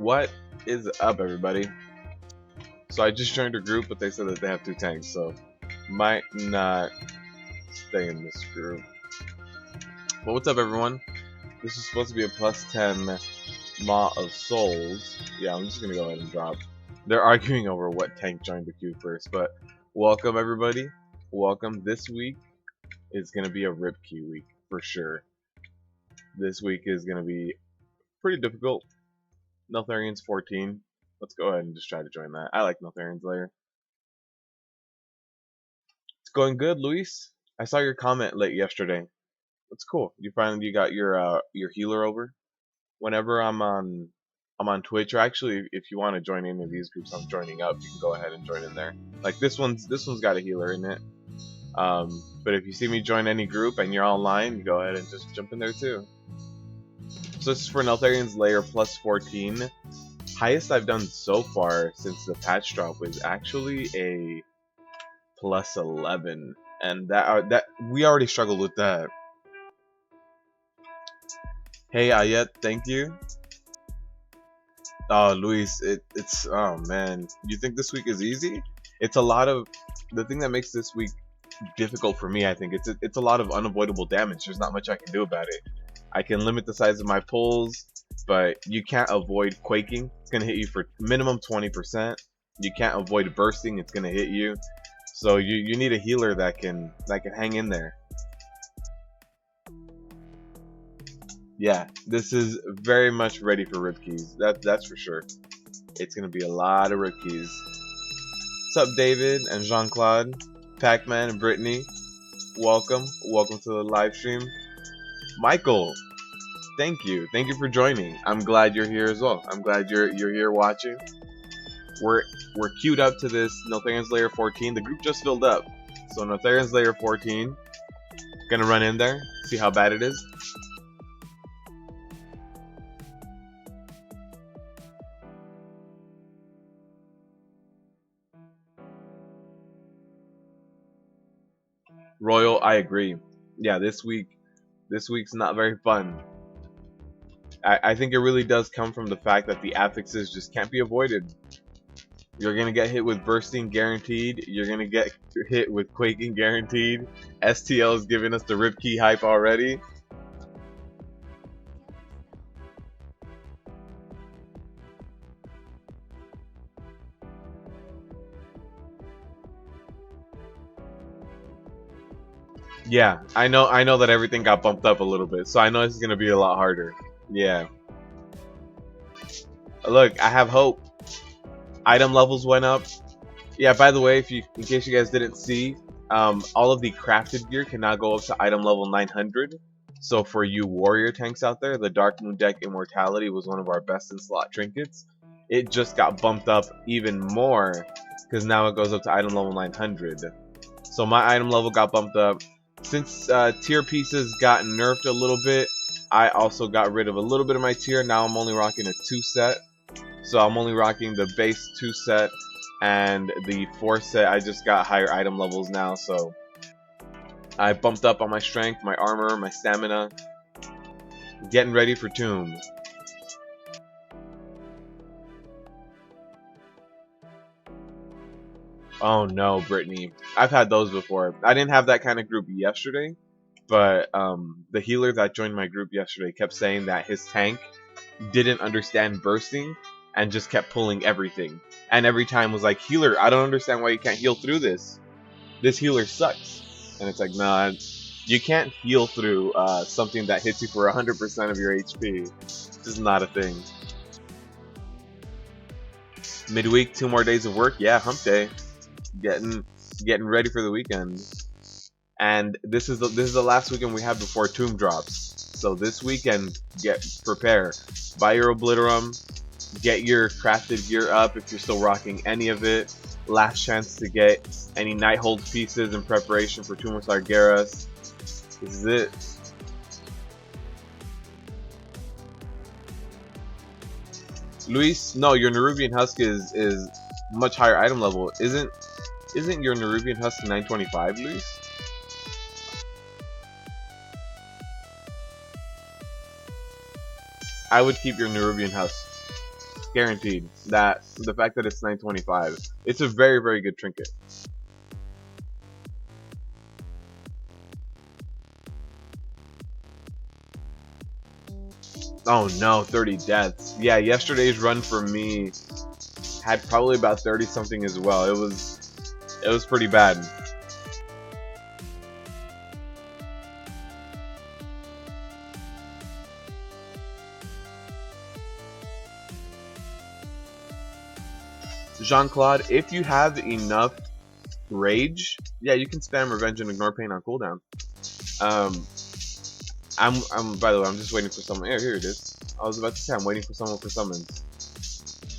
What is up, everybody? So I just joined a group, but they said that they have 2 tanks, so might not stay in this group. But what's up, everyone? This is supposed to be a +10 Maw of Souls. Yeah, I'm just gonna go ahead and drop. They're arguing over what tank joined the queue first, but welcome, everybody. Welcome. This week is gonna be a rip key week for sure. This week is gonna be pretty difficult. Neltharian's 14. Let's go ahead and just try to join that. I like Neltharian's lair. It's going good, Luis. I saw your comment late yesterday. That's cool. You finally got your healer over. Whenever I'm on Twitch, or actually if you want to join any of these groups I'm joining up, you can go ahead and join in there. Like this one's got a healer in it. But if you see me join any group and you're online, you go ahead and just jump in there too. So this is for Neltharian's lair +14. Highest I've done so far since the patch drop was actually a +11, and that we already struggled with that. Hey Ayet, thank you. Oh Luis, it's oh man, you think this week is easy? It's a lot of the thing that makes this week difficult for me. I think it's a lot of unavoidable damage. There's not much I can do about it. I can limit the size of my pulls, but you can't avoid quaking. It's gonna hit you for minimum 20%. You can't avoid bursting. It's gonna hit you. So you need a healer that can hang in there. Yeah, this is very much ready for rip keys. That's for sure. It's gonna be a lot of rip keys. What's up, David and Jean-Claude, Pac-Man and Brittany? Welcome to the live stream. Michael, thank you for joining. I'm glad you're here as well. I'm glad you're here watching. We're queued up to this Neltharian's lair 14. The group just filled up, so Neltharian's lair 14. Gonna run in there, see how bad it is. Royal, I agree. Yeah, this week's not very fun. I think it really does come from the fact that the affixes just can't be avoided. You're gonna get hit with bursting guaranteed. You're gonna get hit with quaking guaranteed. STL is giving us the rip key hype already. Yeah, I know that everything got bumped up a little bit, so I know this is gonna be a lot harder. Yeah. Look, I have hope. Item levels went up. Yeah, by the way, in case you guys didn't see, all of the crafted gear can now go up to item level 900. So for you warrior tanks out there, the Dark Moon deck Immortality was one of our best in slot trinkets. It just got bumped up even more because now it goes up to item level 900. So my item level got bumped up. Since tier pieces got nerfed a little bit, I also got rid of a little bit of my tier. Now I'm only rocking a 2 set. So I'm only rocking the base 2 set and the 4 set. I just got higher item levels now, so I bumped up on my strength, my armor, my stamina. Getting ready for Tomb. Oh no, Brittany. I've had those before. I didn't have that kind of group yesterday, but the healer that joined my group yesterday kept saying that his tank didn't understand bursting and just kept pulling everything. And every time was like, healer, I don't understand why you can't heal through this. This healer sucks. And it's like, nah, you can't heal through something that hits you for 100% of your HP. This is not a thing. Midweek, 2 more days of work. Yeah, hump day. Getting ready for the weekend. And this is the last weekend we have before Tomb drops. So this weekend, prepare. Buy your Obliterum. Get your crafted gear up if you're still rocking any of it. Last chance to get any Nighthold pieces in preparation for Tomb of Sargeras. This is it. Luis, no, your Nerubian Husk is much higher item level. Isn't your Nerubian Husk 925, Luis? I would keep your Nerubian Husk. guaranteed. That the fact that it's 925, it's a very, very good trinket. Oh no, 30 deaths. Yeah, yesterday's run for me had probably about 30 something as well. It was pretty bad. Jean-Claude, if you have enough rage, yeah, you can spam revenge and ignore pain on cooldown. I'm by the way, I'm just waiting for someone. Here it is. I was about to say I'm waiting for someone for summons.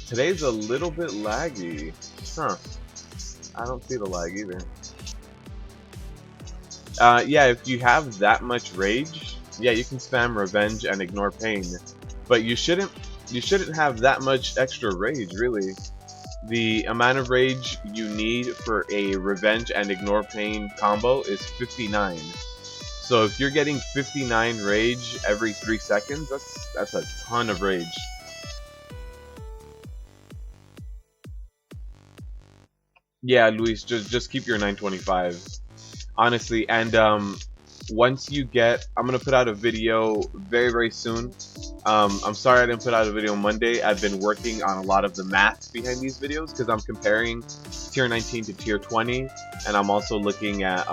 Today's a little bit laggy. Huh. I don't see the lag either. Yeah, if you have that much rage, yeah, you can spam revenge and ignore pain. But you shouldn't have that much extra rage, really. The amount of rage you need for a revenge and ignore pain combo is 59. So if you're getting 59 rage every 3 seconds, that's a ton of rage. Yeah, Luis, just keep your 925. Honestly, and once you get, I'm gonna put out a video very, very soon. I'm sorry I didn't put out a video Monday. I've been working on a lot of the math behind these videos because I'm comparing tier 19 to tier 20, and I'm also looking at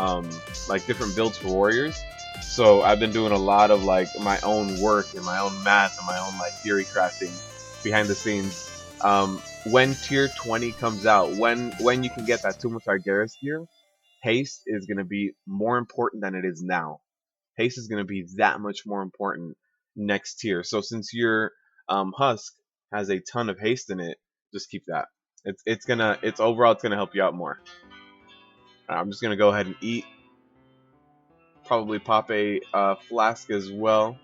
like different builds for warriors. So I've been doing a lot of like my own work and my own math and my own like theory crafting behind the scenes. When tier 20 comes out, when you can get that Tomb of Targaryen gear, haste is going to be more important than it is now. Haste is going to be that much more important next tier. So since your husk has a ton of haste in it, just keep that. It's overall it's gonna help you out more. I'm just gonna go ahead and eat. Probably pop a flask as well.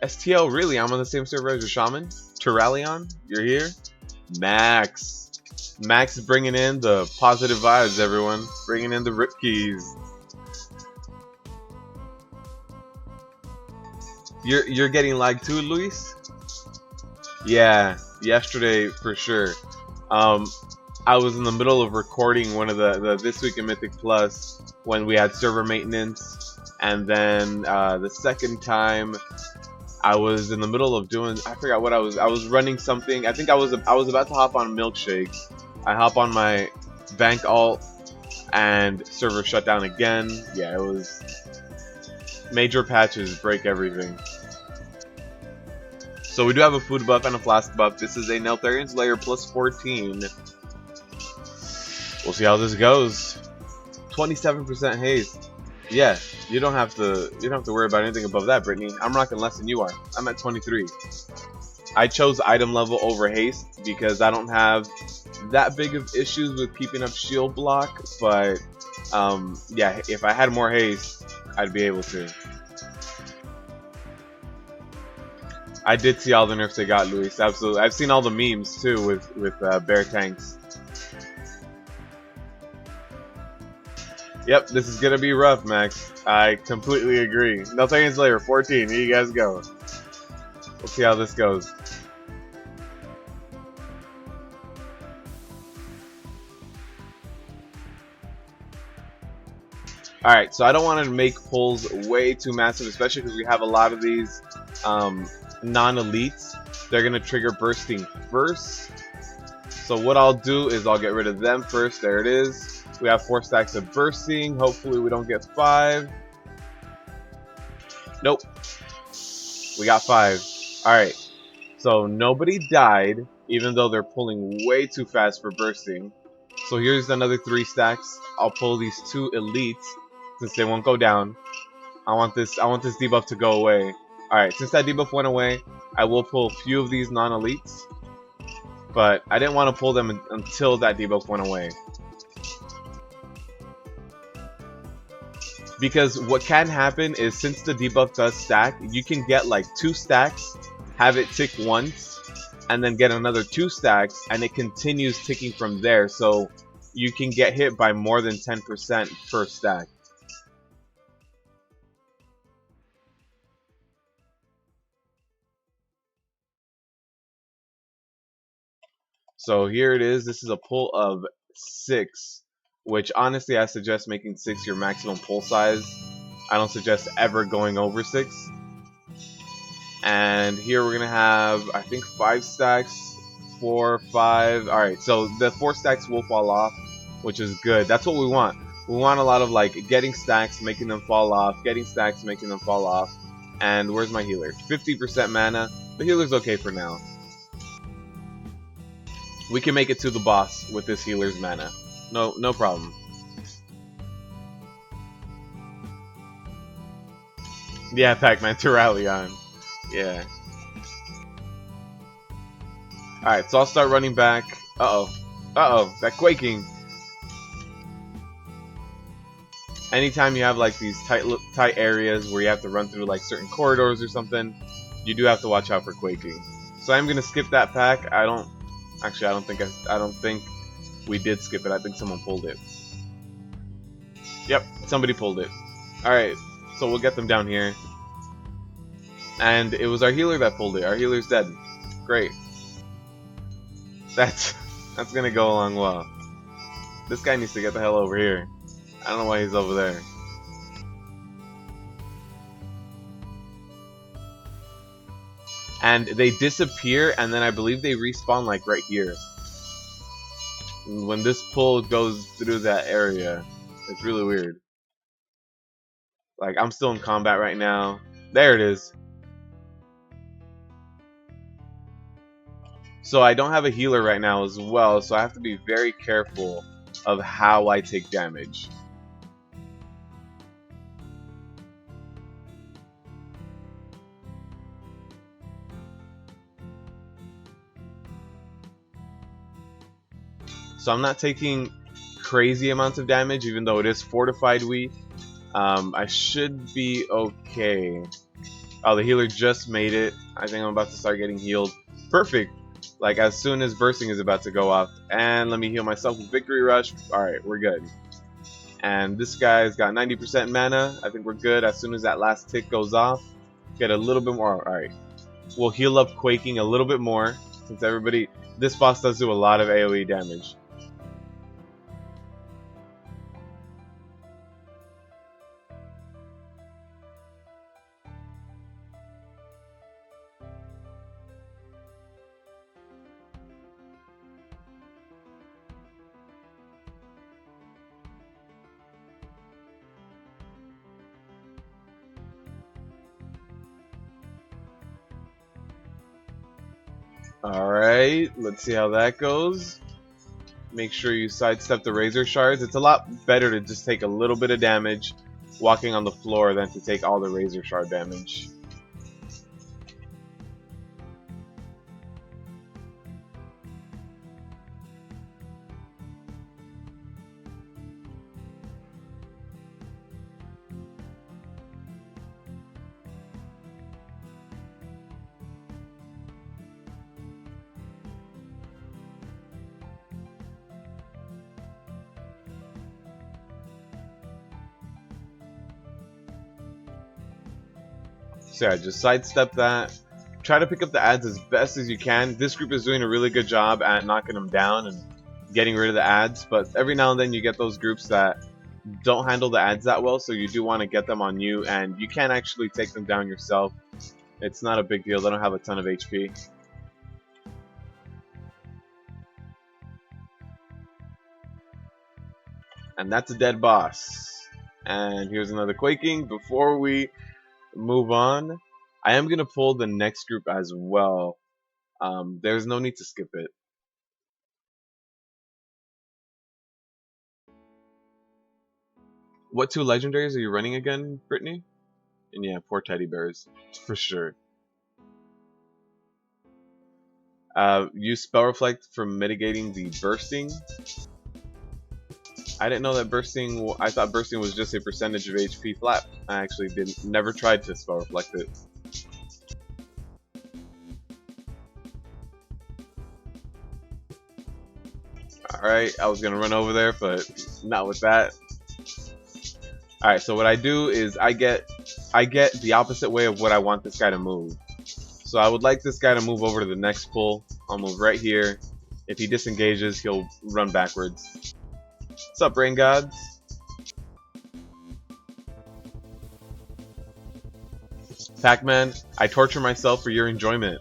STL, really? I'm on the same server as your shaman. Terralion, you're here. Max. Max is bringing in the positive vibes, everyone. Bringing in the rip keys. You're getting lag too, Luis? Yeah, yesterday for sure. I was in the middle of recording one of the This Week in Mythic Plus when we had server maintenance, and then the second time I was in the middle of doing, I forgot what I was running something. I think I was about to hop on Milkshake. I hop on my bank alt and server shut down again. Yeah, it was major patches break everything. So we do have a food buff and a flask buff. This is a Neltharian's Lair plus 14. We'll see how this goes. 27% haste. Yeah, you don't have to worry about anything above that, Brittany. I'm rocking less than you are. I'm at 23. I chose item level over haste because I don't have that big of issues with keeping up shield block, but yeah, if I had more haste, I'd be able to. I did see all the nerfs they got, Luis. Absolutely. I've seen all the memes too with bear tanks. Yep, this is gonna be rough, Max. I completely agree. Neltharian's Lair 14. Here you guys go. We'll see how this goes. Alright, so I don't want to make pulls way too massive, especially because we have a lot of these non-elites. They're going to trigger bursting first. So what I'll do is I'll get rid of them first. There it is. We have 4 stacks of bursting. Hopefully we don't get 5. Nope. We got 5. Alright. So nobody died, even though they're pulling way too fast for bursting. So here's another 3 stacks. I'll pull these 2 elites since they won't go down. I want this debuff to go away. Alright, since that debuff went away, I will pull a few of these non-elites. But I didn't want to pull them until that debuff went away. Because what can happen is since the debuff does stack, you can get like 2 stacks, have it tick once, and then get another 2 stacks, and it continues ticking from there. So you can get hit by more than 10% per stack. So here it is. This is a pull of 6, which honestly I suggest making 6 your maximum pull size. I don't suggest ever going over 6. And here we're gonna have, I think, 5 stacks, 4, 5. All right, so the 4 stacks will fall off, which is good. That's what we want. We want a lot of like getting stacks, making them fall off, getting stacks, making them fall off. And where's my healer? 50% mana. The healer's okay for now. We can make it to the boss with this healer's mana. No problem. Yeah, Pac-Man to rally on. Yeah. Alright, so I'll start running back. Uh-oh, that Quaking. Anytime you have like these tight areas where you have to run through like certain corridors or something, you do have to watch out for Quaking. So I'm gonna skip that pack. I don't think we did skip it. I think someone pulled it. Yep, somebody pulled it. Alright, so we'll get them down here. And it was our healer that pulled it. Our healer's dead. Great. That's gonna go along well. This guy needs to get the hell over here. I don't know why he's over there. And they disappear, and then I believe they respawn like right here. When this pull goes through that area, it's really weird. Like, I'm still in combat right now. There it is. So I don't have a healer right now as well, so I have to be very careful of how I take damage. So I'm not taking crazy amounts of damage, even though it is Fortified weak. I should be okay. Oh, the healer just made it. I think I'm about to start getting healed. Perfect. Like, as soon as bursting is about to go off. And let me heal myself with Victory Rush. Alright, we're good. And this guy's got 90% mana. I think we're good. As soon as that last tick goes off, get a little bit more. Alright. We'll heal up Quaking a little bit more. Since everybody... This boss does do a lot of AoE damage. Alright, let's see how that goes. Make sure you sidestep the Razor Shards. It's a lot better to just take a little bit of damage walking on the floor than to take all the Razor Shard damage. So yeah, just sidestep that. Try to pick up the ads as best as you can. This group is doing a really good job at knocking them down and getting rid of the ads, but every now and then you get those groups that don't handle the ads that well, so you do want to get them on you, and you can actually take them down yourself. It's not a big deal. They don't have a ton of HP. And that's a dead boss. And here's another Quaking. Before we move on, I am going to pull the next group as well. There's no need to skip it. What 2 legendaries are you running again, Brittany? And yeah, poor teddy bears, for sure. Use Spell Reflect for mitigating the bursting. I didn't know that bursting. I thought bursting was just a percentage of HP flat. I actually never tried to Spell Reflect it. Alright, I was gonna run over there, but not with that. Alright, so what I do is I get the opposite way of what I want this guy to move. So I would like this guy to move over to the next pull. I'll move right here. If he disengages, he'll run backwards. What's up, Brain Gods? Pac-Man, I torture myself for your enjoyment.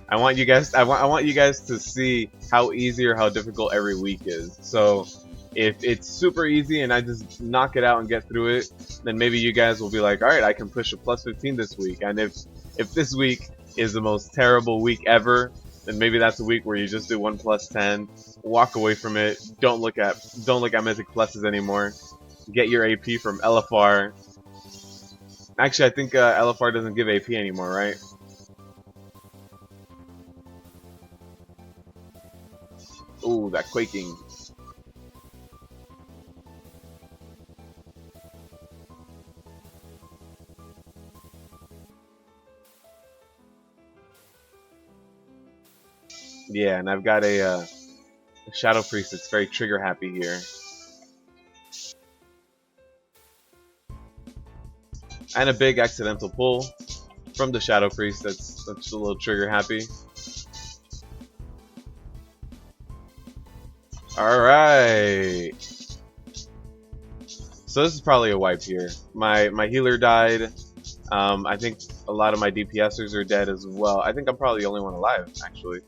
I want you guys. I want you guys to see how easy or how difficult every week is. So, if it's super easy and I just knock it out and get through it, then maybe you guys will be like, all right, I can push a plus 15 this week. And if this week is the most terrible week ever, then maybe that's a week where you just do 1 plus 10, walk away from it, don't look at Mythic pluses anymore, get your AP from LFR. Actually, I think LFR doesn't give AP anymore, right? Ooh, that Quaking. Yeah, and I've got a Shadow Priest that's very trigger happy here. And a big accidental pull from the Shadow Priest that's a little trigger happy. Alright. So this is probably a wipe here. My healer died. I think a lot of my DPSers are dead as well. I think I'm probably the only one alive, actually.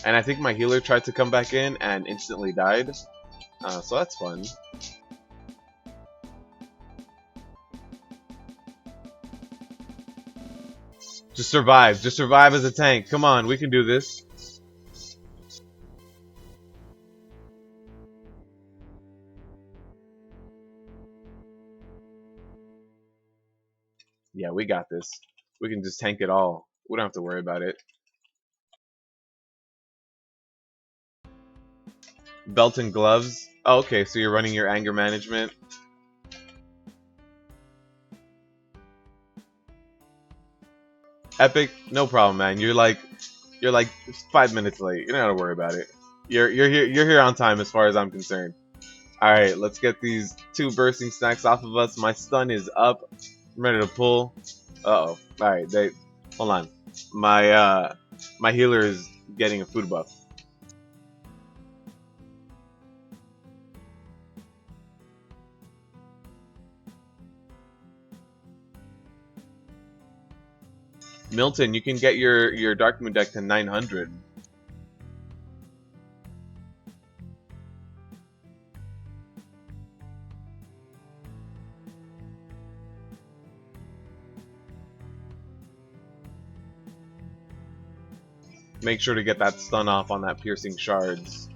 And I think my healer tried to come back in and instantly died. So that's fun. Just survive. Just survive as a tank. Come on, we can do this. Yeah, we got this. We can just tank it all. We don't have to worry about it. Belt and gloves. Oh, okay, so you're running your anger management. Epic, no problem, man. You're like 5 minutes late. You don't gotta worry about it. You're here on time as far as I'm concerned. All right, let's get these 2 bursting snacks off of us. My stun is up. I'm ready to pull. Uh-oh. All right, hold on. My healer is getting a food buff. Milton, you can get your Dark Moon deck to 900. Make sure to get that stun off on that piercing shards.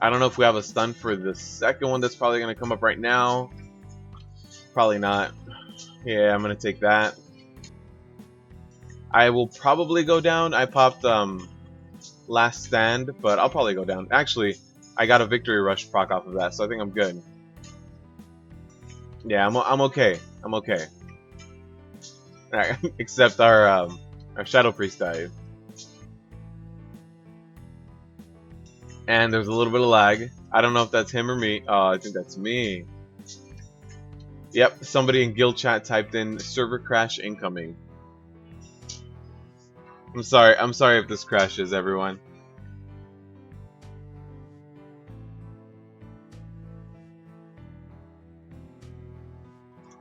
I don't know if we have a stun for the second one that's probably going to come up right now. Probably not. Yeah, I'm going to take that. I will probably go down. I popped Last Stand, but I'll probably go down. Actually, I got a Victory Rush proc off of that, so I think I'm good. Yeah, I'm okay. I'm okay. Alright, except our Shadow Priest died. And there's a little bit of lag. I don't know if that's him or me. Oh, I think that's me. Yep, somebody in guild chat typed in server crash incoming. I'm sorry if this crashes, everyone.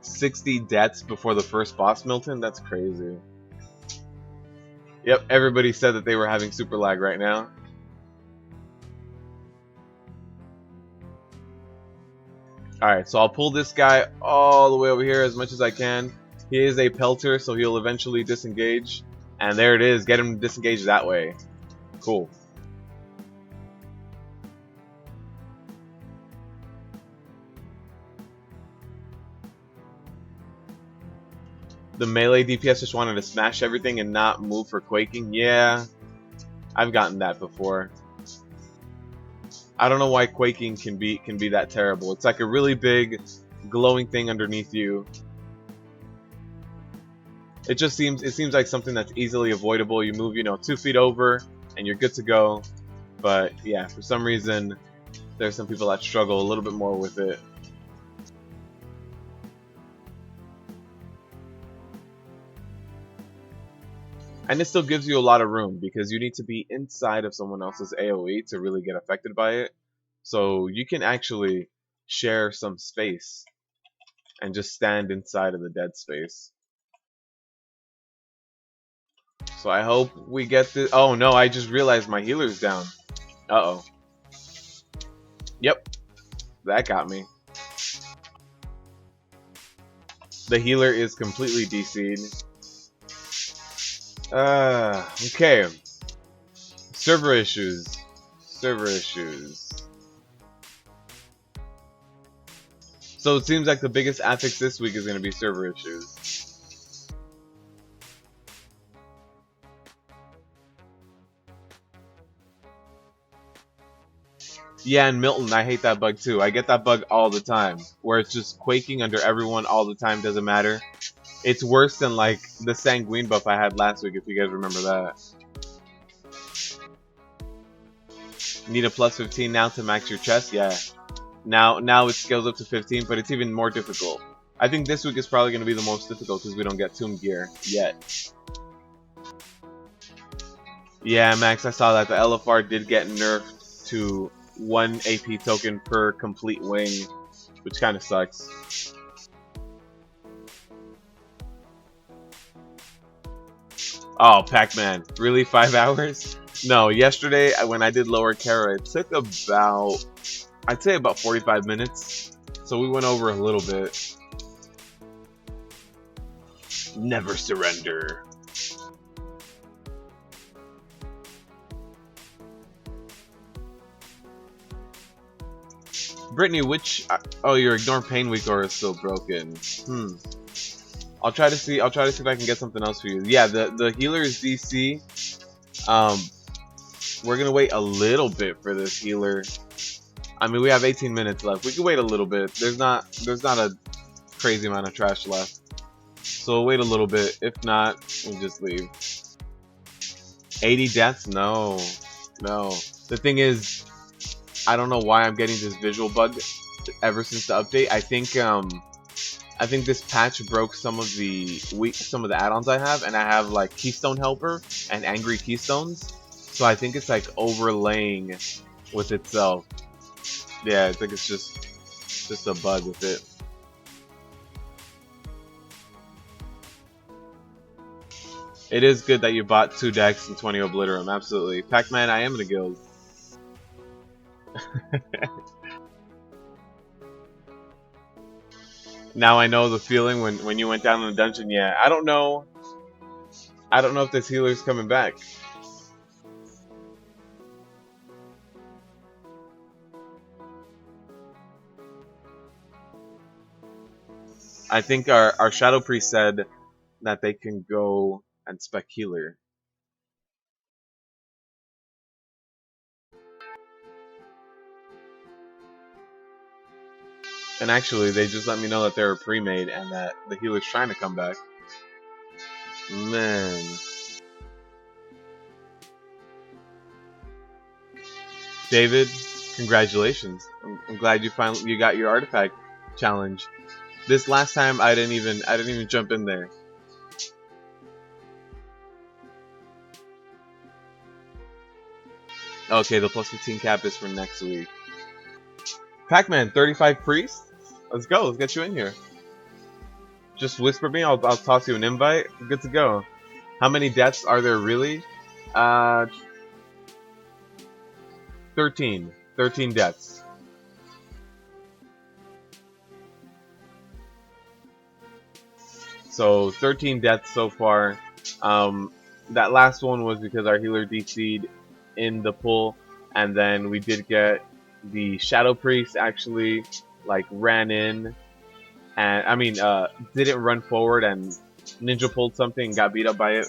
$60 deaths before the first boss, Milton? That's crazy. Yep, everybody said that they were having super lag right now. Alright, so I'll pull this guy all the way over here as much as I can. He is a pelter, so he'll eventually disengage. And there it is, get him to disengage that way. Cool. The melee DPS just wanted to smash everything and not move for Quaking. Yeah, I've gotten that before. I don't know why Quaking can be that terrible. It's like a really big glowing thing underneath you. it seems like something that's easily avoidable. You move, 2 feet over, and you're good to go. But yeah, for some reason, there's some people that struggle a little bit more with it. And it still gives you a lot of room because you need to be inside of someone else's AoE to really get affected by it. So you can actually share some space and just stand inside of the dead space. So I hope we get this. Oh no, I just realized my healer's down. Uh-oh. Yep, that got me. The healer is completely DC'd. Okay. Server issues. Server issues. So it seems like the biggest affix this week is going to be server issues. Yeah, and Milton, I hate that bug too. I get that bug all the time, where it's just quaking under everyone all the time, doesn't matter. It's worse than like the Sanguine buff I had last week, if you guys remember that. Need a plus 15 now to max your chest? Yeah. Now it scales up to 15, but it's even more difficult. I think this week is probably going to be the most difficult because we don't get Tomb Gear yet. Yeah, Max, I saw that. The LFR did get nerfed to 1 AP token per complete wing, which kind of sucks. Oh, Pac-Man. Really? 5 hours? No, yesterday when I did Lower Terra, it took about, I'd say about 45 minutes. So we went over a little bit. Never surrender. Brittany, which... Oh, your Ignore Pain Week aura is still broken. I'll try to see if I can get something else for you. Yeah, the healer is DC. We're gonna wait a little bit for this healer. I mean, we have 18 minutes left. We can wait a little bit. There's not a crazy amount of trash left. So we'll wait a little bit. If not, we'll just leave. 80 deaths? No. No. The thing is, I don't know why I'm getting this visual bug ever since the update. I think this patch broke some of the add-ons I have, and I have like Keystone Helper and Angry Keystones. So I think it's like overlaying with itself. Yeah, I think it's just a bug with it. It is good that you bought 2 decks and 20 Obliterum, absolutely. Pac-Man, I am in a guild. Now I know the feeling when you went down in the dungeon. Yeah, I don't know if this healer's coming back. I think our Shadow Priest said that they can go and spec healer. And actually, they just let me know that they're pre-made and that the healer's trying to come back. Man. David, congratulations. I'm glad you got your artifact challenge. This last time I didn't even jump in there. Okay, the plus 15 cap is for next week. Pac-Man, 35 priests? Let's go, let's get you in here. Just whisper me, I'll toss you an invite. Good to go. How many deaths are there really? 13. 13 deaths. So 13 deaths so far. That last one was because our healer DC'd in the pool, and then we did get the Shadow Priest actually like ran in, and I mean didn't run forward and ninja pulled something and got beat up by it.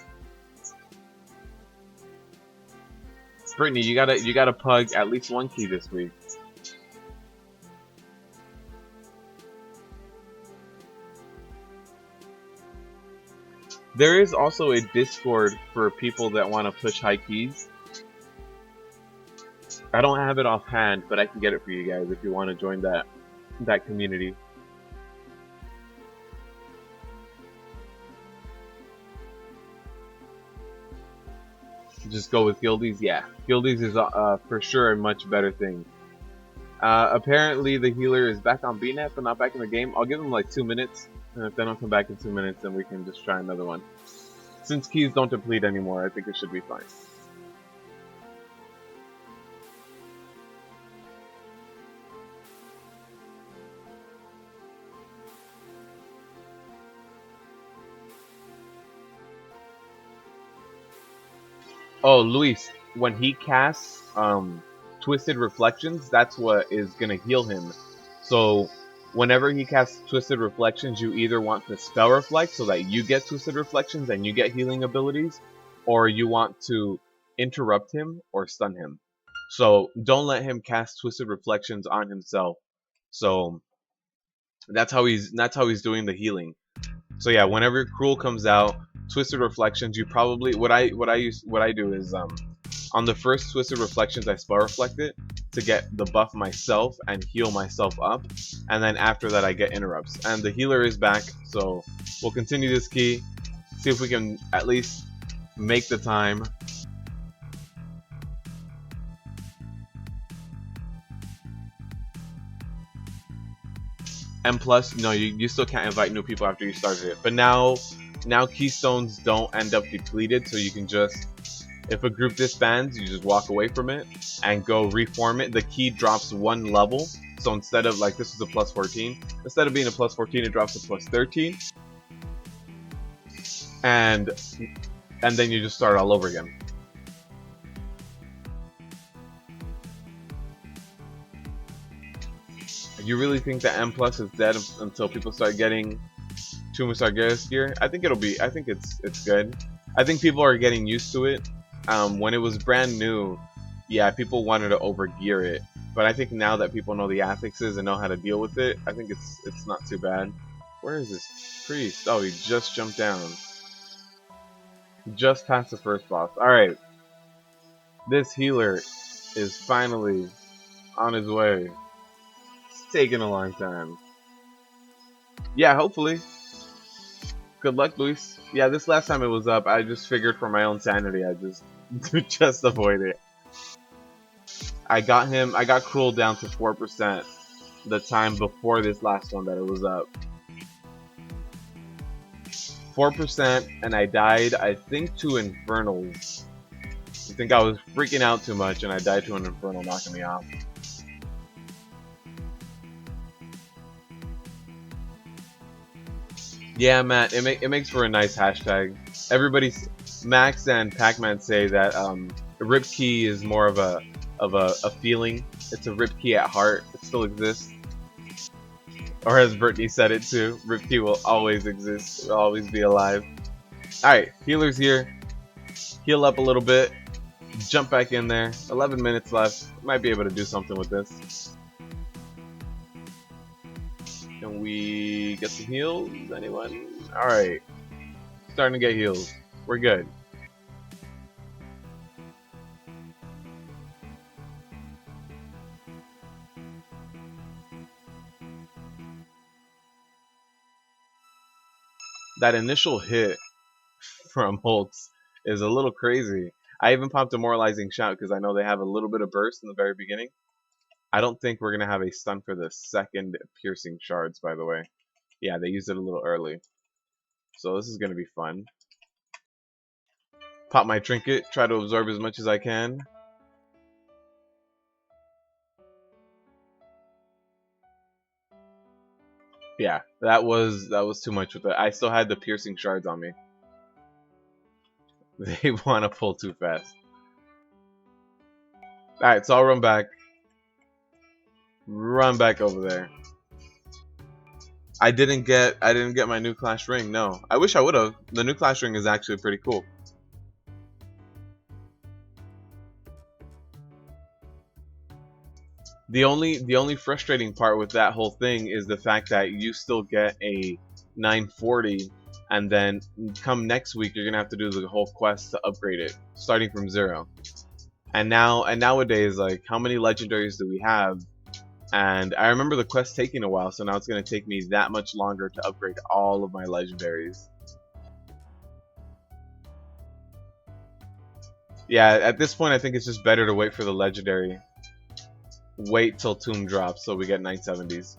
Brittany, you gotta pug at least 1 key this week. There is also a Discord for people that want to push high keys. I don't have it offhand, but I can get it for you guys if you want to join that community. Just go with guildies. Yeah, guildies is for sure a much better thing. Apparently the healer is back on BNet, but not back in the game. I'll give him like 2 minutes, and if they don't come back in 2 minutes, then we can just try another one. Since keys don't deplete anymore, I think it should be fine. Oh, Luis, when he casts Twisted Reflections, that's what is gonna heal him. So whenever he casts Twisted Reflections, you either want to spell reflect so that you get Twisted Reflections and you get healing abilities, or you want to interrupt him or stun him. So don't let him cast Twisted Reflections on himself. So that's how he's doing the healing. So yeah, whenever Cruel comes out, Twisted Reflections, you probably what I do is on the first Twisted Reflections I spell reflect it to get the buff myself and heal myself up, and then after that I get interrupts. And the healer is back, so we'll continue this key, see if we can at least make the time. And plus, no, you still can't invite new people after you started it. But now keystones don't end up depleted, so you can just, if a group disbands, you just walk away from it and go reform it. The key drops 1 level, so instead of, like, this is a plus 14, instead of being a plus 14, it drops to plus 13, and then you just start all over again. You really think that M plus is dead until people start getting Tumu Sargeras gear? I think it's good. I think people are getting used to it. When it was brand new, yeah, people wanted to overgear it. But I think now that people know the affixes and know how to deal with it, I think it's not too bad. Where is this priest? Oh, he just jumped down. Just past the first boss. Alright. This healer is finally on his way. It's taking a long time. Yeah, hopefully. Good luck, Luis. Yeah, this last time it was up, I just figured for my own sanity, I just avoid it. I got Cruel down to 4% the time before this last one that it was up. 4%, and I died, I think, to Infernals. I think I was freaking out too much, and I died to an Infernal knocking me off. Yeah, Matt, it makes for a nice hashtag. Everybody's Max and Pac-Man say that Rip Key is more of a feeling. It's a Rip Key at heart. It still exists. Or as Brittany said it too, Rip Key will always exist. Will always be alive. Alright, healer's here. Heal up a little bit. Jump back in there. 11 minutes left. Might be able to do something with this. Can we get some heals? Anyone? Alright. Starting to get heals. We're good. That initial hit from Holtz is a little crazy. I even popped Demoralizing Shout because I know they have a little bit of burst in the very beginning. I don't think we're going to have a stun for the second Piercing Shards, by the way. Yeah, they used it a little early. So this is going to be fun. Pop my Trinket, try to absorb as much as I can. Yeah, that was too much with it. I still had the Piercing Shards on me. They want to pull too fast. Alright, so I'll run back. Run back over there. I didn't get my new Clash ring. No, I wish I would have. The new Clash ring is actually pretty cool. The only frustrating part with that whole thing is the fact that you still get a 940 and then come next week you're gonna have to do the whole quest to upgrade it, starting from 0. And nowadays, like, how many legendaries do we have? And I remember the quest taking a while, so now it's gonna take me that much longer to upgrade all of my legendaries. Yeah, at this point I think it's just better to wait for the legendary. Wait till Tomb drops so we get 970s.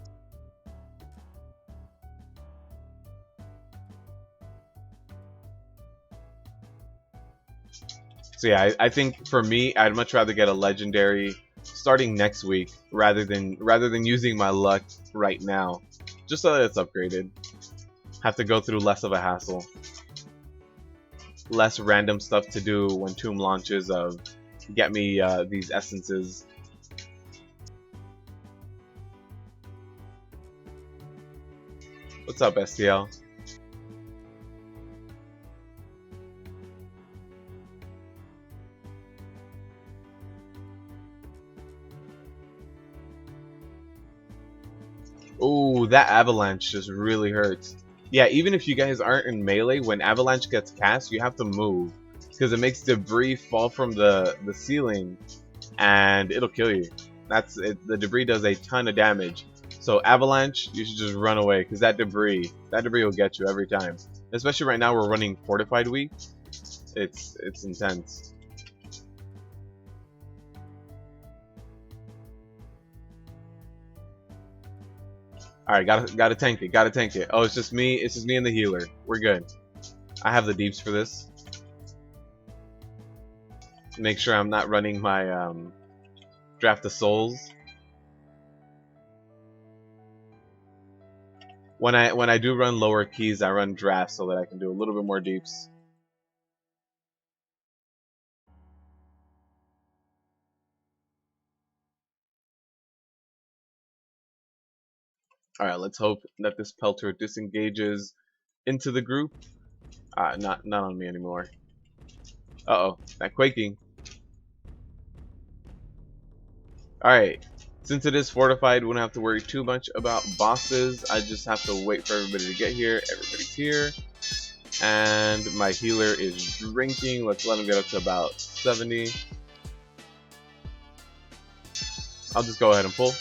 So yeah, I think for me, I'd much rather get a legendary starting next week rather than using my luck right now, just so that it's upgraded. Have to go through less of a hassle, less random stuff to do when Tomb launches of get me these essences. What's up, STL? Ooh, that avalanche just really hurts. Yeah, even if you guys aren't in melee, when avalanche gets cast, you have to move because it makes debris fall from the ceiling, and it'll kill you. That's it. The debris does a ton of damage. So avalanche, you should just run away because that debris will get you every time. Especially right now, we're running Fortified week. It's intense. All right, gotta tank it. Gotta tank it. Oh, it's just me. It's just me and the healer. We're good. I have the deeps for this. Make sure I'm not running my draft of souls. When I do run lower keys, I run drafts so that I can do a little bit more deeps. All right, let's hope that this pelter disengages into the group. Not on me anymore. Uh-oh, that quaking. Alright, since it is fortified, we won't have to worry too much about bosses. I just have to wait for everybody to get here. Everybody's here. And my healer is drinking. Let's let him get up to about 70. I'll just go ahead and pull.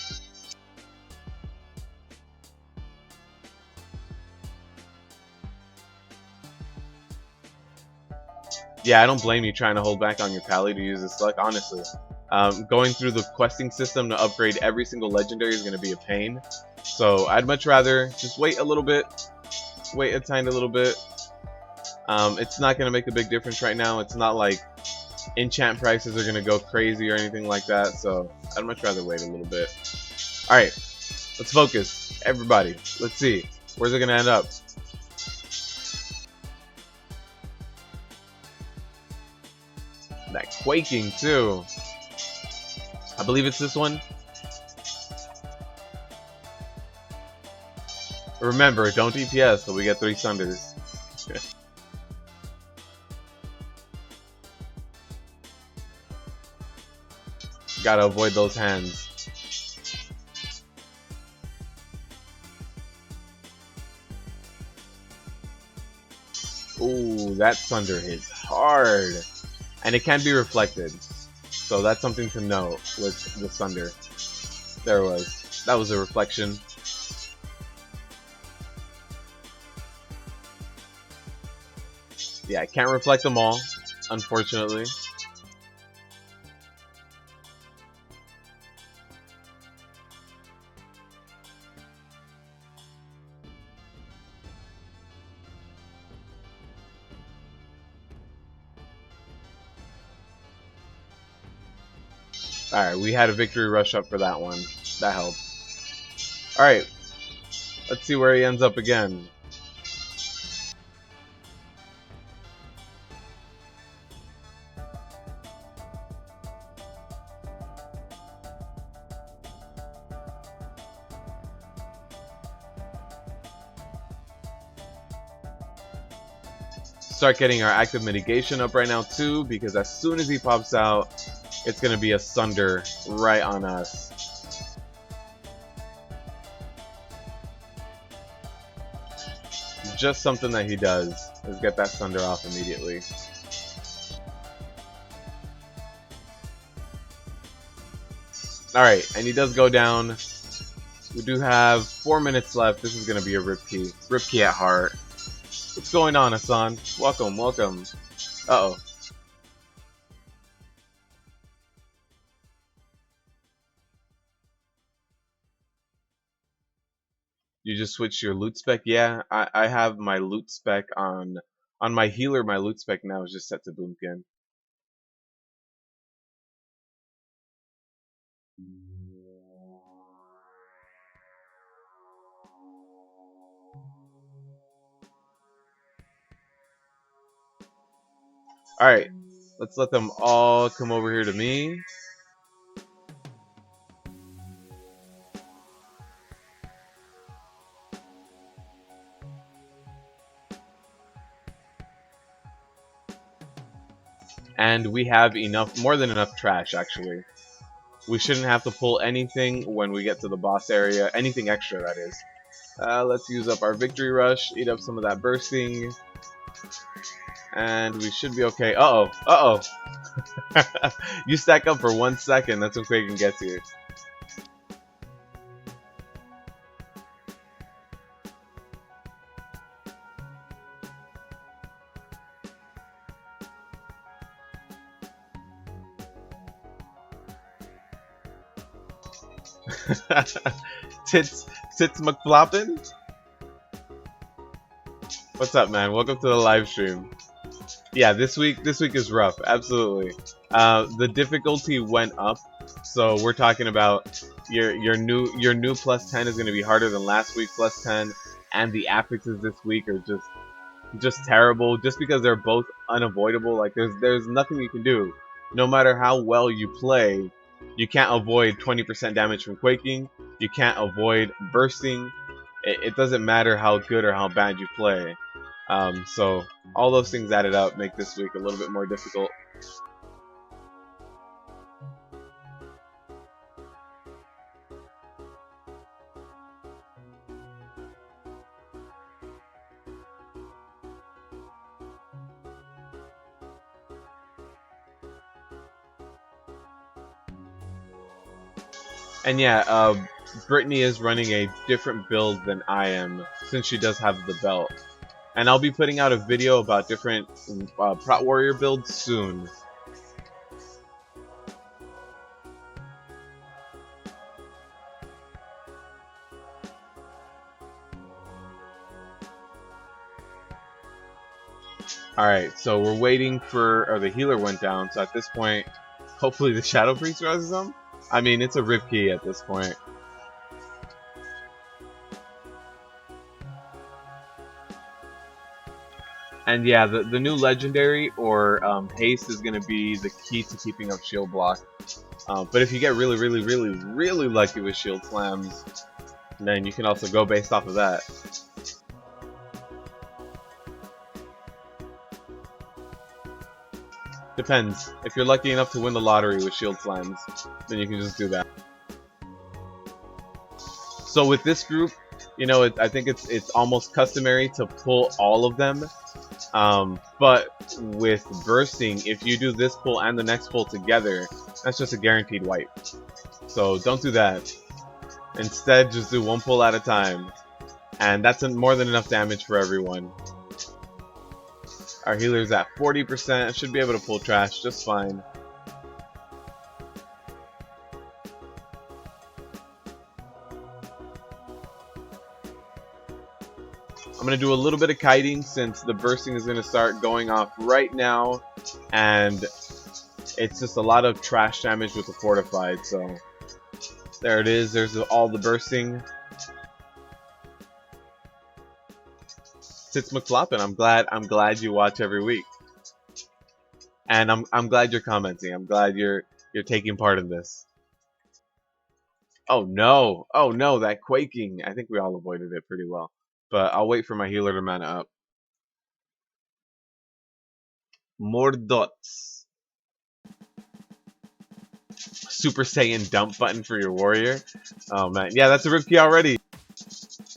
Yeah, I don't blame you trying to hold back on your pally to use this luck, honestly. Going through the questing system to upgrade every single legendary is going to be a pain. So I'd much rather just wait a little bit. Wait a tiny little bit. It's not going to make a big difference right now. It's not like enchant prices are going to go crazy or anything like that. So I'd much rather wait a little bit. Alright, let's focus. Everybody, let's see. Where's it going to end up? That quaking too. I believe it's this one. Remember, don't DPS so we get 3 sunders. Gotta avoid those hands. Ooh, that sunder hits hard. And it can be reflected. So that's something to note with the sunder. There it was. That was a reflection. Yeah, I can't reflect them all, unfortunately. Alright, we had a victory rush up for that one. That helped. Alright, let's see where he ends up again. Start getting our active mitigation up right now too, because as soon as he pops out, it's going to be a sunder right on us. Just something that he does is get that Sunder off immediately. Alright, and he does go down. We do have 4 minutes left. This is going to be a rip key. Rip key at heart. What's going on, Hassan? Welcome, welcome. Uh-oh. You just switched your loot spec? Yeah, I have my loot spec on my healer. My loot spec now is just set to Boomkin. Alright, let's let them all come over here to me. And we have enough, more than enough trash actually. We shouldn't have to pull anything when we get to the boss area, anything extra that is. Let's use up our victory rush, eat up some of that bursting, and we should be okay. Uh-oh, uh-oh. You stack up for 1 second, that's when Quaking gets you. Tits McFloppin'? What's up, man? Welcome to the live stream. Yeah, this week is rough. Absolutely. The difficulty went up, so we're talking about your new plus 10 is going to be harder than last week plus 10, and the affixes this week are just terrible. Just because they're both unavoidable, like there's nothing you can do. No matter how well you play, you can't avoid 20% damage from quaking. You can't avoid bursting. It doesn't matter how good or how bad you play. So all those things added up make this week a little bit more difficult. And yeah, Brittany is running a different build than I am, since she does have the belt. And I'll be putting out a video about different Prot Warrior builds soon. Alright, so we're waiting for, or the healer went down, so at this point, hopefully the Shadow Priest rises them? I mean, it's a rip key at this point. And yeah, the new legendary or haste is going to be the key to keeping up shield block. But if you get really lucky with shield slams, then you can also go based off of that. Depends. If you're lucky enough to win the lottery with shield slams, then you can just do that. So with this group, you know, I think it's almost customary to pull all of them. But with bursting, if you do this pull and the next pull together, that's just a guaranteed wipe. So don't do that. Instead, just do one pull at a time. And that's more than enough damage for everyone. Our healer's at 40%. Should be able to pull trash just fine. I'm going to do a little bit of kiting since the bursting is going to start going off right now. And it's just a lot of trash damage with the Fortified. So there it is. There's all the bursting. Tits McFloppin', I'm glad you watch every week. And I'm glad you're commenting. I'm glad you're taking part in this. Oh no, that quaking. I think we all avoided it pretty well. But I'll wait for my healer to mana up. More dots. Super Saiyan dump button for your warrior. Oh man, yeah, that's a rip key already.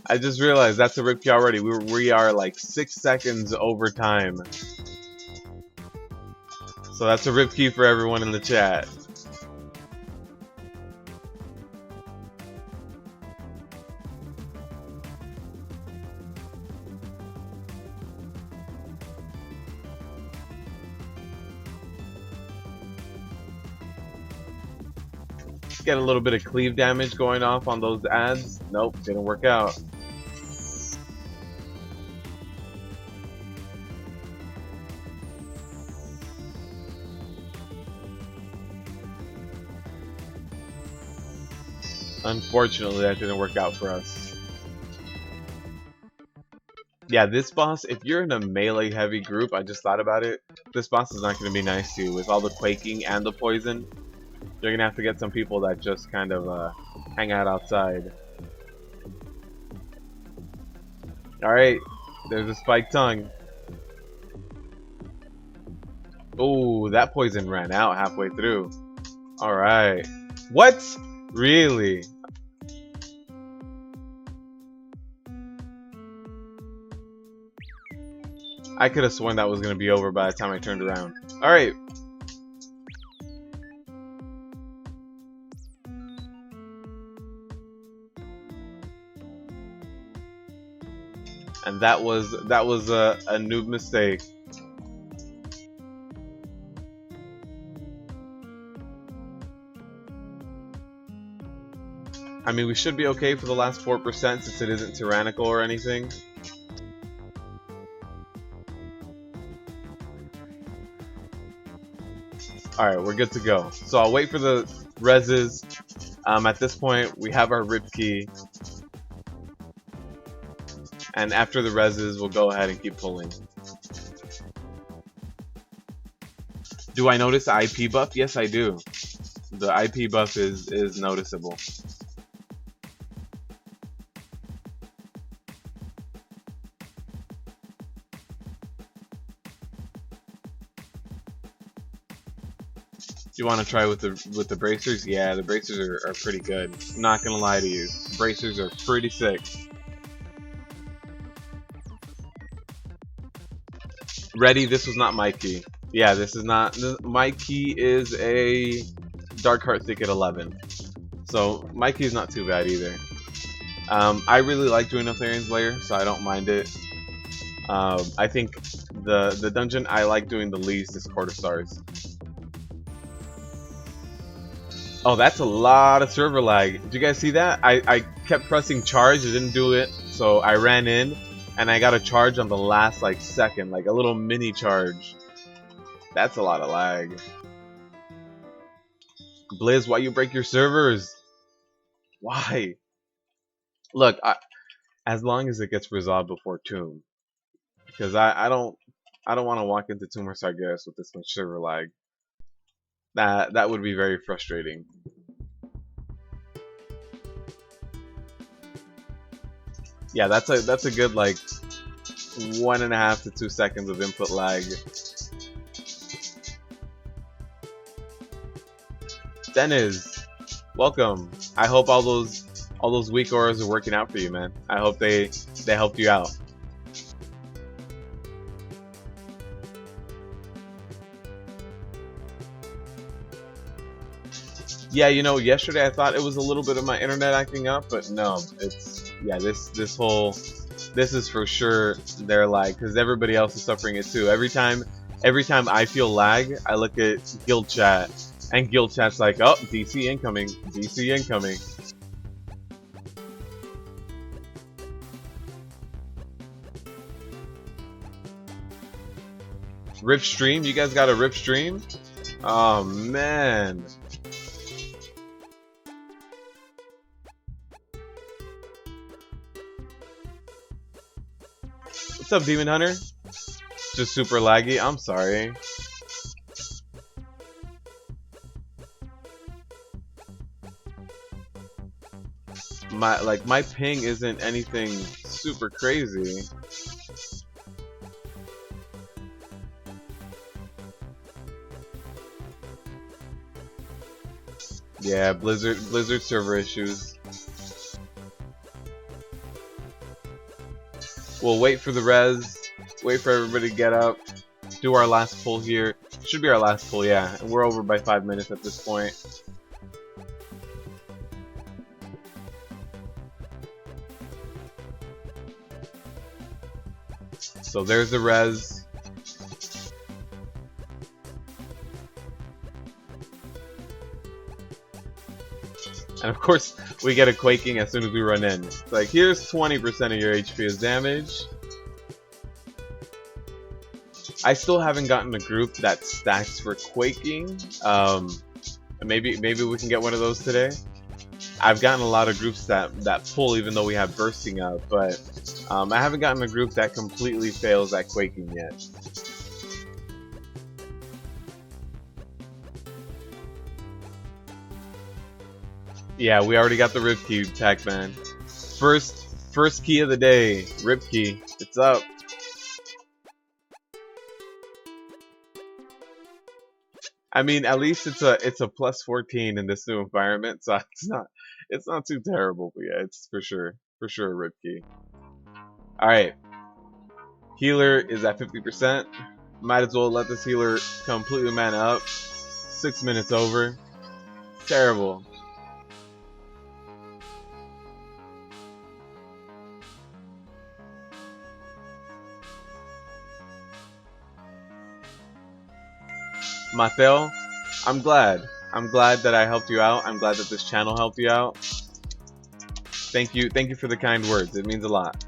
I just realized that's a rip key already. We are like 6 seconds over time. So that's a rip key for everyone in the chat. Get a little bit of cleave damage going off on those ads. Nope, didn't work out. Unfortunately, that didn't work out for us. Yeah, this boss, if you're in a melee heavy group, I just thought about it, this boss is not going to be nice to you. With all the quaking and the poison, you're going to have to get some people that just kind of hang out outside. Alright, there's a spiked tongue. Oh, that poison ran out halfway through. Alright. What? Really? I could have sworn that was going to be over by the time I turned around. Alright. And that was a noob mistake. I mean, we should be okay for the last 4% since it isn't tyrannical or anything. Alright, we're good to go. So I'll wait for the reses. At this point, we have our rip key. And after the reses, we'll go ahead and keep pulling. Do I notice the IP buff? Yes, I do. The IP buff is noticeable. Do you want to try with the bracers? Yeah, the bracers are pretty good. Not gonna lie to you, bracers are pretty sick. Ready? This was not my key. Yeah, this is not. My key is a Dark Heart Thicket 11. So my key is not too bad either. I really like doing Aetherian's Lair, so I don't mind it. I think the dungeon I like doing the least is Court of Stars. Oh, that's a lot of server lag. Did you guys see that? I kept pressing charge, it didn't do it, so I ran in, and I got a charge on the last like second, like a little mini charge. That's a lot of lag. Blizz, why you break your servers? Why? Look, as long as it gets resolved before Tomb, because I don't want to walk into Tomb or Sargeras with this much server lag. That would be very frustrating. Yeah, that's a good like 1.5 to 2 seconds of input lag. Dennis, welcome. I hope all those weak auras are working out for you, man. I hope they helped you out. Yeah, you know, yesterday I thought it was a little bit of my internet acting up, but no, it's yeah, this is for sure their lag, because everybody else is suffering it too. Every time I feel lag, I look at guild chat, and guild chat's like, oh, DC incoming, DC incoming. Rip stream? You guys got a rip stream? Oh man. What's up, Demon Hunter? Just super laggy. I'm sorry. My ping isn't anything super crazy. Yeah, Blizzard server issues. We'll wait for the res, wait for everybody to get up, do our last pull here. Should be our last pull, yeah. And we're over by 5 minutes at this point. So there's the res. And of course, we get a Quaking as soon as we run in. It's like, here's 20% of your HP as damage. I still haven't gotten a group that stacks for Quaking. Maybe we can get one of those today. I've gotten a lot of groups that pull even though we have bursting up, but I haven't gotten a group that completely fails at Quaking yet. Yeah, we already got the Rip Key, Pac-Man. First key of the day, Rip Key. It's up. I mean, at least it's a plus 14 in this new environment, so it's not too terrible. But yeah, it's for sure a Rip Key. All right, healer is at 50%. Might as well let this healer completely man up. 6 minutes over. Terrible. Mateo, I'm glad. I'm glad that I helped you out. I'm glad that this channel helped you out. Thank you for the kind words. It means a lot.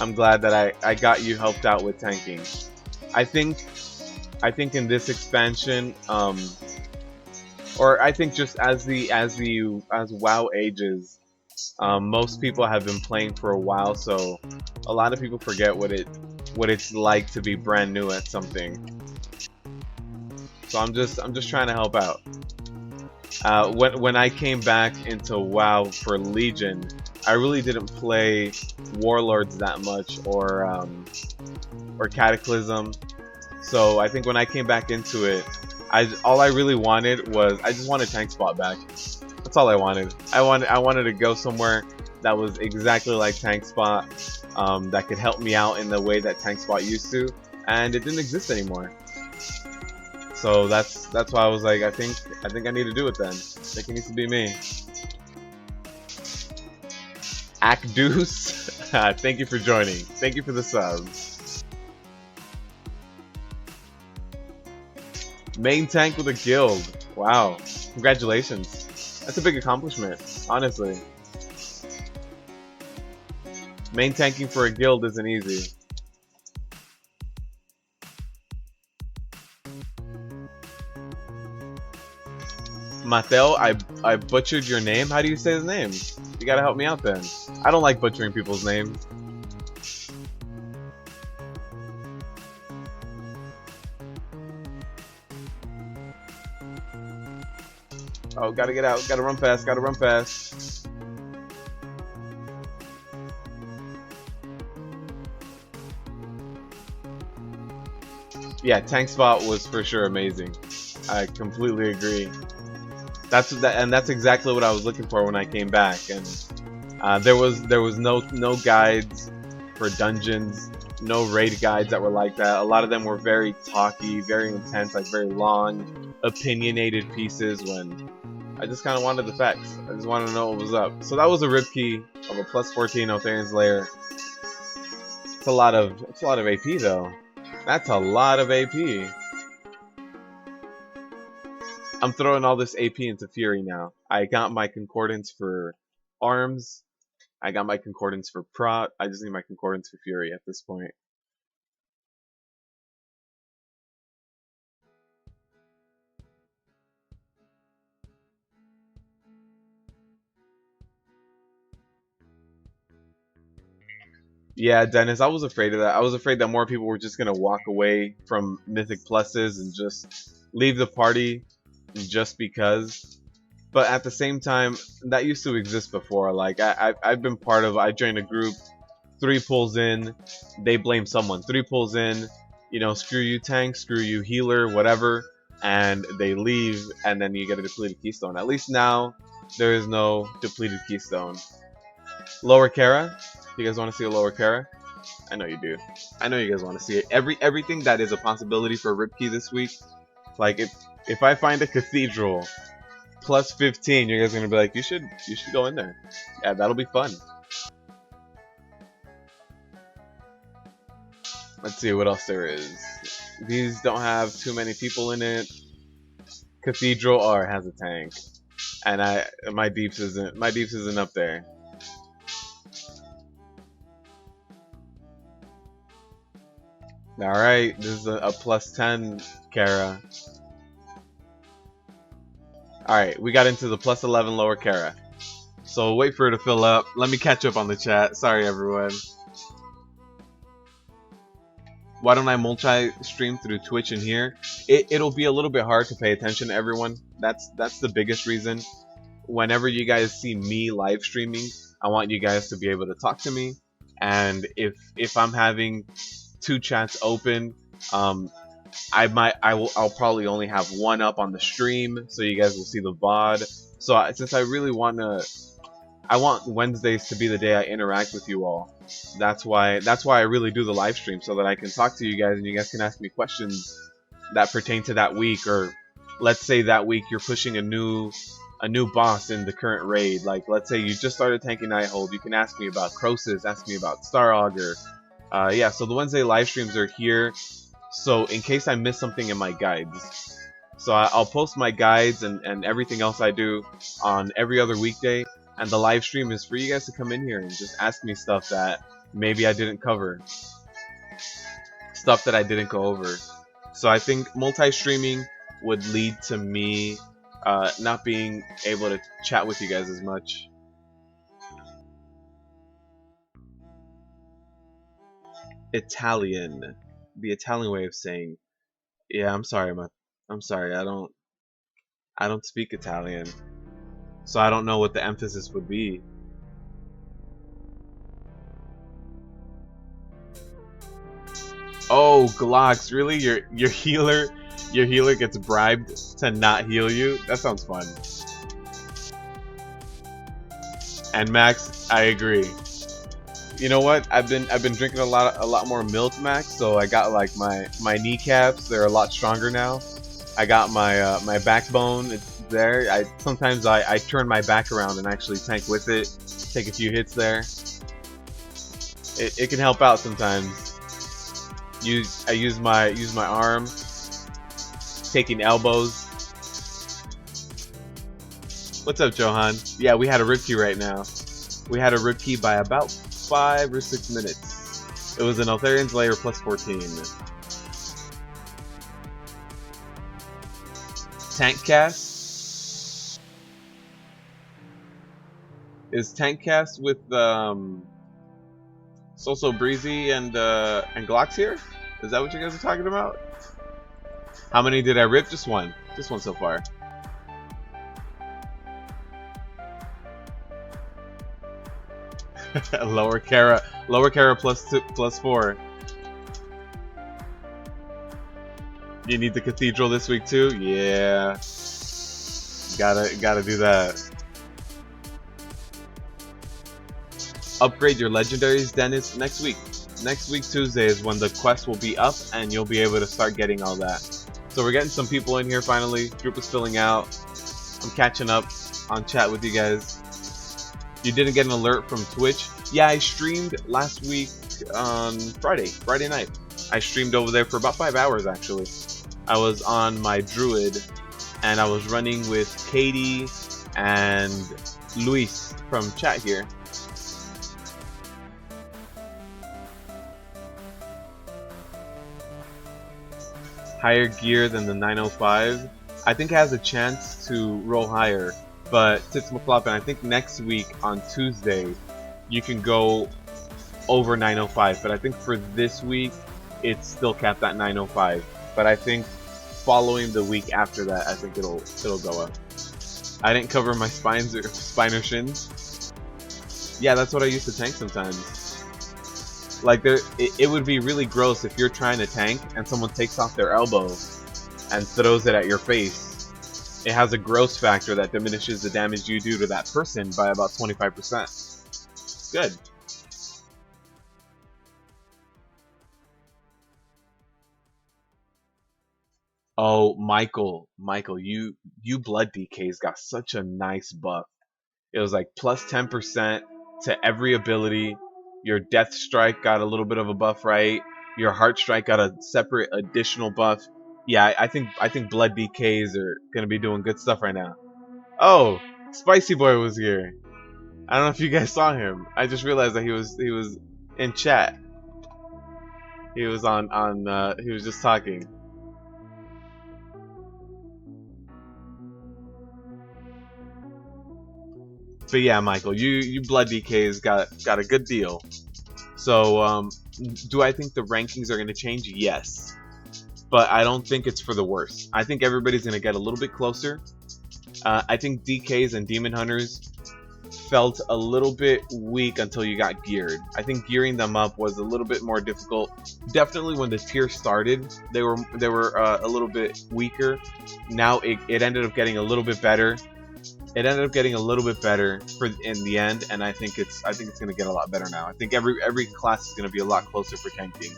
I'm glad that I got you helped out with tanking. I think in this expansion, or I think just as WoW ages, most people have been playing for a while, so a lot of people forget what it's like to be brand new at something. So I'm just trying to help out. When I came back into WoW for Legion, I really didn't play Warlords that much or Cataclysm. So I think when I came back into it, all I really wanted was I just wanted tank spot back. That's all I wanted. I wanted to go somewhere that was exactly like tank spot, that could help me out in the way that tank spot used to, and it didn't exist anymore. So that's why I was like, I think I need to do it then. I think it needs to be me. Akdeuce, thank you for joining. Thank you for the sub. Main tank with a guild. Wow. Congratulations. That's a big accomplishment, honestly. Main tanking for a guild isn't easy. Mateo, I butchered your name. How do you say his name? You gotta help me out then. I don't like butchering people's names. Oh, gotta get out. Gotta run fast. Gotta run fast. Yeah, tank spot was for sure amazing. I completely agree. That's exactly what I was looking for when I came back. And there was no guides for dungeons, no raid guides that were like that. A lot of them were very talky, very intense, like very long, opinionated pieces. When I just kind of wanted the facts. I just wanted to know what was up. So that was a Rip Key of a plus 14 Otharian's Lair. It's a lot of AP though. That's a lot of AP. I'm throwing all this AP into Fury now. I got my concordance for arms. I got my concordance for prot. I just need my concordance for Fury at this point. Yeah, Dennis, I was afraid of that. I was afraid that more people were just gonna walk away from Mythic Pluses and just leave the party just because. But at the same time, that used to exist before. Like I've been part of. I joined a group. 3 pulls in, they blame someone. 3 pulls in, you know, screw you tank, screw you healer, whatever, and they leave, and then you get a depleted Keystone. At least now, there is no depleted Keystone. Lower Kara? You guys want to see a lower Kara? I know you do. I know you guys want to see it. Everything that is a possibility for Rip Key this week. Like if I find a Cathedral plus 15, you guys are gonna be like, you should go in there. Yeah, that'll be fun. Let's see what else there is. These don't have too many people in it. Cathedral R has a tank, and my deeps isn't up there. All right, this is a plus 10 Kara. All right, we got into the plus 11 lower Kara. So wait for it to fill up. Let me catch up on the chat. Sorry, everyone. Why don't I multi-stream through Twitch and here? It'll be a little bit hard to pay attention to everyone. That's the biggest reason. Whenever you guys see me live streaming, I want you guys to be able to talk to me. And if I'm having 2 chats open, I'll probably only have one up on the stream, so you guys will see the VOD. So since I really I want Wednesdays to be the day I interact with you all. That's why I really do the live stream, so that I can talk to you guys and you guys can ask me questions that pertain to that week. Or let's say that week you're pushing a new boss in the current raid. Like let's say you just started tanking Nighthold, you can ask me about Crosis, ask me about Star Augur. Yeah, so the Wednesday live streams are here. So in case I miss something in my guides, so I'll post my guides and everything else I do on every other weekday. And the live stream is for you guys to come in here and just ask me stuff that maybe I didn't cover. Stuff that I didn't go over. So I think multi-streaming would lead to me not being able to chat with you guys as much. Italian. The Italian way of saying, yeah, I'm sorry, I don't speak Italian. So I don't know what the emphasis would be. Oh, Glocks, really? Your healer gets bribed to not heal you? That sounds fun. And Max, I agree. You know what? I've been drinking a lot more milk, Max. So I got like my kneecaps. They're a lot stronger now. I got my backbone. It's there. Sometimes I turn my back around and actually tank with it. Take a few hits there. It can help out sometimes. I use my arm, taking elbows. What's up, Johan? Yeah, we had a rip key right now. We had a rip key by about 5 or 6 minutes. It was an Eltharian's Lair plus 14. Tank cast? Is tank cast with So Breezy and Glocks here? Is that what you guys are talking about? How many did I rip? Just one. Just one so far. Lower Kara plus 4. You need the Cathedral this week too? Yeah. Gotta do that. Upgrade your legendaries, Dennis, next week. Next week Tuesday is when the quest will be up and you'll be able to start getting all that. So we're getting some people in here finally. Group is filling out. I'm catching up on chat with you guys. You didn't get an alert from Twitch? Yeah, I streamed last week on Friday night. I streamed over there for about 5 hours actually. I was on my Druid and I was running with Katie and Luis from chat here. Higher gear than the 905. I think it has a chance to roll higher, but Tits McFlop, and I think next week on Tuesday you can go over 905, but I think for this week it's still capped at 905. But I think following the week after that, I think it'll go up. I didn't cover my spines or shins. Yeah, that's what I used to tank sometimes. Like it would be really gross if you're trying to tank and someone takes off their elbow and throws it at your face. It has a gross factor that diminishes the damage you do to that person by about 25%. It's good. Oh, Michael, you blood DKs got such a nice buff. It was like plus 10% to every ability. Your Death Strike got a little bit of a buff, right? Your Heart Strike got a separate additional buff. Yeah, I think blood DKs are gonna be doing good stuff right now. Oh, Spicy Boy was here. I don't know if you guys saw him. I just realized that he was in chat. He was on he was just talking. But yeah, Michael, you blood DKs got a good deal. So do I think the rankings are going to change? Yes, but I don't think it's for the worse. I think everybody's going to get a little bit closer. I think DKs and Demon Hunters felt a little bit weak until you got geared. I think gearing them up was a little bit more difficult. Definitely when the tier started, they were a little bit weaker. Now it ended up getting a little bit better. It ended up getting a little bit better in the end, and I think it's going to get a lot better now. I think every class is going to be a lot closer for tanking.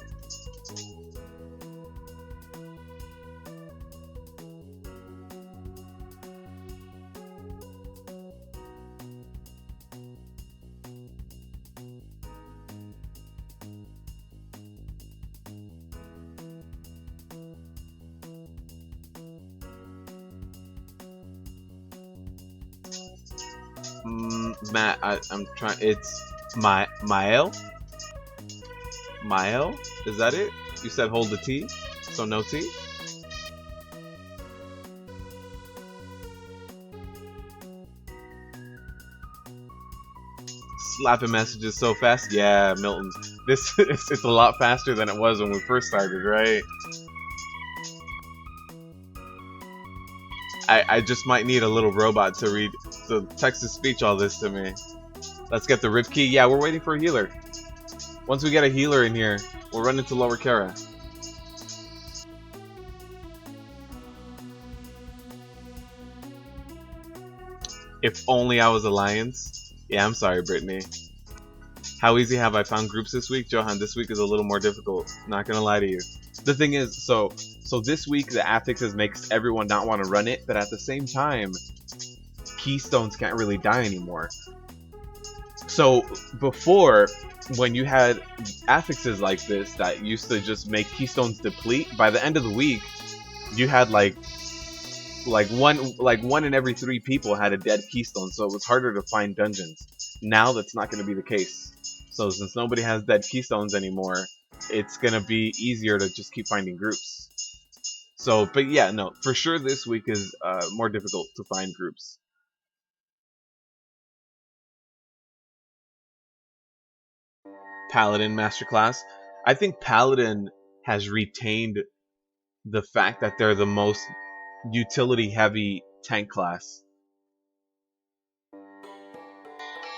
Matt, I'm trying. It's Mael. Mael, is that it? You said hold the T, so no T. Slapping messages so fast. Yeah, Milton. This it's a lot faster than it was when we first started, right? I just might need a little robot to text to speech all this to me. Let's get the rip key. Yeah, we're waiting for a healer. Once we get a healer in here, we'll run into Lower Kara. If only I was Alliance. Yeah, I'm sorry, Brittany. How easy have I found groups this week? Johan, this week is a little more difficult. Not gonna lie to you. The thing is, so this week the affixes makes everyone not want to run it, but at the same time, Keystones can't really die anymore. So before, when you had affixes like this that used to just make Keystones deplete, by the end of the week, you had like one in every 3 people had a dead Keystone, so it was harder to find dungeons. Now that's not going to be the case. So since nobody has dead Keystones anymore, it's going to be easier to just keep finding groups. So, but yeah, no, for sure this week is more difficult to find groups. Paladin Masterclass. I think Paladin has retained the fact that they're the most utility heavy tank class.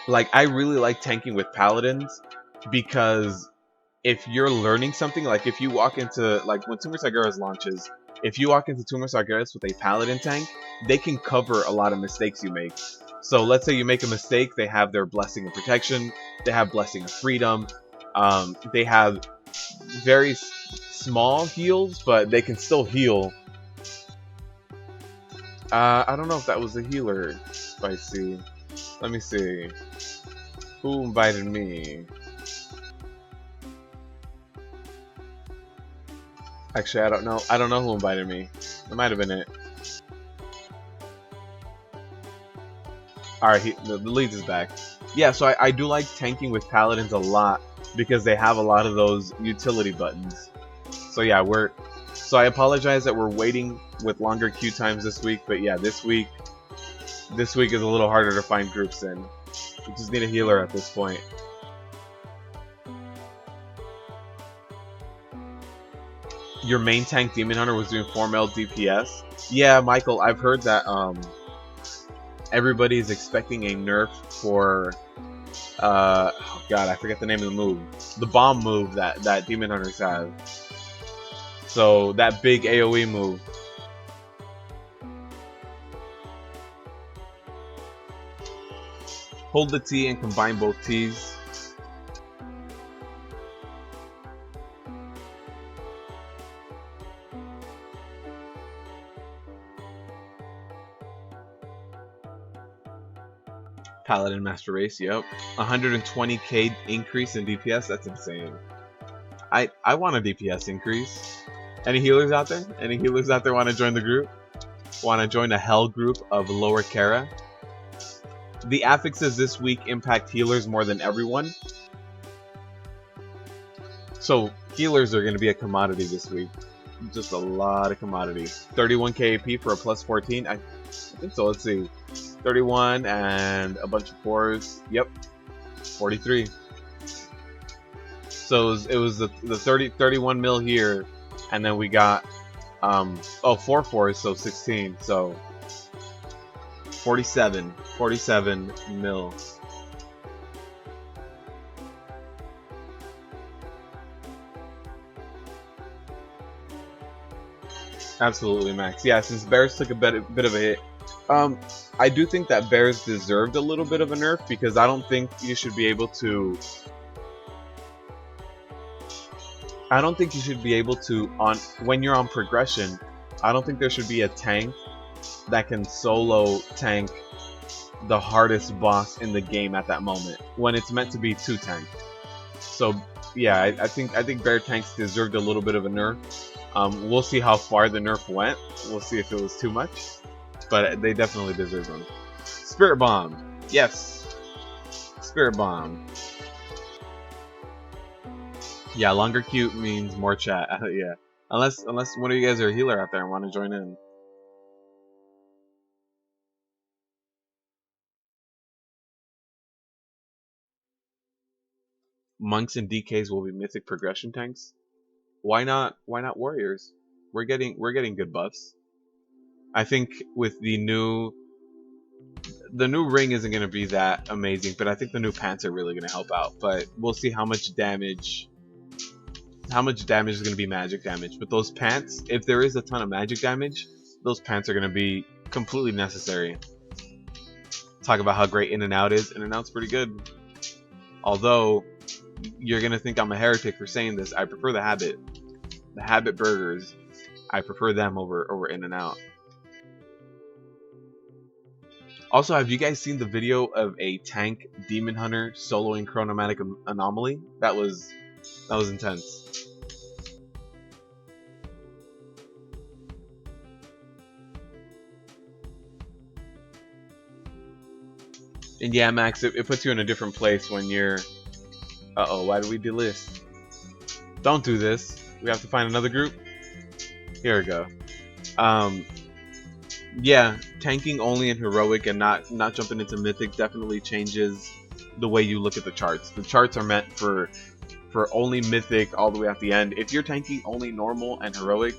Like, I really like tanking with Paladins because if you're learning something, like if you walk into, like when Tumor Sagara's launches, if you walk into Tumor Sagara's with a Paladin tank, they can cover a lot of mistakes you make. So let's say you make a mistake, they have their Blessing of Protection, they have Blessing of Freedom, they have very small heals, but they can still heal. I don't know if that was a healer, Spicy. Let me see. Who invited me? Actually, I don't know. I don't know who invited me. It might have been it. Alright, the lead is back. Yeah, so I do like tanking with Paladins a lot because they have a lot of those utility buttons. So yeah, so I apologize that we're waiting with longer queue times this week, but yeah, this week is a little harder to find groups in. We just need a healer at this point. Your main tank Demon Hunter was doing 4 mil DPS. Yeah, Michael, I've heard that everybody is expecting a nerf for Oh god, I forget the name of the move. The bomb move that Demon Hunters have. So that big AoE move. Hold the T and combine both T's. Paladin Master Race, yep. 120k increase in DPS, that's insane. I want a DPS increase. Any healers out there? Any healers out there want to join the group? Want to join a hell group of lower Kara? The affixes this week impact healers more than everyone. So healers are going to be a commodity this week. Just a lot of commodity. 31k AP for a plus 14. I think so. Let's see. 31 and a bunch of 4s. Yep. 43. So it was the 31 mil here, and then we got 4 4s, so 16. So 47 mil. Absolutely, Max. Yeah, since Bears took a bit of a hit, I do think that Bears deserved a little bit of a nerf, because I don't think you should be able to. I don't think you should be able to, when you're on progression, I don't think there should be a tank that can solo tank the hardest boss in the game at that moment, when it's meant to be 2 tank. So yeah, I think Bear tanks deserved a little bit of a nerf. We'll see how far the nerf went. We'll see if it was too much, but they definitely deserve them. Spirit Bomb, yes. Spirit Bomb. Yeah, longer queue means more chat. Yeah, unless one of you guys are a healer out there and want to join in. Monks and DKs will be mythic progression tanks. Why not? Why not warriors? We're getting good buffs. I think with the new ring isn't going to be that amazing, but I think the new pants are really going to help out. But we'll see how much damage is going to be magic damage. But those pants, if there is a ton of magic damage, those pants are going to be completely necessary. Talk about how great In and Out is. In and Out's pretty good. Although you're going to think I'm a heretic for saying this, I prefer the Habit. The Habit burgers, I prefer them over In and Out. Also, have you guys seen the video of a tank demon hunter soloing Chronomatic Anomaly? That was intense. And yeah, Max, it puts you in a different place when you're. Uh-oh, why did we delist? Don't do this. We have to find another group. Here we go. Yeah, tanking only in heroic and not jumping into mythic definitely changes the way you look at the charts. The charts are meant for only mythic all the way at the end. If you're tanking only normal and heroic,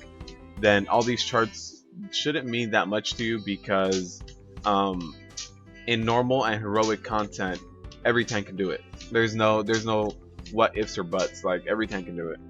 then all these charts shouldn't mean that much to you, because in normal and heroic content, every tank can do it. There's no what ifs or buts. Like, every tank can do it.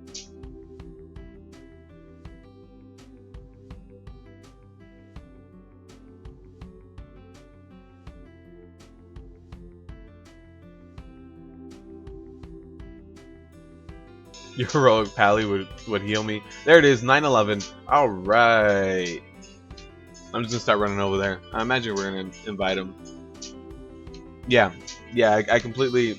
Your heroic pally would heal me. There it is, 911. All right. I'm just gonna start running over there. I imagine we're gonna invite him. Yeah, I completely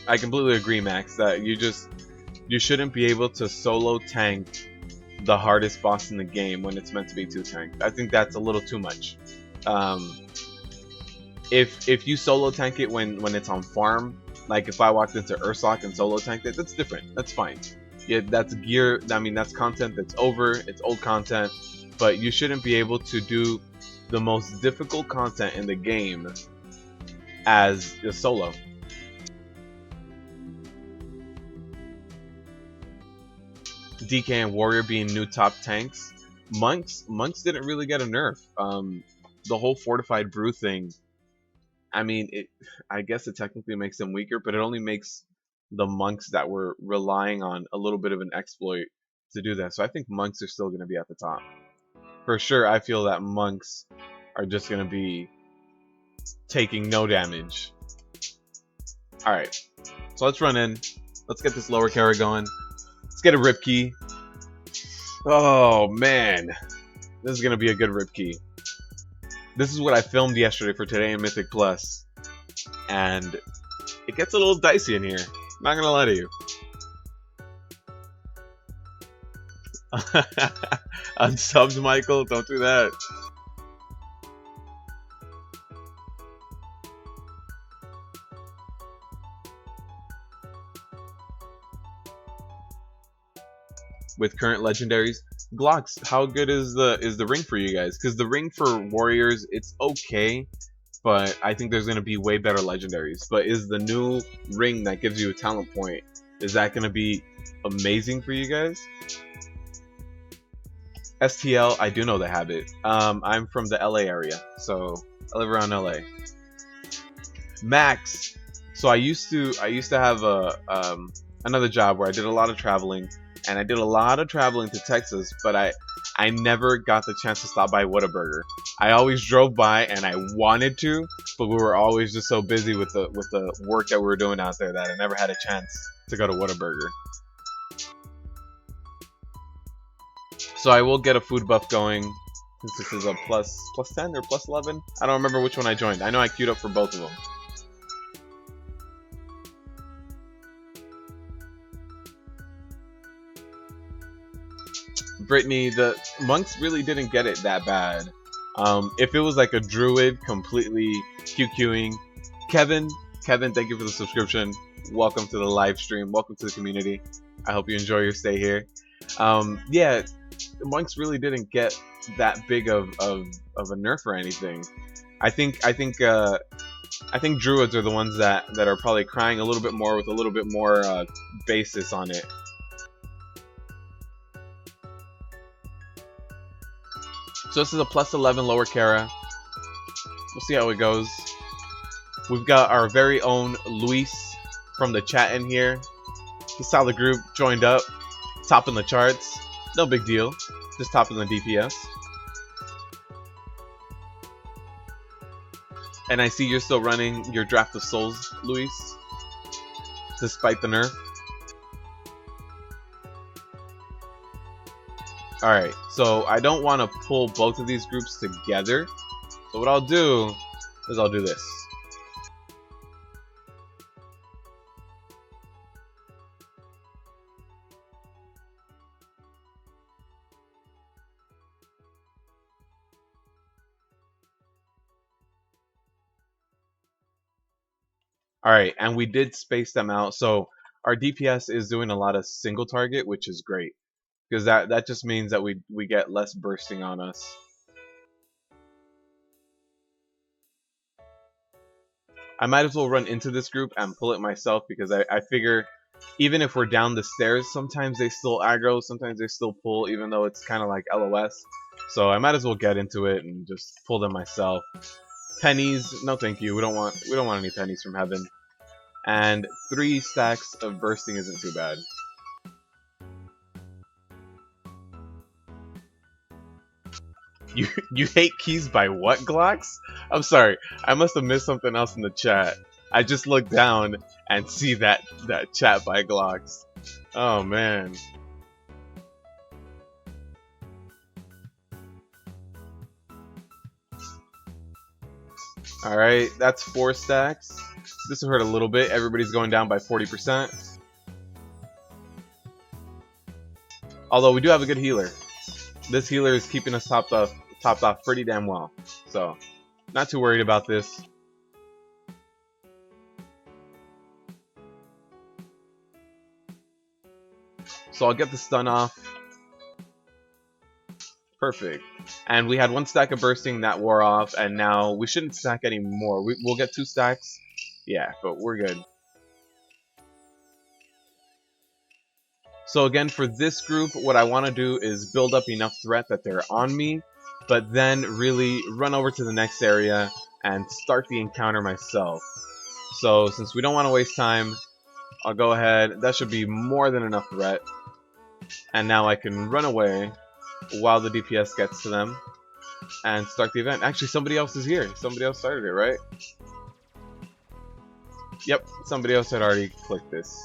agree, Max. That you shouldn't be able to solo tank the hardest boss in the game when it's meant to be 2 tanked. I think that's a little too much. If you solo tank it when it's on farm, like if I walked into Ursoc and solo tanked it, that's different. That's fine. Yeah, that's gear. I mean, that's content that's over. It's old content. But you shouldn't be able to do the most difficult content in the game as a solo. DK and Warrior being new top tanks. Monks didn't really get a nerf. The whole Fortified Brew thing I mean, I guess it technically makes them weaker, but it only makes the monks that were relying on a little bit of an exploit to do that. So I think monks are still going to be at the top. For sure, I feel that monks are just going to be taking no damage. Alright, so let's run in. Let's get this lower carry going. Let's get a rip key. Oh, man. This is going to be a good rip key. This is what I filmed yesterday for today in Mythic Plus. And it gets a little dicey in here. Not going to lie to you. Unsubbed, Michael. Don't do that. With current legendaries, Glocks, how good is the ring for you guys? Because the ring for warriors, it's okay, but I think there's gonna be way better legendaries. But is the new ring that gives you a talent point, is that gonna be amazing for you guys? STL, I do know they have it. I'm from the LA area, so I live around LA. Max, so I used to have a another job where I did a lot of traveling, and I did a lot of traveling to Texas, but I never got the chance to stop by Whataburger. I always drove by and I wanted to, but we were always just so busy with the work that we were doing out there that I never had a chance to go to Whataburger. So I will get a food buff going, since this is a plus 10 or plus 11. I don't remember which one I joined. I know I queued up for both of them. Brittany, the monks really didn't get it that bad. If it was like a druid completely QQing, Kevin, thank you for the subscription. Welcome to the live stream. Welcome to the community. I hope you enjoy your stay here. Yeah, the monks really didn't get that big of a nerf or anything. I think druids are the ones that are probably crying a little bit more with a little bit more basis on it. So this is a plus 11 lower Kara. We'll see how it goes. We've got our very own Luis from the chat in here. He saw the group, joined up, top in the charts. No big deal, just top in the DPS. And I see you're still running your Draft of Souls, Luis, despite the nerf. Alright, so I don't want to pull both of these groups together. So what I'll do is I'll do this. Alright, and we did space them out. So our DPS is doing a lot of single target, which is great. Because that just means that we get less bursting on us. I might as well run into this group and pull it myself, because I figure even if we're down the stairs, sometimes they still aggro, sometimes they still pull, even though it's kind of like LOS. So I might as well get into it and just pull them myself. Pennies, no thank you. We don't want any pennies from heaven. And 3 stacks of bursting isn't too bad. You hate keys by what, Glocks? I'm sorry, I must have missed something else in the chat. I just looked down and see that chat by Glocks. Oh man. Alright, that's 4 stacks. This will hurt a little bit. Everybody's going down by 40%. Although we do have a good healer. This healer is keeping us topped off pretty damn well. So, not too worried about this. So I'll get the stun off. Perfect. And we had 1 stack of bursting that wore off, and now we shouldn't stack any more. We'll get 2 stacks. Yeah, but we're good. So again, for this group, what I want to do is build up enough threat that they're on me, but then really run over to the next area and start the encounter myself. So since we don't want to waste time, I'll go ahead. That should be more than enough threat. And now I can run away while the DPS gets to them and start the event. Actually, somebody else is here. Somebody else started it, right? Yep, somebody else had already clicked this.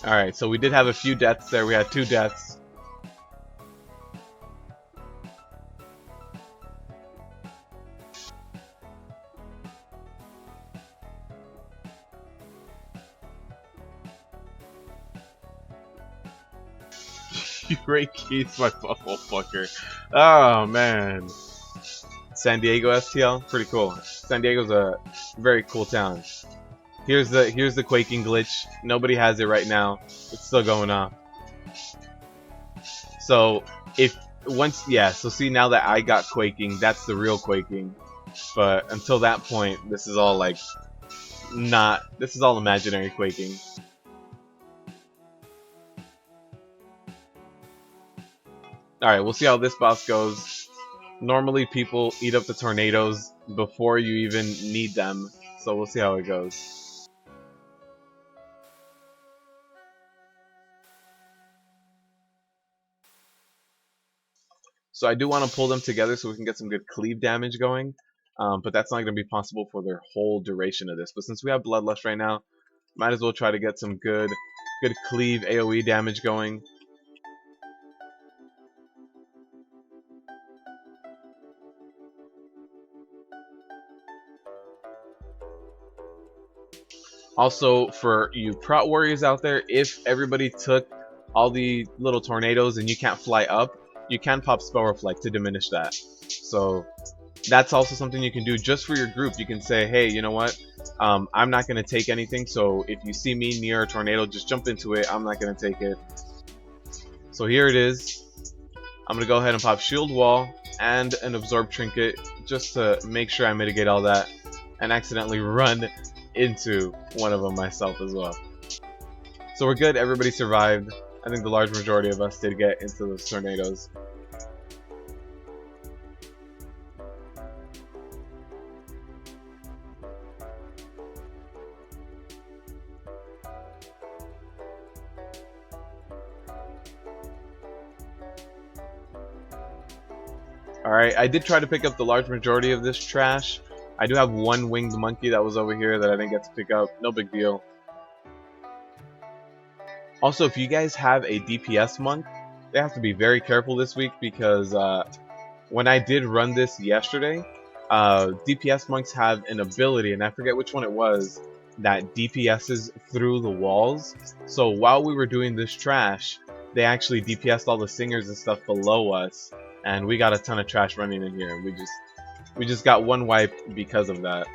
Alright, so we did have a few deaths there. We had 2 deaths. You great keys, my bubble fucker. Oh man. San Diego STL, pretty cool. San Diego's a very cool town. Here's the Quaking glitch. Nobody has it right now. It's still going on. So so see, now that I got Quaking, that's the real Quaking. But until that point, this is all like this is all imaginary Quaking. Alright, we'll see how this boss goes. Normally people eat up the tornadoes before you even need them, so we'll see how it goes. So I do want to pull them together so we can get some good cleave damage going, but that's not going to be possible for their whole duration of this. But since we have Bloodlust right now, might as well try to get some good cleave AoE damage going. Also, for you prot warriors out there, if everybody took all the little tornadoes and you can't fly up, you can pop Spell Reflect to diminish that. So that's also something you can do just for your group. You can say, hey, you know what? I'm not going to take anything, so if you see me near a tornado, just jump into it. I'm not going to take it. So here it is. I'm going to go ahead and pop Shield Wall and an Absorb Trinket just to make sure I mitigate all that and accidentally run into one of them myself as well. So we're good. Everybody survived. I think the large majority of us did get into those tornadoes. Alright, I did try to pick up the large majority of this trash. I do have one winged monkey that was over here that I didn't get to pick up. No big deal. Also, if you guys have a DPS monk, they have to be very careful this week because when I did run this yesterday, DPS monks have an ability, and I forget which one it was, that DPSs through the walls. So while we were doing this trash, they actually DPS'd all the singers and stuff below us, and we got a ton of trash running in here. We just got one wipe because of that.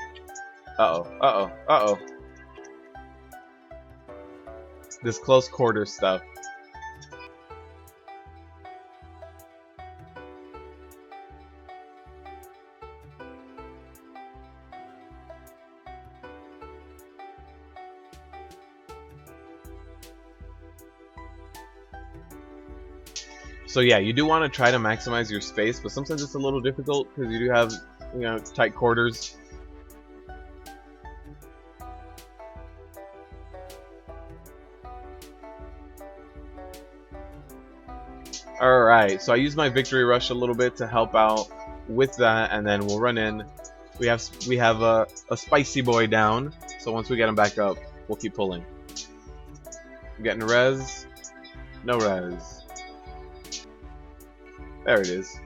Uh-oh. This close quarter stuff. So yeah, you do want to try to maximize your space, but sometimes it's a little difficult because you do have, you know, tight quarters. Alright, so I use my victory rush a little bit to help out with that, and then we'll run in. We have a spicy boy down, so once we get him back up, we'll keep pulling. I'm getting a res. No res. There it is.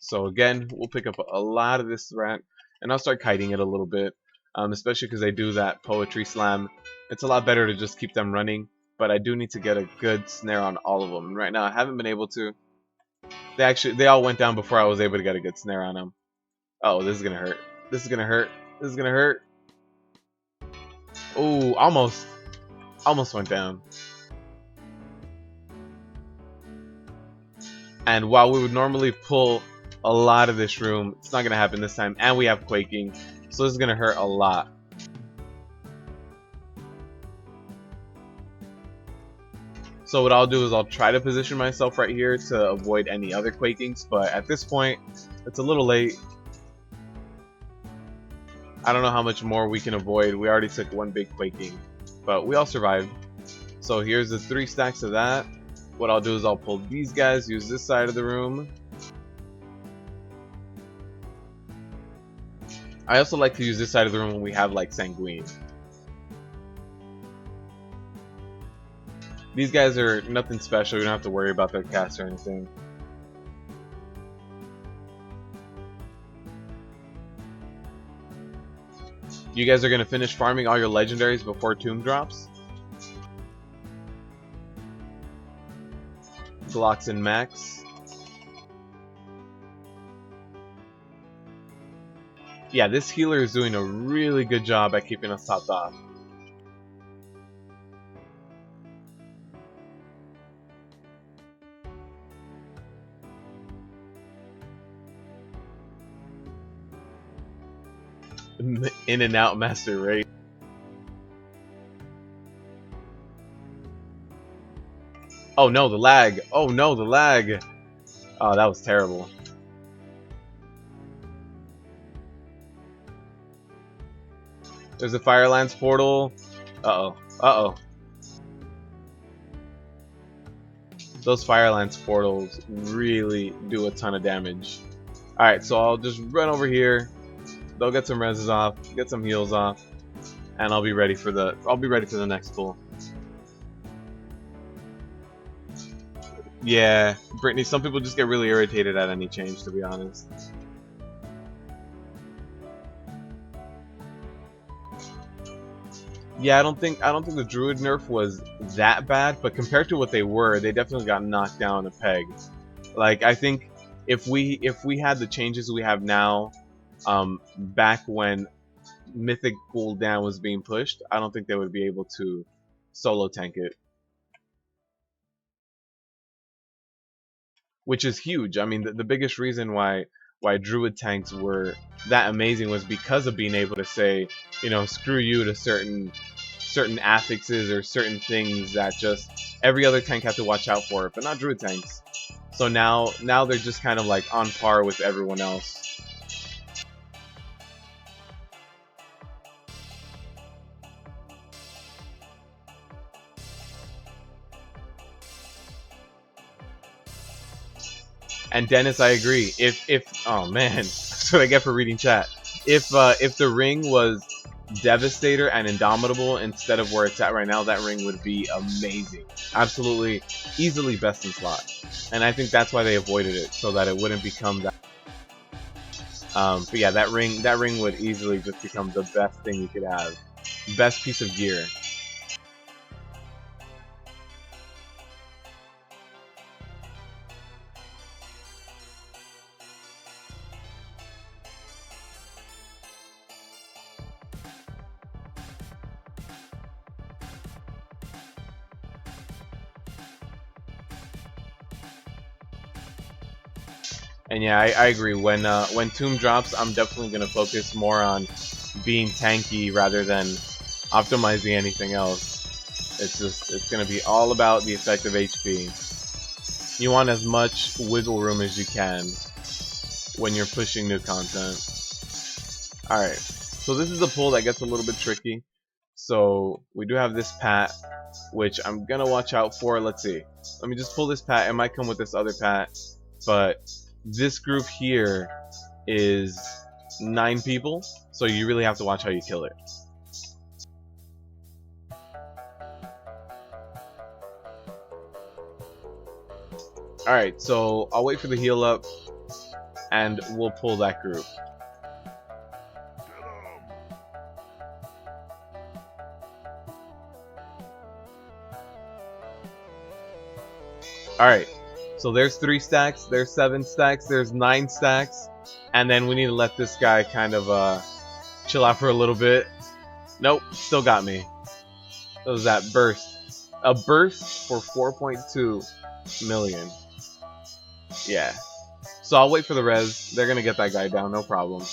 So again, we'll pick up a lot of this rat, and I'll start kiting it a little bit, especially because they do that poetry slam. It's a lot better to just keep them running, but I do need to get a good snare on all of them. And right now, I haven't been able to. They all went down before I was able to get a good snare on them. Oh, this is gonna hurt. This is gonna hurt. This is gonna hurt. Ooh, almost. Almost went down. And while we would normally pull a lot of this room, it's not going to happen this time. And we have Quaking, so this is going to hurt a lot. So what I'll do is I'll try to position myself right here to avoid any other Quakings, but at this point, it's a little late. I don't know how much more we can avoid. We already took one big Quaking, but we all survived. So here's the 3 stacks of that. What I'll do is I'll pull these guys, use this side of the room. I also like to use this side of the room when we have like Sanguine. These guys are nothing special, you don't have to worry about their cast or anything. You guys are going to finish farming all your legendaries before Tomb drops? Glocks and Max. Yeah, this healer is doing a really good job at keeping us topped off. In and out master race. Oh no, the lag. Oh no, the lag. Oh, that was terrible. There's a Firelands portal. Uh-oh. Uh-oh. Those Firelands portals really do a ton of damage. Alright, so I'll just run over here. They'll get some reses off, get some heals off, and I'll be ready for the next pull. Yeah, Brittany, some people just get really irritated at any change, to be honest. Yeah, I don't think the Druid nerf was that bad, but compared to what they were, they definitely got knocked down a peg. Like, I think if we had the changes we have now, back when Mythic cooldown was being pushed, I don't think they would be able to solo tank it. Which is huge. I mean, the biggest reason why Druid tanks were that amazing was because of being able to say, you know, screw you to certain affixes or certain things that just every other tank had to watch out for, but not Druid tanks. So now they're just kind of like on par with everyone else. And Dennis, I agree. If oh man, that's what I get for reading chat. If the ring was Devastator and Indomitable instead of where it's at right now, that ring would be amazing. Absolutely, easily best in slot. And I think that's why they avoided it, so that it wouldn't become that. But yeah, that ring would easily just become the best thing you could have. Best piece of gear. And yeah, I agree. When Tomb drops, I'm definitely gonna focus more on being tanky rather than optimizing anything else. It's gonna be all about the effective HP. You want as much wiggle room as you can when you're pushing new content. Alright, so this is a pull that gets a little bit tricky. So we do have this pat, which I'm gonna watch out for. Let's see. Let me just pull this pat. It might come with this other pat, but this group here is 9 people, so you really have to watch how you kill it. Alright, so I'll wait for the heal up, and we'll pull that group. Alright, so there's 3 stacks, there's 7 stacks, there's 9 stacks, and then we need to let this guy kind of chill out for a little bit. Nope, still got me. What was that burst? A burst for 4.2 million. Yeah. So I'll wait for the res. They're gonna get that guy down, no problem.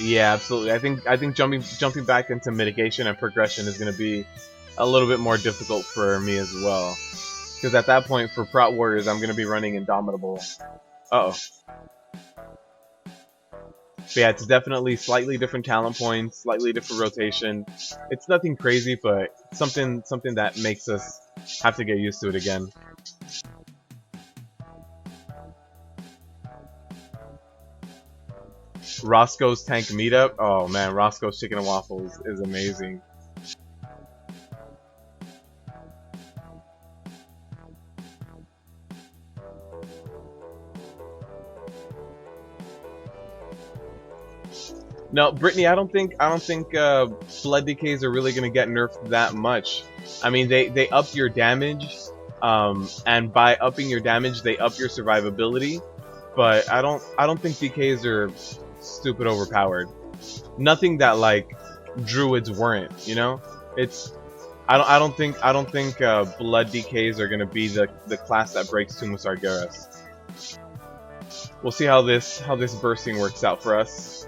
Yeah, absolutely. I think jumping back into mitigation and progression is gonna be a little bit more difficult for me as well. Because at that point, for Prot Warriors, I'm gonna be running Indomitable. Uh oh. But yeah, it's definitely slightly different talent points, slightly different rotation. It's nothing crazy, but something that makes us have to get used to it again. Roscoe's Tank Meetup. Oh man, Roscoe's Chicken and Waffles is amazing. No, Brittany, I don't think blood decays are really gonna get nerfed that much. I mean, they up your damage, and by upping your damage, they up your survivability. But I don't think decays are stupid overpowered. Nothing that like druids weren't. You know, it's I don't think blood decays are gonna be the class that breaks Tumus Argeras. We'll see how this bursting works out for us.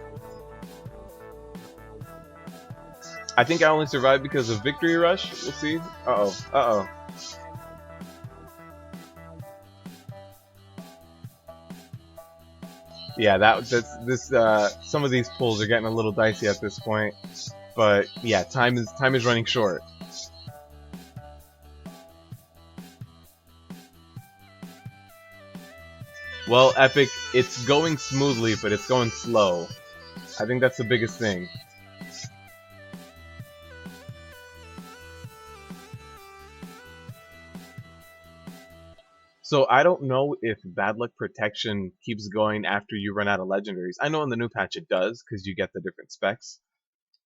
I think I only survived because of Victory Rush. We'll see. Uh-oh. Uh-oh. Yeah, some of these pulls are getting a little dicey at this point. But yeah, time is running short. Well, Epic, it's going smoothly, but it's going slow. I think that's the biggest thing. So I don't know if Bad Luck Protection keeps going after you run out of legendaries. I know in the new patch it does because you get the different specs,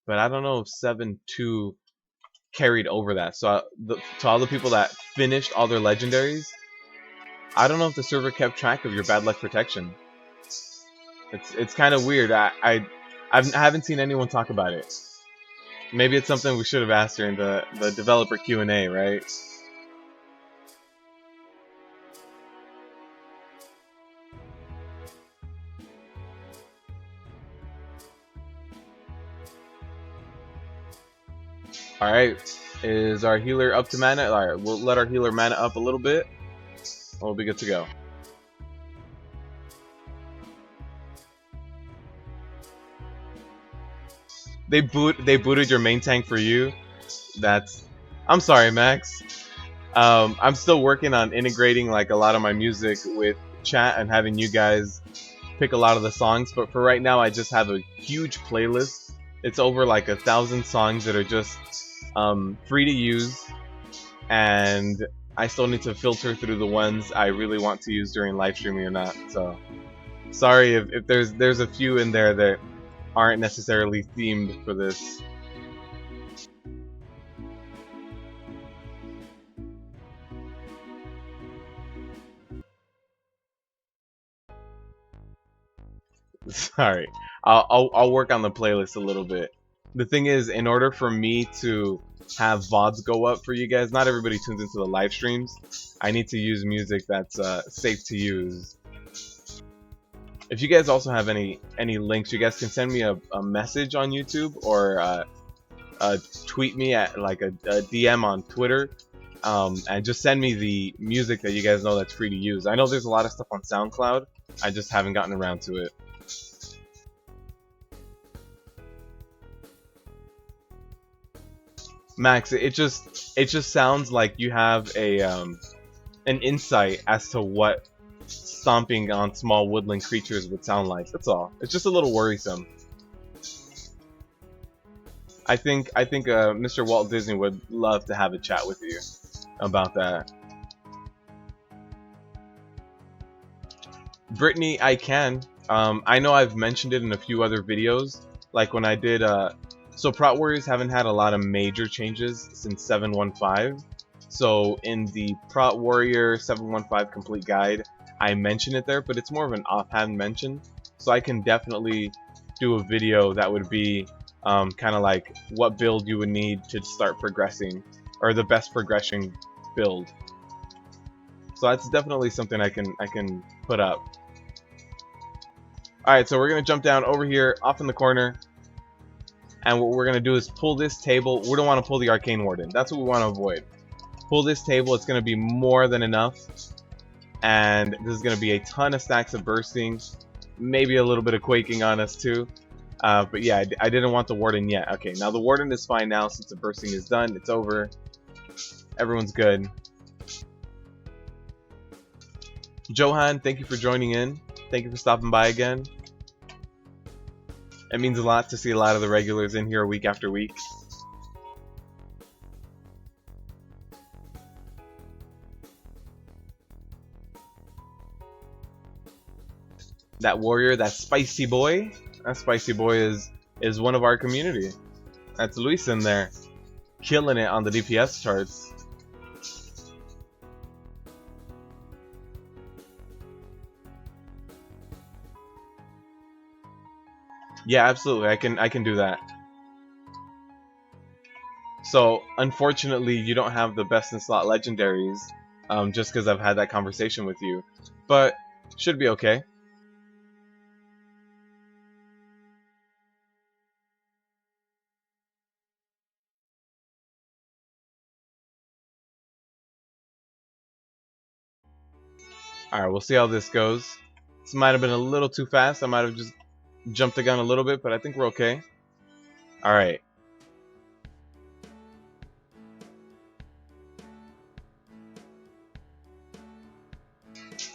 but I don't know if 7.2 carried over that. So to all the people that finished all their legendaries, I don't know if the server kept track of your Bad Luck Protection. It's kind of weird. I haven't seen anyone talk about it. Maybe it's something we should have asked during the developer Q&A, right? Alright, is our healer up to mana? Alright, we'll let our healer mana up a little bit. We'll be good to go. They booted your main tank for you. I'm sorry, Max. I'm still working on integrating like a lot of my music with chat and having you guys pick a lot of the songs, but for right now I just have a huge playlist. It's over like 1,000 songs that are just free to use, and I still need to filter through the ones I really want to use during live streaming or not. So sorry if there's a few in there that aren't necessarily themed for this. Sorry, I'll work on the playlist a little bit. The thing is, in order for me to have VODs go up for you guys, not everybody tunes into the live streams. I need to use music that's safe to use. If you guys also have any links, you guys can send me a message on YouTube or tweet me at like a DM on Twitter, and just send me the music that you guys know that's free to use. I know there's a lot of stuff on SoundCloud. I just haven't gotten around to it. Max, it just sounds like you have an insight as to what stomping on small woodland creatures would sound like. That's all. It's just a little worrisome. I think Mr. Walt Disney would love to have a chat with you about that. Brittany, I can. I know I've mentioned it in a few other videos, like when I did. So Prot Warriors haven't had a lot of major changes since 7.15. So in the Prot Warrior 7.15 complete guide, I mention it there, but it's more of an offhand mention. So I can definitely do a video that would be kind of like what build you would need to start progressing, or the best progression build. So that's definitely something I can put up. All right, so we're gonna jump down over here, off in the corner, and what we're gonna do is pull this table. We don't want to pull the Arcane Warden. That's what we want to avoid. Pull this table. It's gonna be more than enough, and this is gonna be a ton of stacks of bursting, maybe a little bit of quaking on us too. But yeah, I didn't want the Warden yet. Okay, now the Warden is fine now since the bursting is done. It's over. Everyone's good. Johan, thank you for joining in. Thank you for stopping by again. It means a lot to see a lot of the regulars in here week after week. That warrior, that spicy boy. That spicy boy is one of our community. That's Luis in there, killing it on the DPS charts. Yeah, absolutely. I can do that. So unfortunately, you don't have the best in slot legendaries, just because I've had that conversation with you, but should be okay. All right, we'll see how this goes. This might have been a little too fast. I might have just jumped the gun a little bit, but I think we're okay. All right.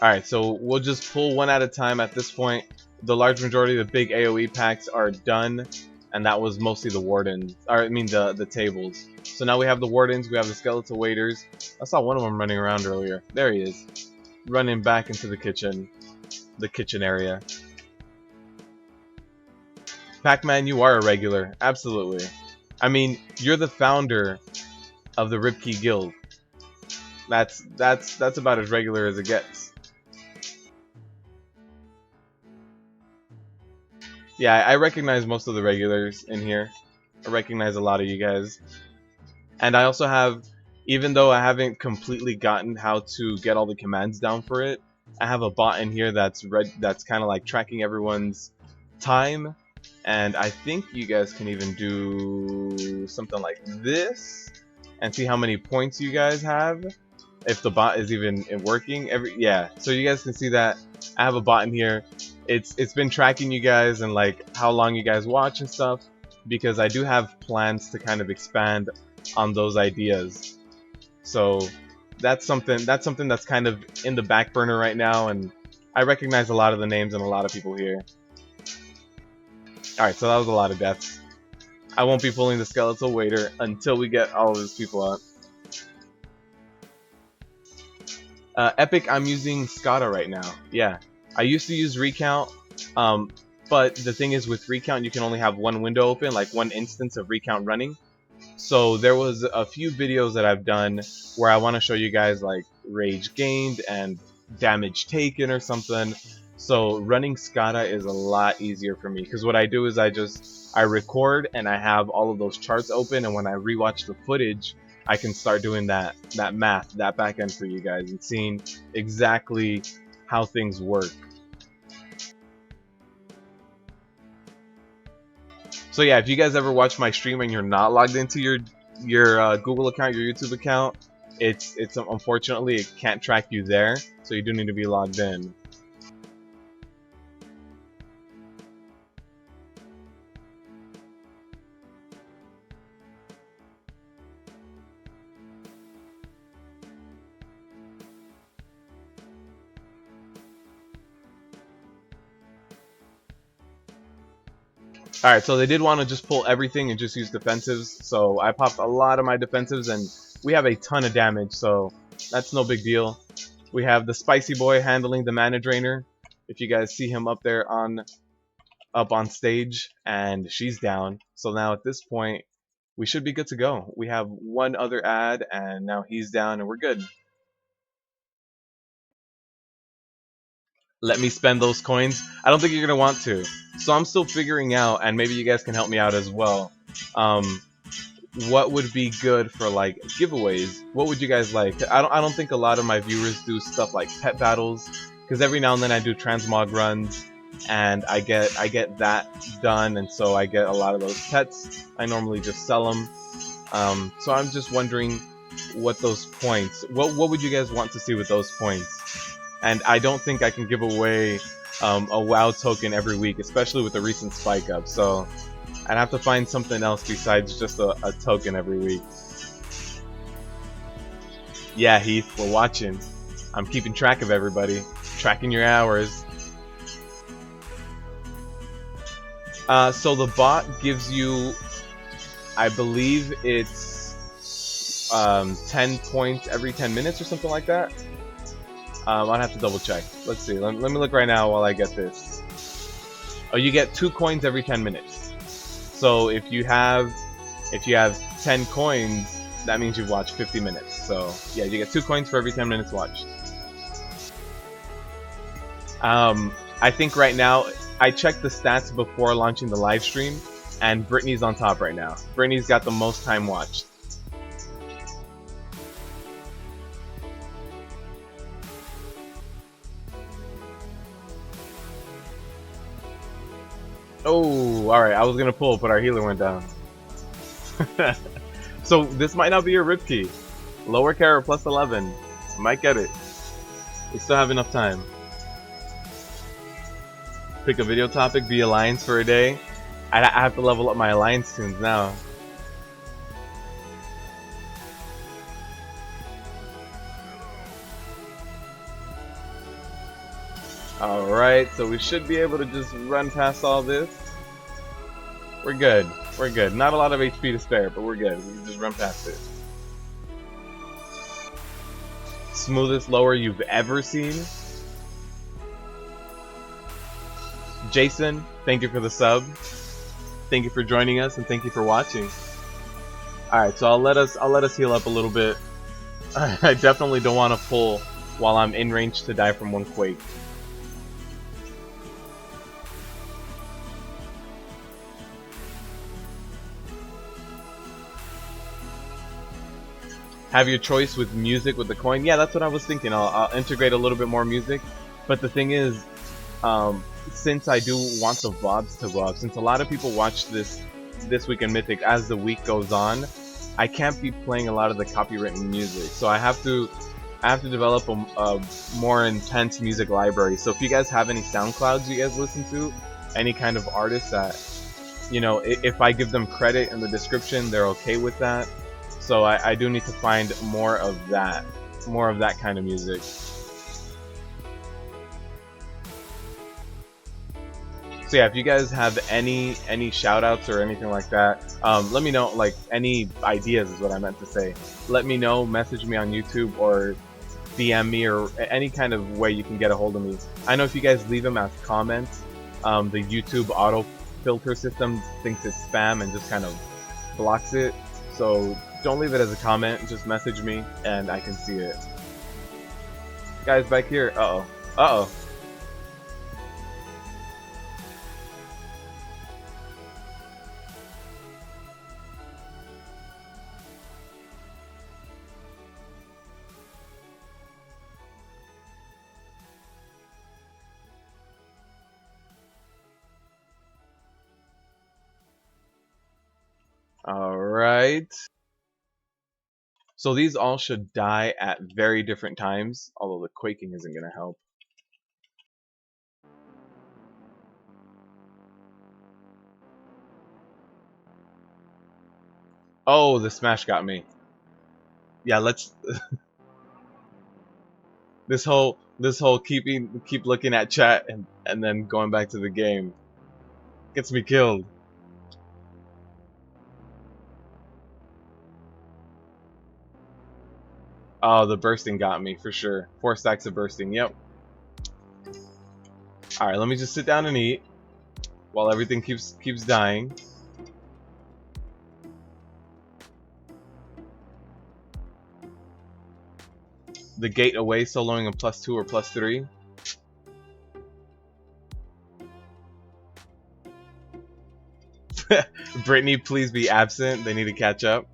Alright, so we'll just pull one at a time at this point. The large majority of the big AoE packs are done, and that was mostly the wardens, or I mean the tables. So now we have the wardens, we have the skeletal waiters. I saw one of them running around earlier. There he is, running back into the kitchen area. Pac-Man, you are a regular, absolutely. I mean, you're the founder of the Ripkey Guild. That's about as regular as it gets. Yeah, I recognize most of the regulars in here. I recognize a lot of you guys. And I also have, even though I haven't completely gotten how to get all the commands down for it, I have a bot in here that's kind of like tracking everyone's time. And I think you guys can even do something like this and see how many points you guys have, if the bot is even working. Yeah, so you guys can see that I have a bot in here. It's been tracking you guys and like how long you guys watch and stuff, because I do have plans to kind of expand on those ideas. So that's something that's kind of in the back burner right now, and I recognize a lot of the names and a lot of people here. Alright, so that was a lot of deaths. I won't be pulling the skeletal waiter until we get all of these people out. Epic, I'm using Scada right now. Yeah, I used to use Recount, but the thing is with Recount you can only have one window open, like one instance of Recount running. So there was a few videos that I've done where I want to show you guys like rage gained and damage taken or something. So running Scada is a lot easier for me, because what I do is I record and I have all of those charts open, and when I rewatch the footage I can start doing that math, that back end for you guys, and seeing exactly how things work. So yeah, if you guys ever watch my stream and you're not logged into your Google account, your YouTube account, it's unfortunately it can't track you there, so you do need to be logged in. Alright, so they did want to just pull everything and just use defensives, so I popped a lot of my defensives and we have a ton of damage, so that's no big deal. We have the spicy boy handling the mana drainer. If you guys see him up there up on stage, and she's down. So now at this point we should be good to go. We have one other ad and now he's down and we're good. let me spend those coins. I don't think you're gonna want to. So I'm still figuring out, and maybe you guys can help me out as well. What would be good for like giveaways? What would you guys like? I don't think a lot of my viewers do stuff like pet battles, because every now and then I do transmog runs, and I get that done, and so I get a lot of those pets. I normally just sell them. So I'm just wondering what those points. What would you guys want to see with those points? And I don't think I can give away a WoW token every week, especially with the recent spike up. So I'd have to find something else besides just a token every week. Yeah, Heath, we're watching. I'm keeping track of everybody. Tracking your hours. So the bot gives you, I believe it's 10 points every 10 minutes or something like that. I'd have to double check. Let's see. Let me look right now while I get this. Oh, you get 2 coins every 10 minutes. So if you have 10 coins, that means you've watched 50 minutes. So yeah, you get 2 coins for every 10 minutes watched. I think right now, I checked the stats before launching the live stream, and Brittany's on top right now. Brittany's got the most time watched. Oh, alright, I was gonna pull, but our healer went down. So this might not be your rip key. Lower carry plus 11. Might get it. We still have enough time. Pick a video topic, be alliance for a day. I have to level up my alliance tunes now. Alright, so we should be able to just run past all this. We're good. We're good. Not a lot of HP to spare, but we're good. We can just run past it. Smoothest lower you've ever seen. Jason, thank you for the sub. Thank you for joining us, and thank you for watching. Alright, so I'll let us heal up a little bit. I definitely don't want to pull while I'm in range to die from one Quake. Have your choice with music with the coin. Yeah, that's what I was thinking. I'll integrate a little bit more music. But the thing is, since I do want the VODs to go up, since a lot of people watch this week in Mythic as the week goes on, I can't be playing a lot of the copywritten music. So I have to develop a more intense music library. So if you guys have any SoundClouds you guys listen to, any kind of artists that, you know, if I give them credit in the description, they're okay with that. So I do need to find more of that kind of music. So yeah, if you guys have any shout outs or anything like that, let me know. Like, any ideas is what I meant to say. Let me know, message me on YouTube or DM me, or any kind of way you can get a hold of me. I know if you guys leave them as comments, the YouTube auto filter system thinks it's spam and just kind of blocks it. So don't leave it as a comment, just message me and I can see it. Guys back here, uh-oh. Uh-oh. Alright. So these all should die at very different times, although the quaking isn't going to help. Oh, the smash got me. Yeah, let's... this whole keep looking at chat and then going back to the game gets me killed. Oh, the bursting got me for sure. 4 stacks of bursting. Yep. All right, let me just sit down and eat while everything keeps dying. The gate away soloing a +2 or +3. Brittany, please be absent. They need to catch up.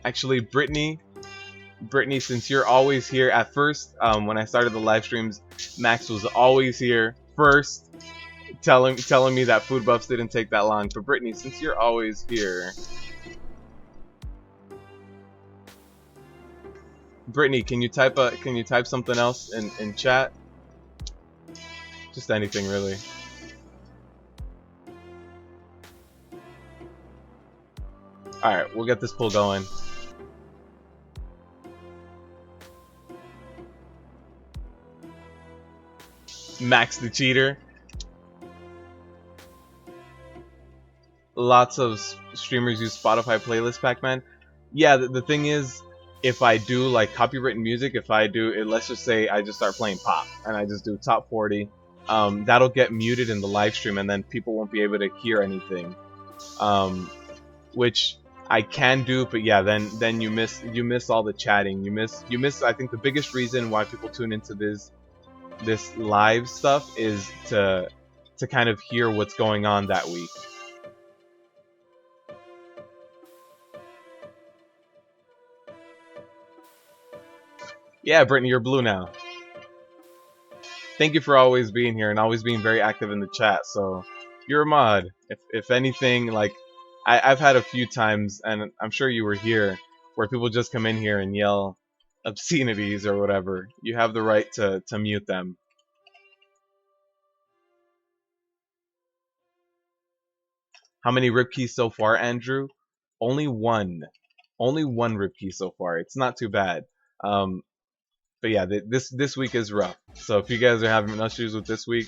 Actually, Brittany, since you're always here at first, when I started the live streams, Max was always here first, telling me that food buffs didn't take that long. But Brittany, since you're always here, Brittany, can you type something else in chat? Just anything really. All right, we'll get this pull going. Max the cheater. Lots of streamers use Spotify playlist, Pac-Man. Yeah, the thing is, if I do like copywritten music, if I do it, let's just say I just start playing pop and I just do top 40, that'll get muted in the live stream and then people won't be able to hear anything, which I can do, but yeah, then you miss all the chatting. You miss. I think the biggest reason why people tune into this live stuff is to kind of hear what's going on that week. Yeah, Brittany, you're blue now. Thank you for always being here and always being very active in the chat. So you're a mod. If anything, like I've had a few times, and I'm sure you were here, where people just come in here and yell obscenities or whatever. You have the right to mute them. How many rip keys so far, Andrew? Only one. Only one rip key so far. It's not too bad. But yeah, this week is rough. So if you guys are having issues with this week,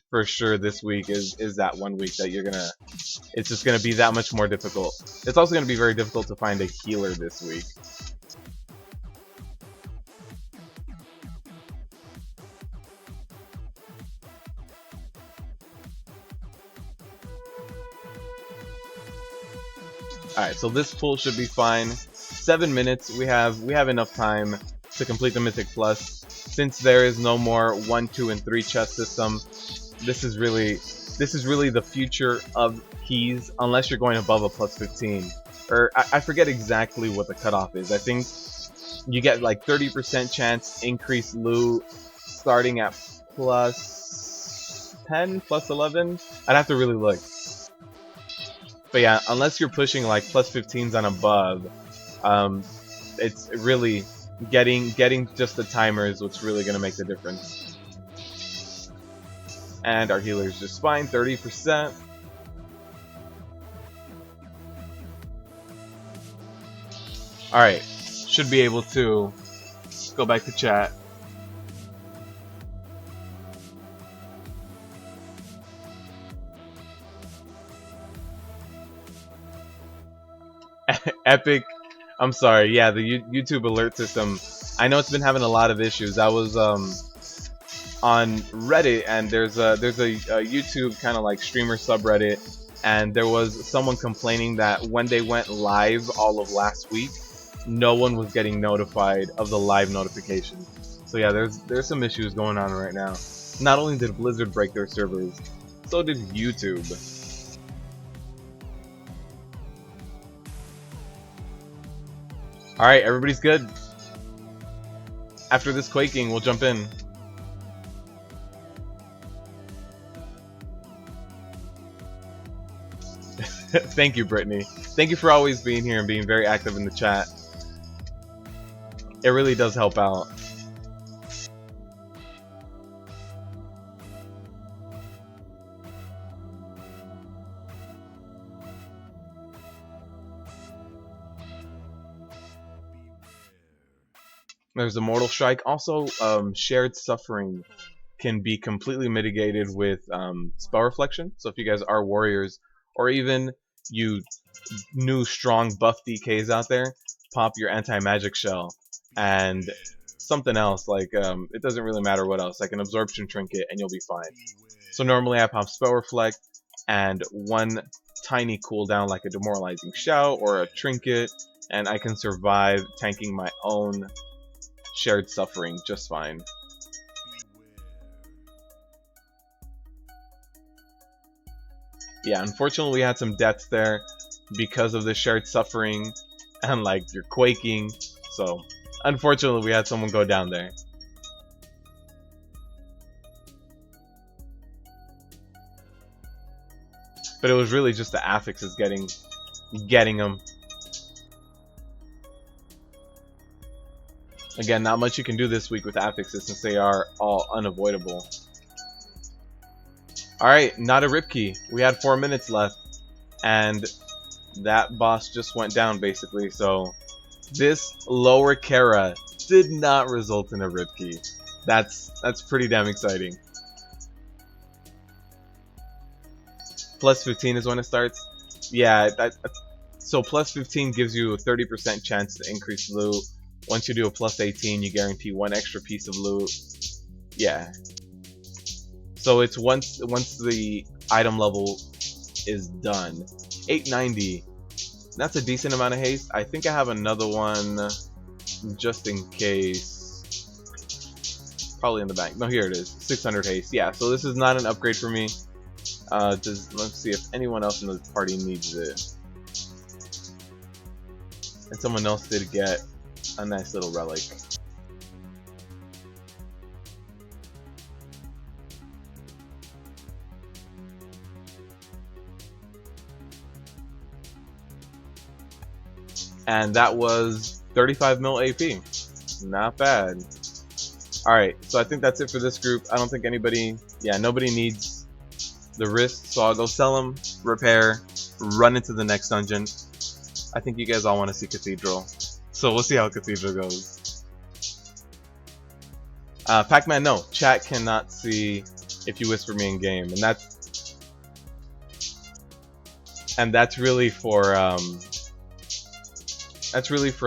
for sure this week is that one week that you're gonna. It's just gonna be that much more difficult. It's also gonna be very difficult to find a healer this week. Alright, so this pull should be fine. 7 minutes. We have enough time to complete the Mythic Plus. Since there is no more 1, 2, and 3 chest system, this is really the future of keys, unless you're going above a plus 15. Or I forget exactly what the cutoff is. I think you get like 30% chance increased loot starting at plus 10, plus 11. I'd have to really look. But yeah, unless you're pushing like plus 15s and above, it's really getting just the timer is what's really gonna make the difference. And our healer's just fine, 30%. Alright, should be able to go back to chat. Epic, I'm sorry, yeah, the YouTube alert system, I know it's been having a lot of issues. I was on Reddit, and there's a YouTube kind of like streamer subreddit, and there was someone complaining that when they went live all of last week, no one was getting notified of the live notification. So yeah, there's some issues going on right now. Not only did Blizzard break their servers, so did YouTube. Alright, everybody's good. After this Quaking, we'll jump in. Thank you, Brittany. Thank you for always being here and being very active in the chat. It really does help out. There's a Mortal Strike. Also, shared suffering can be completely mitigated with spell reflection. So if you guys are warriors, or even you new strong buff DKs out there, pop your anti-magic shell and something else, like it doesn't really matter what else, like an absorption trinket, and you'll be fine. So normally I pop spell reflect and 1 tiny cooldown like a demoralizing shout or a trinket, and I can survive tanking my own shared suffering just fine. Yeah, unfortunately we had some deaths there because of the shared suffering and like your quaking, so unfortunately we had someone go down there. But it was really just the affixes getting them. Again, not much you can do this week with affixes since they are all unavoidable. Alright, not a rip key. We had 4 minutes left, and that boss just went down basically, so this lower Kara did not result in a rip key. That's pretty damn exciting. Plus 15 is when it starts. Yeah, so plus 15 gives you a 30% chance to increase loot. Once you do a plus 18, you guarantee 1 extra piece of loot. Yeah. So it's once the item level is done. 890. That's a decent amount of haste. I think I have another one just in case. Probably in the bank. No, here it is. 600 haste. Yeah, so this is not an upgrade for me. Let's see if anyone else in the party needs it. And someone else did get a nice little relic. And that was 35 mil AP. Not bad. Alright, so I think that's it for this group. I don't think anybody, nobody needs the wrist, so I'll go sell them, repair, run into the next dungeon. I think you guys all want to see Cathedral, so we'll see how Cathedral goes. Pac-Man, no, chat cannot see if you whisper me in game, and that's really for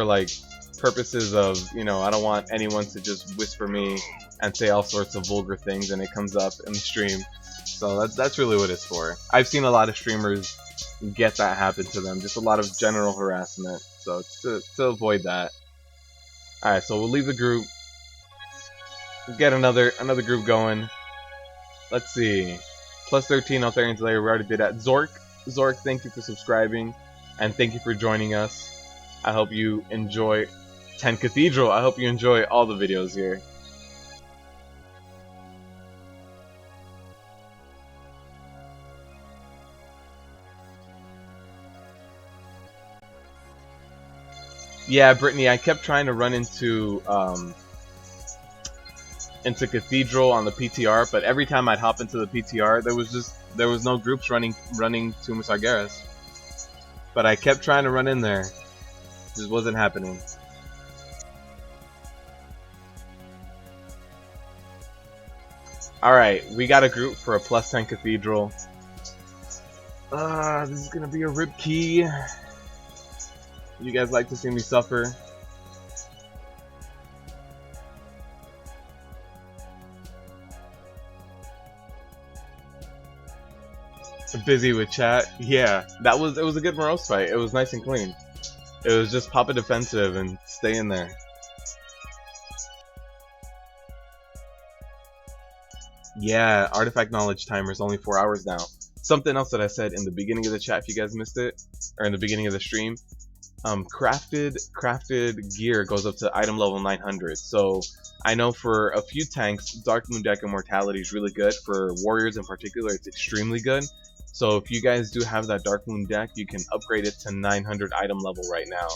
like purposes of, you know, I don't want anyone to just whisper me and say all sorts of vulgar things and it comes up in the stream. So that's really what it's for. I've seen a lot of streamers get that happen to them, just a lot of general harassment. So it's to avoid that. Alright, so we'll leave the group. Get another group going. Let's see. Plus 13 Altharian's Lair, we already did that. Zork, thank you for subscribing and thank you for joining us. I hope you enjoy 10 Cathedral. I hope you enjoy all the videos here. Yeah, Brittany, I kept trying to run into Cathedral on the PTR, but every time I'd hop into the PTR, there was no groups running to Sargeras. But I kept trying to run in there. It just wasn't happening. Alright, we got a group for a plus 10 Cathedral. This is gonna be a rip key. You guys like to see me suffer. Busy with chat. Yeah, it was a good Morose fight. It was nice and clean. It was just pop a defensive and stay in there. Yeah, artifact knowledge timer is only 4 hours now. Something else that I said in the beginning of the chat, if you guys missed it, or in the beginning of the stream, crafted gear goes up to item level 900. So I know for a few tanks, Dark Moon Deck Immortality is really good. For warriors in particular, it's extremely good. So if you guys do have that Dark Moon deck, you can upgrade it to 900 item level right now.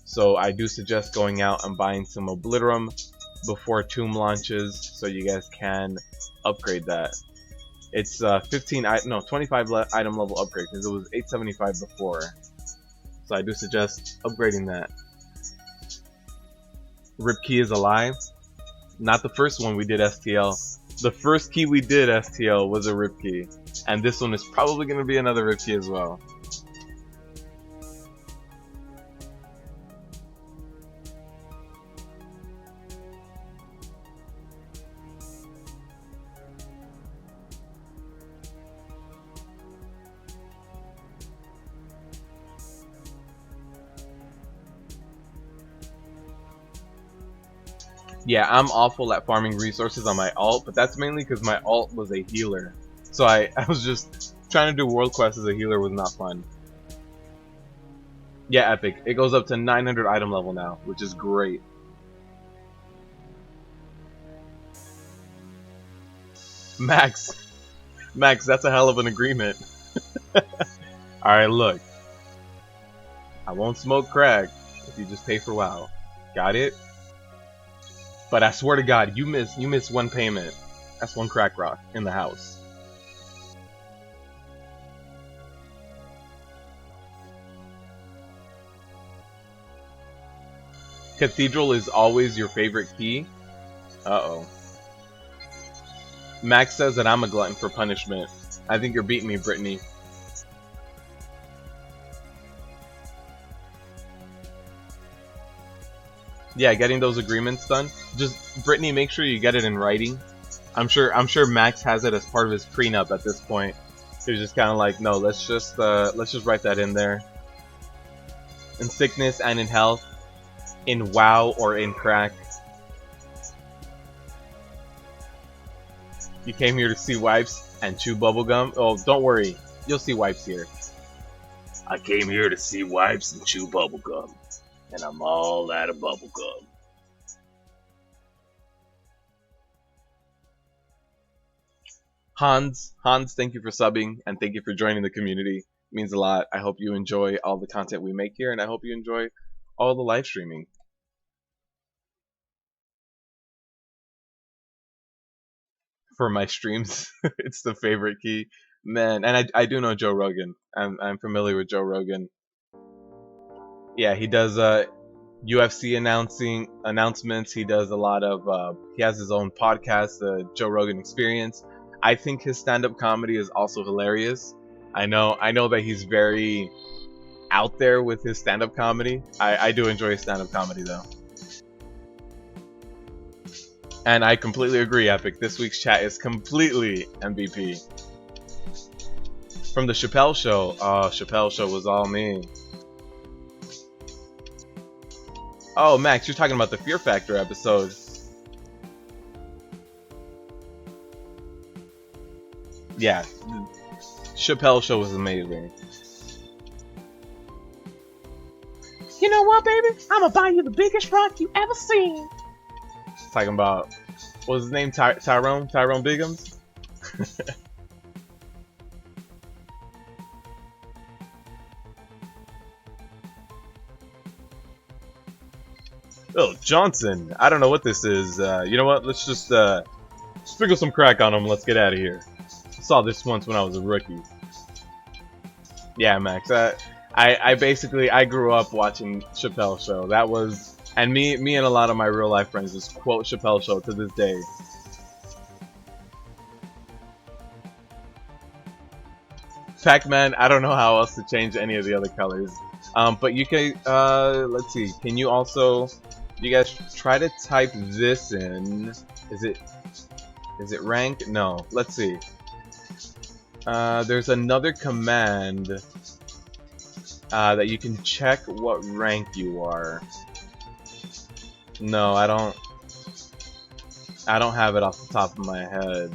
So I do suggest going out and buying some Obliterum before Tomb launches, so you guys can upgrade that. It's 25 item level upgrade because it was 875 before. So I do suggest upgrading that. Rip key is alive. Not the first one we did STL. The first key we did STL was a rip key. And this one is probably going to be another rip key as well. Yeah, I'm awful at farming resources on my alt, but that's mainly because my alt was a healer. So I was just trying to do world quests as a healer was not fun. Yeah, epic. It goes up to 900 item level now, which is great. Max, Max, that's a hell of an agreement. Alright, look. I won't smoke crack if you just pay for WoW. Got it? But I swear to God, you miss one payment. That's one crack rock in the house. Cathedral is always your favorite key? Uh-oh. Max says that I'm a glutton for punishment. I think you're beating me, Brittany. Yeah, getting those agreements done. Just Brittany, make sure you get it in writing. I'm sure Max has it as part of his prenup at this point. He's just kind of like, no, let's just write that in there. In sickness and in health, in WoW or in crack. You came here to see wipes and chew bubblegum? Oh, don't worry. You'll see wipes here. I came here to see wipes and chew bubblegum. And I'm all out of bubblegum. Hans, thank you for subbing and thank you for joining the community. It means a lot. I hope you enjoy all the content we make here and I hope you enjoy all the live streaming. For my streams, it's the favorite key. Man, and I do know Joe Rogan. I'm familiar with Joe Rogan. Yeah, he does UFC announcements. He does a lot of he has his own podcast, the Joe Rogan Experience. I think his stand-up comedy is also hilarious. I know that he's very out there with his stand-up comedy. I do enjoy his stand-up comedy though. And I completely agree, Epic. This week's chat is completely MVP. From the Chappelle Show. Oh, Chappelle Show was all me. Oh, Max, you're talking about the Fear Factor episode. Yeah, Chappelle Show was amazing. You know what, baby? I'm gonna buy you the biggest rock you ever seen. Talking about, what was his name? Tyrone Biggums? Oh, Johnson. I don't know what this is. You know what? Let's just sprinkle some crack on him. Let's get out of here. I saw this once when I was a rookie. Yeah, Max. I basically I grew up watching Chappelle Show. That was, and me and a lot of my real life friends just quote Chappelle Show to this day. Pac-Man. I don't know how else to change any of the other colors. But you can. Let's see. Can you also? You guys try to type this in. Is it rank? No. Let's see. There's another command that you can check what rank you are. No, I don't have it off the top of my head.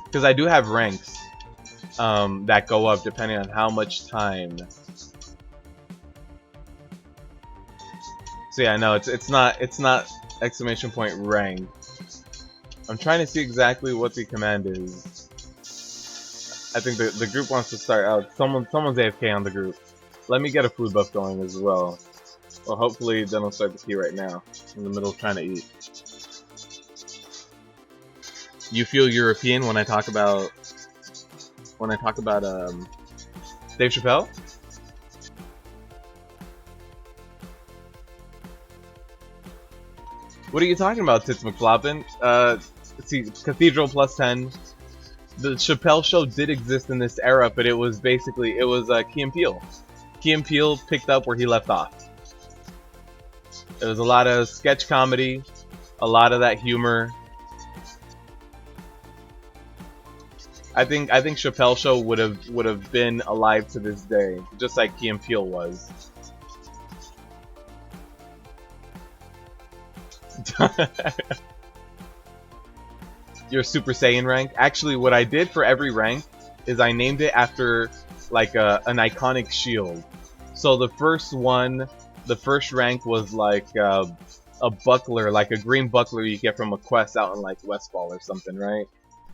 Because I do have ranks that go up depending on how much time. So yeah, no, it's not exclamation point rank. I'm trying to see exactly what the command is. I think the group wants to start out. Someone's AFK on the group. Let me get a food buff going as well. Well, hopefully they don't start the key right now. In the middle of trying to eat. You feel European when I talk about Dave Chappelle? What are you talking about, Tits McFloppin? Let's see, Cathedral plus 10. The Chappelle Show did exist in this era, but it was Key and Peele. Key and Peele picked up where he left off. It was a lot of sketch comedy, a lot of that humor. I think Chappelle Show would have been alive to this day, just like Key and Peele was. Your Super Saiyan rank. Actually, what I did for every rank is I named it after like an iconic shield. So the first one, the first rank was like a buckler, like a green buckler you get from a quest out in like Westfall or something, right?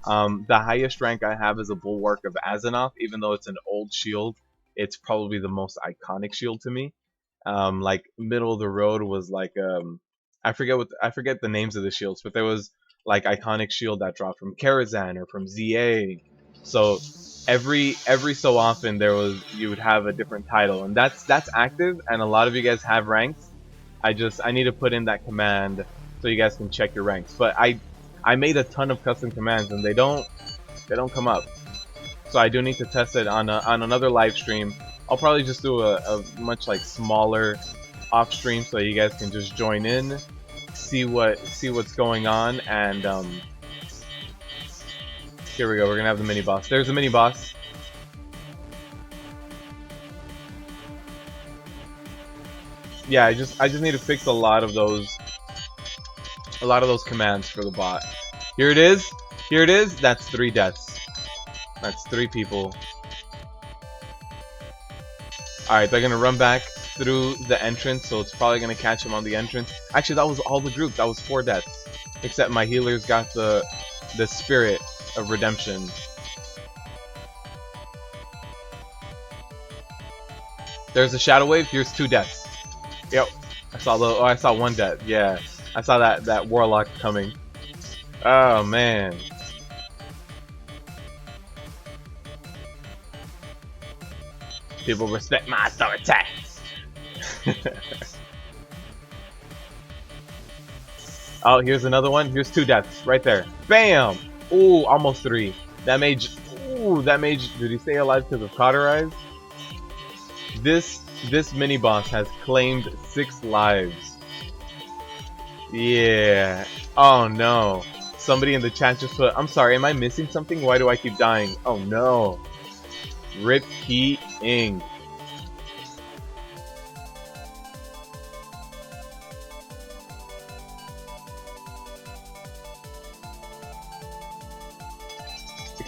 The highest rank I have is a Bulwark of Azzinoth, even though it's an old shield. It's probably the most iconic shield to me. Like middle of the road was like I forget the names of the shields, but there was like iconic shield that dropped from Karazhan or from ZA. So every so often you would have a different title, and that's active, and a lot of you guys have ranks. I need to put in that command so you guys can check your ranks. But I made a ton of custom commands and they don't come up. So I do need to test it on another live stream. I'll probably just do a much like smaller off stream so you guys can just join in, see what's going on, and here we go. We're gonna have the mini boss. There's the mini boss. Yeah, I just need to fix a lot of those commands for the bot. Here it is. Here it is. That's 3 deaths. That's 3 people. Alright, they're gonna run back through the entrance, so it's probably gonna catch him on the entrance. Actually, that was all the group. That was 4 deaths. Except my healers got the spirit of redemption. There's a shadow wave. Here's 2 deaths. Yep. I saw 1 death. Yeah. I saw that warlock coming. Oh man. People respect my authority. Oh, here's another one. Here's 2 deaths right there. Bam! Ooh, almost 3. That mage. Ooh, that mage. Did he stay alive because of cauterized? This mini boss has claimed 6 lives. Yeah. Oh no. Somebody in the chat just put, I'm sorry, am I missing something? Why do I keep dying? Oh no. Rip Quaking.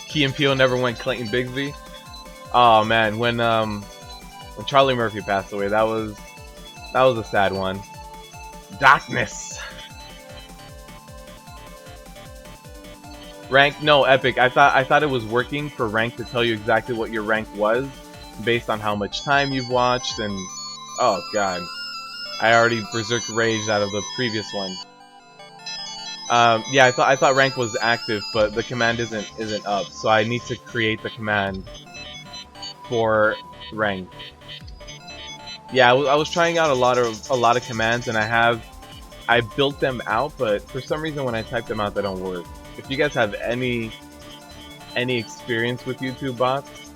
Key and Peele never went Clayton Bigsby. Oh man, when Charlie Murphy passed away, that was a sad one. Darkness. Rank? No, Epic. I thought it was working for rank to tell you exactly what your rank was based on how much time you've watched, and oh god, I already berserk raged out of the previous one. Yeah, I thought rank was active, but the command isn't up, so I need to create the command for rank. Yeah, I was trying out a lot of commands, and I built them out, but for some reason when I type them out, they don't work. If you guys have any experience with YouTube bots,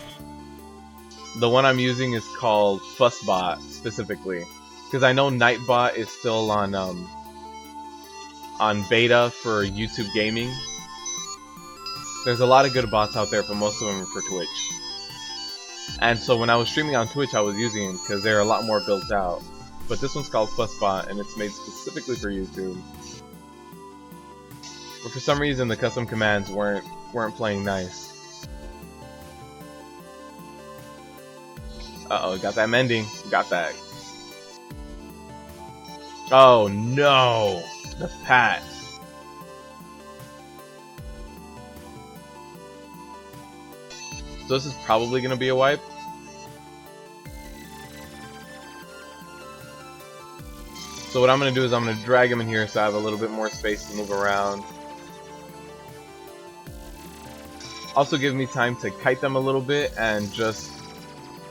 the one I'm using is called Fussbot specifically, because I know Nightbot is still on beta for YouTube gaming. There's a lot of good bots out there, but most of them are for Twitch. And so when I was streaming on Twitch, I was using them because they're a lot more built out. But this one's called Fussbot, and it's made specifically for YouTube. But for some reason, the custom commands weren't playing nice. Uh-oh, got that mending. Got that. Oh no! The pat. So this is probably gonna be a wipe. So what I'm gonna do is I'm gonna drag him in here so I have a little bit more space to move around. Also give me time to kite them a little bit and just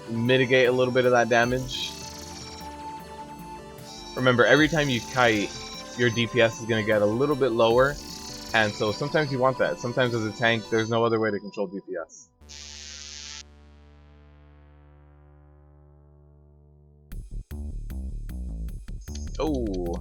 mitigate a little bit of that damage. Remember, every time you kite, your DPS is going to get a little bit lower, and so sometimes you want that. Sometimes as a tank, there's no other way to control DPS. Oh.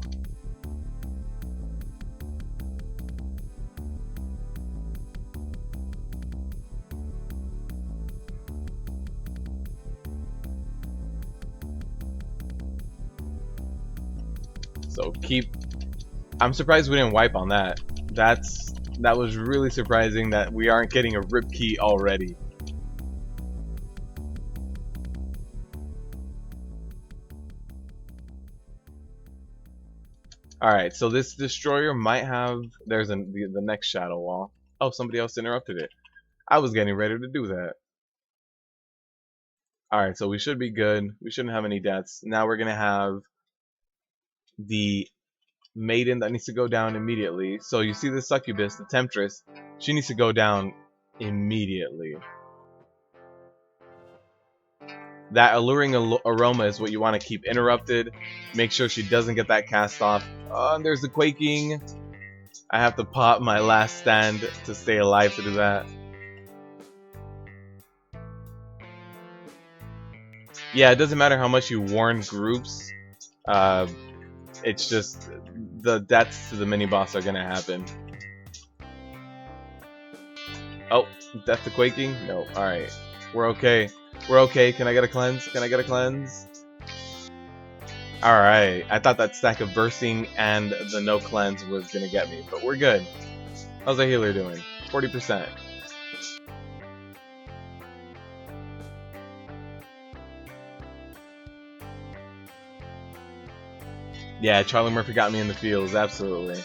So keep I'm surprised we didn't wipe on that. That was really surprising that we aren't getting a rip key already. Alright, so this destroyer might have... There's the next shadow wall. Oh, somebody else interrupted it. I was getting ready to do that. Alright, so we should be good. We shouldn't have any deaths. Now we're going to have the maiden that needs to go down immediately. So you see the succubus, the temptress. She needs to go down immediately. That alluring aroma is what you want to keep interrupted. Make sure she doesn't get that cast off. And there's the quaking. I have to pop my last stand to stay alive to do that. Yeah, it doesn't matter how much you warn groups. It's just the deaths to the mini boss are gonna happen. Oh, death to quaking? No. All right, we're okay. We're okay. Can I get a cleanse? Can I get a cleanse? All right. I thought that stack of bursting and the no cleanse was gonna get me, but we're good. How's our healer doing? 40%. Yeah, Charlie Murphy got me in the fields, absolutely.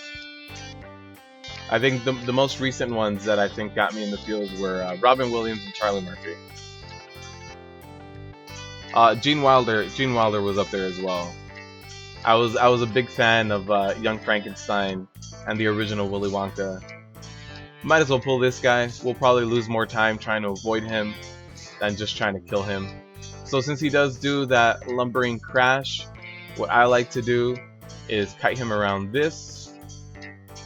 I think the most recent ones that I think got me in the fields were Robin Williams and Charlie Murphy. Gene Wilder was up there as well. I was a big fan of Young Frankenstein and the original Willy Wonka. Might as well pull this guy. We'll probably lose more time trying to avoid him than just trying to kill him. So since he does do that lumbering crash, what I like to do is kite him around this.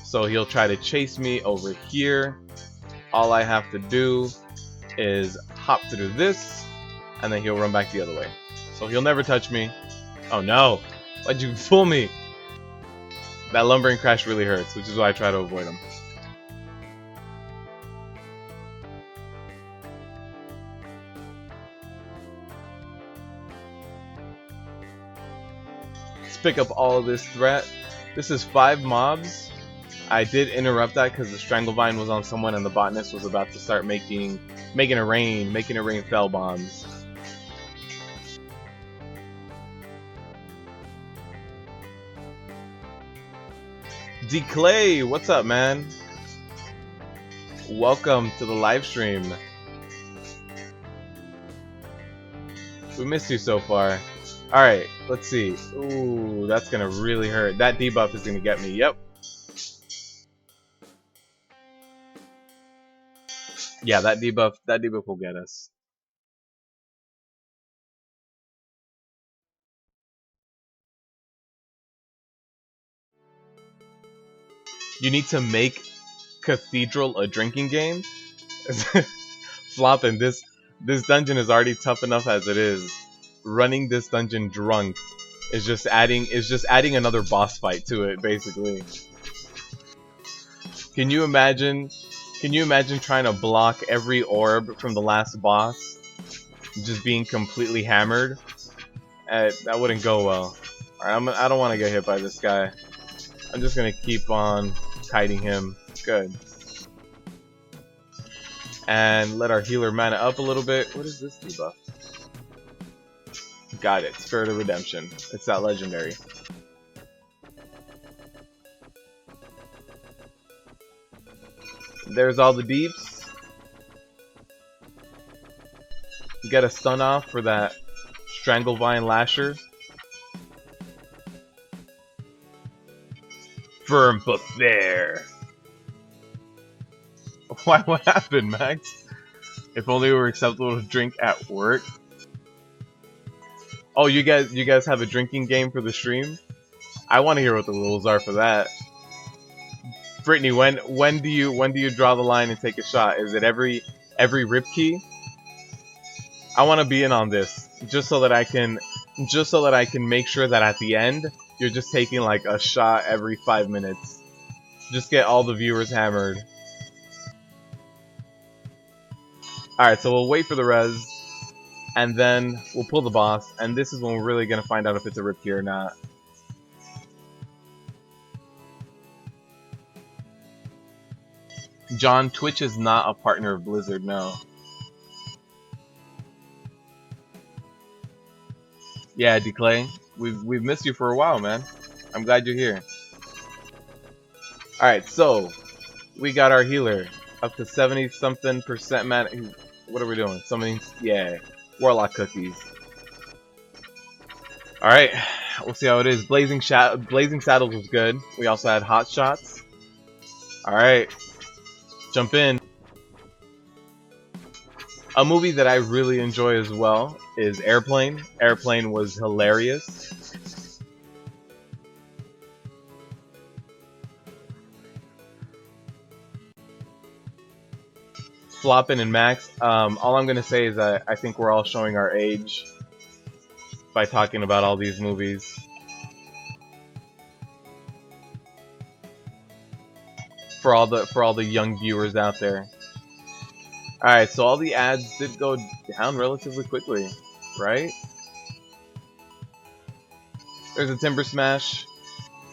So he'll try to chase me over here. All I have to do is hop through this, and then he'll run back the other way. So he'll never touch me. Oh no! Why'd you fool me? That lumbering crash really hurts, which is why I try to avoid him. Pick up all of this threat. This is 5 mobs. I did interrupt that because the Stranglevine was on someone and the botanist was about to start making it rain fell bombs. D Clay, what's up, man? Welcome to the live stream. We missed you so far. Alright, let's see. Ooh, that's gonna really hurt. That debuff is gonna get me. Yep. Yeah, that debuff will get us. You need to make Cathedral a drinking game? Flopping, this dungeon is already tough enough as it is. Running this dungeon drunk is just adding another boss fight to it, basically. Can you imagine trying to block every orb from the last boss just being completely hammered? That wouldn't go well. Alright, I don't want to get hit by this guy. I'm just gonna keep on kiting him. Good. And let our healer mana up a little bit. What is this debuff? Got it. Spirit of Redemption. It's that legendary. There's all the deeps. Get a stun off for that Stranglevine Lasher. Firm but fair. Why? What happened, Max? If only it were acceptable to drink at work. Oh, you guys have a drinking game for the stream? I want to hear what the rules are for that. Brittany, when do you draw the line and take a shot? Is it every rip key? I want to be in on this just so that I can make sure that at the end you're just taking like a shot every 5 minutes. Just get all the viewers hammered. Alright, so we'll wait for the res, and then we'll pull the boss, and this is when we're really going to find out if it's a rip key or not. John, Twitch is not a partner of Blizzard, no. Yeah, Declay, we've missed you for a while, man. I'm glad you're here. All right, so we got our healer up to 70 something percent man. What are we doing? Summoning, yeah, Warlock cookies. All right, we'll see how it is. Blazing Saddles was good. We also had Hot Shots. All right, jump in. A movie that I really enjoy as well is Airplane. Airplane was hilarious. Floppin' and Max. All I'm gonna say is I think we're all showing our age by talking about all these movies. For all the young viewers out there. All right, so all the ads did go down relatively quickly, right? There's a Timber Smash.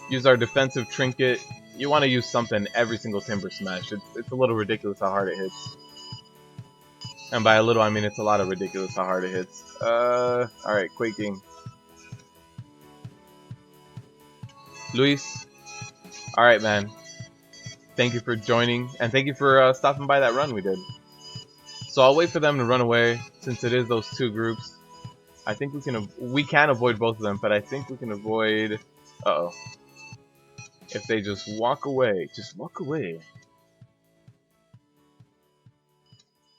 Use our defensive trinket. You want to use something every single Timber Smash. It's a little ridiculous how hard it hits. And by a little, I mean it's a lot of ridiculous how hard it hits. Alright, Quaking. Luis. Alright, man. Thank you for joining, and thank you for stopping by that run we did. So I'll wait for them to run away, since it is those two groups. I think we can avoid both of them, but I think we can avoid... Uh-oh. If they just walk away. Just walk away.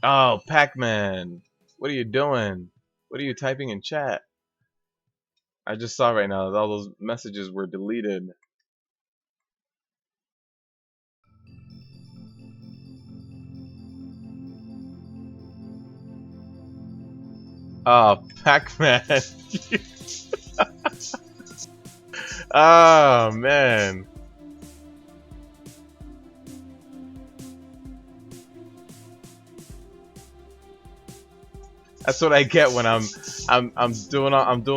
Oh, Pac-Man. What are you doing? What are you typing in chat? I just saw right now that all those messages were deleted. Oh, Pac-Man. Oh, man. That's what I get when I'm doing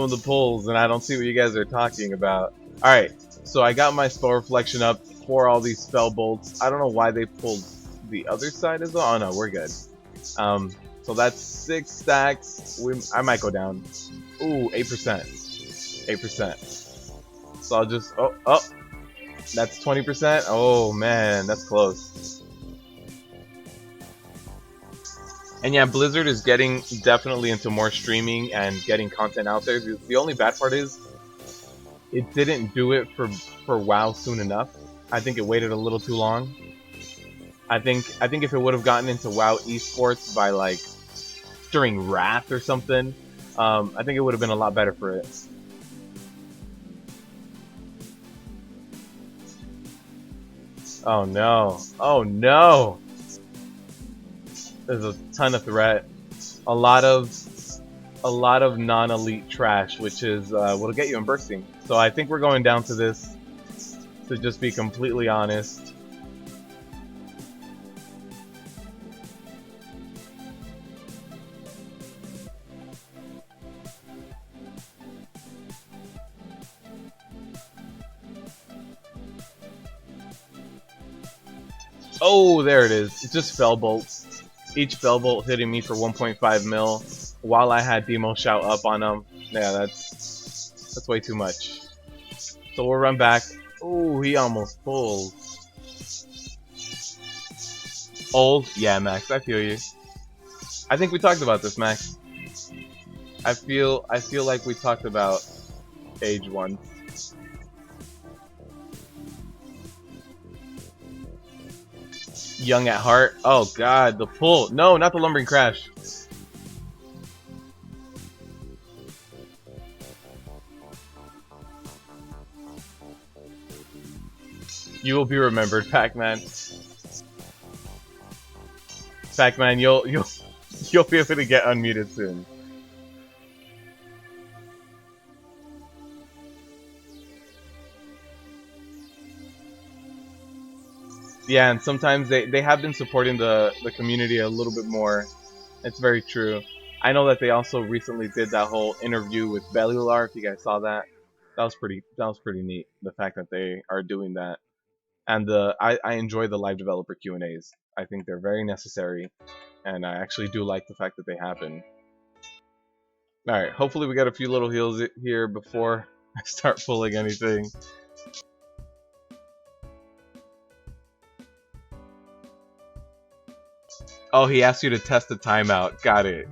the polls and I don't see what you guys are talking about. All right, so I got my spell reflection up for all these spell bolts. I don't know why they pulled the other side as well. Oh no, we're good. So that's 6 stacks. I might go down. Ooh, 8%. 8%. So I'll just that's 20%. Oh man, that's close. And yeah, Blizzard is getting definitely into more streaming and getting content out there. The only bad part is it didn't do it for WoW soon enough. I think it waited a little too long. I think if it would have gotten into WoW esports by like during Wrath or something, I think it would have been a lot better for it. Oh no! Oh no! There's a ton of threat. A lot of non-elite trash, which is what'll get you in bursting. So I think we're going down to this, to just be completely honest. Oh, there it is. It's just fell bolts. Each fell bolt hitting me for 1.5 mil while I had Demo Shout up on them. Yeah, that's way too much. So we'll run back. Oh, he almost pulled. Old? Yeah, Max, I feel you. I think we talked about this, Max. I feel like we talked about age one. Young at heart. Oh god, the pull. No, not the lumbering crash. You will be remembered, Pac-Man. Pac-Man, you'll be able to get unmuted soon. Yeah, and sometimes they have been supporting the community a little bit more. It's very true. I know that they also recently did that whole interview with Bellular. If you guys saw that, that was pretty neat. The fact that they are doing that, and I enjoy the live developer Q&As. I think they're very necessary, and I actually do like the fact that they happen. Alright, hopefully we got a few little heals here before I start pulling anything. Oh, he asked you to test the timeout. Got it.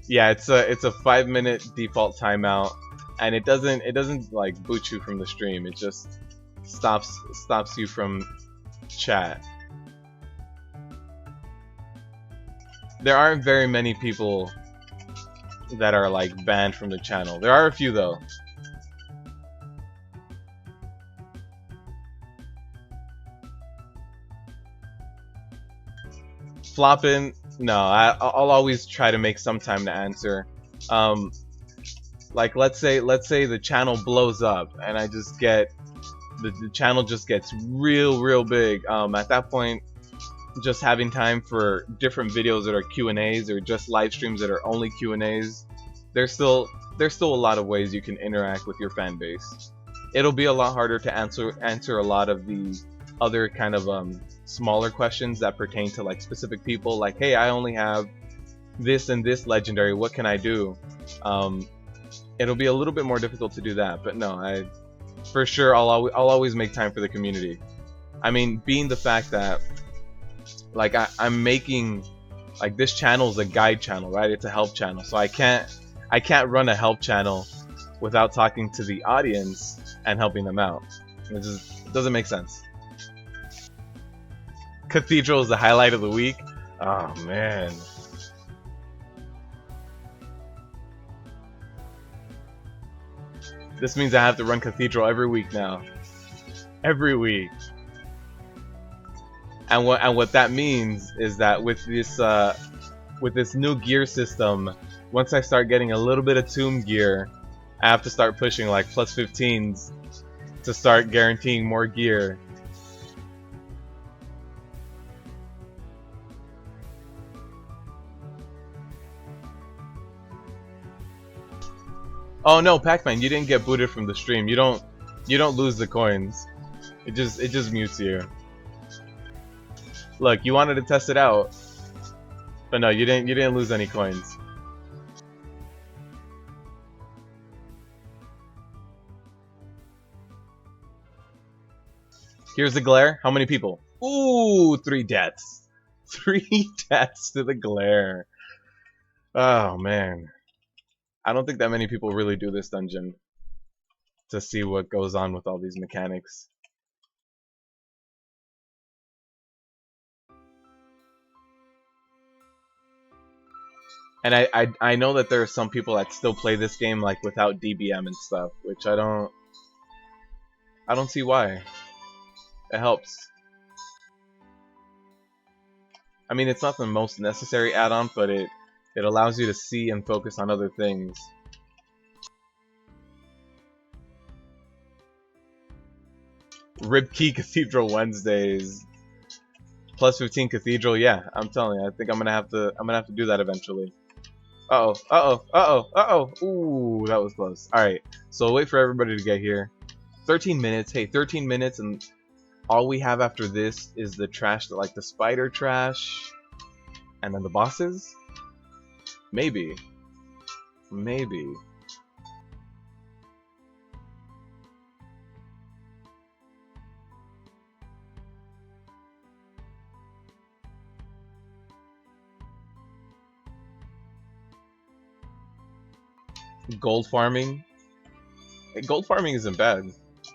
Yeah, it's a 5-minute default timeout, and it doesn't like boot you from the stream. It just stops you from chat. There aren't very many people that are like banned from the channel. There are a few though. Flopping, no, I'll always try to make some time to answer. Like let's say the channel blows up and I just get the channel just gets real big. At that point, just having time for different videos that are Q&As or just live streams that are only Q&As, there's still a lot of ways you can interact with your fan base. It'll be a lot harder to answer a lot of the other kind of smaller questions that pertain to like specific people, like, hey, I only have this and this legendary, what can I do? It'll be a little bit more difficult to do that, but no, for sure I'll always make time for the community. I mean, being the fact that like I'm making, like, this channel is a guide channel, right? It's a help channel, so I can't run a help channel without talking to the audience and helping them out. It just doesn't make sense. Cathedral is the highlight of the week. Oh man. This means I have to run Cathedral every week now. Every week. And what that means is that with this new gear system, once I start getting a little bit of tomb gear, I have to start pushing like plus 15s to start guaranteeing more gear. Oh no, Pac-Man, you didn't get booted from the stream. You don't lose the coins. It just mutes you. Look, you wanted to test it out, but no, you didn't lose any coins. Here's the glare. How many people? Ooh, 3 deaths. 3 deaths to the glare. Oh man. I don't think that many people really do this dungeon to see what goes on with all these mechanics. And I know that there are some people that still play this game like without DBM and stuff, which I don't see why. It helps. I mean, it's not the most necessary add-on, but it allows you to see and focus on other things. Rib Key Cathedral Wednesdays. Plus 15 Cathedral, yeah, I'm telling you, I think I'm gonna have to do that eventually. Uh-oh. Ooh, that was close. Alright, so wait for everybody to get here. 13 minutes, hey, 13 minutes, and all we have after this is the trash, like the spider trash, and then the bosses? Maybe. Maybe. Gold farming. Gold farming isn't bad.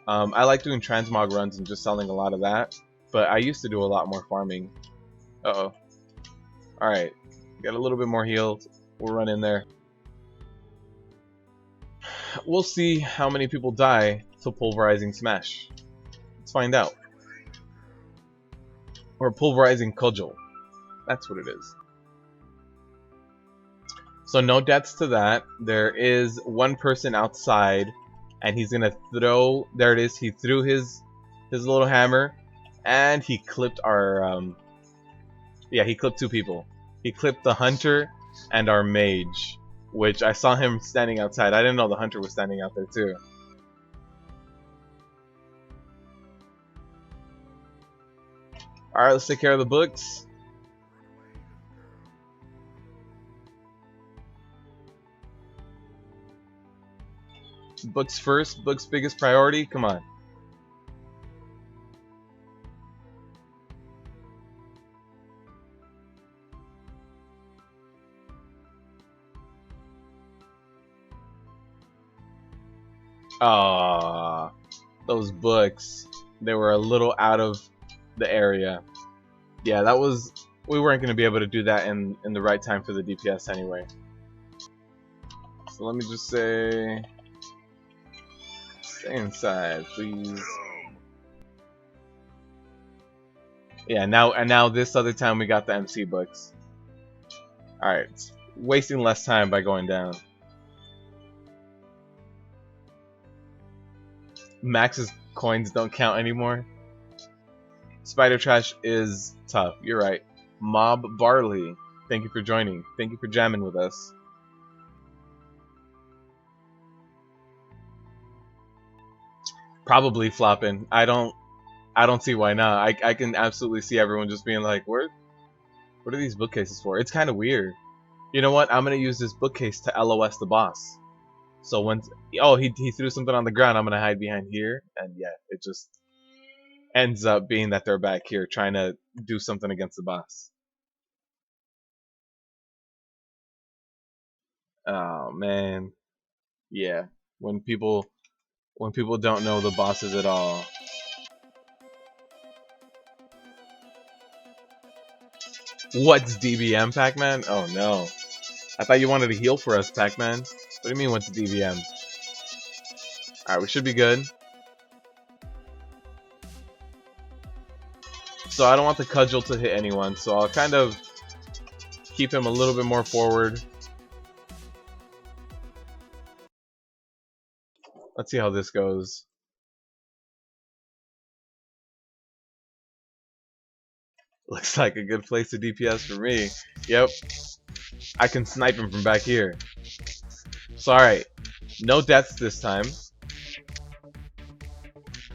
I like doing transmog runs and just selling a lot of that, but I used to do a lot more farming. Uh-oh. Alright, got a little bit more healed. We'll run in there. We'll see how many people die to pulverizing smash. Let's find out. Or pulverizing cudgel. That's what it is. So no deaths to that. There is one person outside, and he's gonna throw. There it is. He threw his little hammer, and he clipped our. Yeah, he clipped 2 people. He clipped the hunter and our mage, which I saw him standing outside. I didn't know the hunter was standing out there too. Alright, let's take care of the books. Books first, books biggest priority, come on. Ah, those books. They were a little out of the area. Yeah, that was... We weren't going to be able to do that in the right time for the DPS anyway. So let me just say... Stay inside, please. Yeah, now this other time we got the MC books. Alright, wasting less time by going down. Max's coins don't count anymore. Spider Trash is tough, you're right. Mob Barley, thank you for joining. Thank you for jamming with us. Probably flopping. I don't see why not. I can absolutely see everyone just being like, what are these bookcases for? It's kind of weird. You know what? I'm gonna use this bookcase to LOS the boss. So once, oh, he threw something on the ground, I'm gonna hide behind here, and yeah, it just ends up being that they're back here trying to do something against the boss. Oh man, yeah. When people don't know the bosses at all. What's DBM, Pac-Man? Oh no. I thought you wanted to heal for us, Pac-Man. What do you mean, what's DBM? Alright, we should be good. So I don't want the cudgel to hit anyone, so I'll kind of keep him a little bit more forward. Let's see how this goes. Looks like a good place to DPS for me. Yep. I can snipe him from back here. So alright. No deaths this time.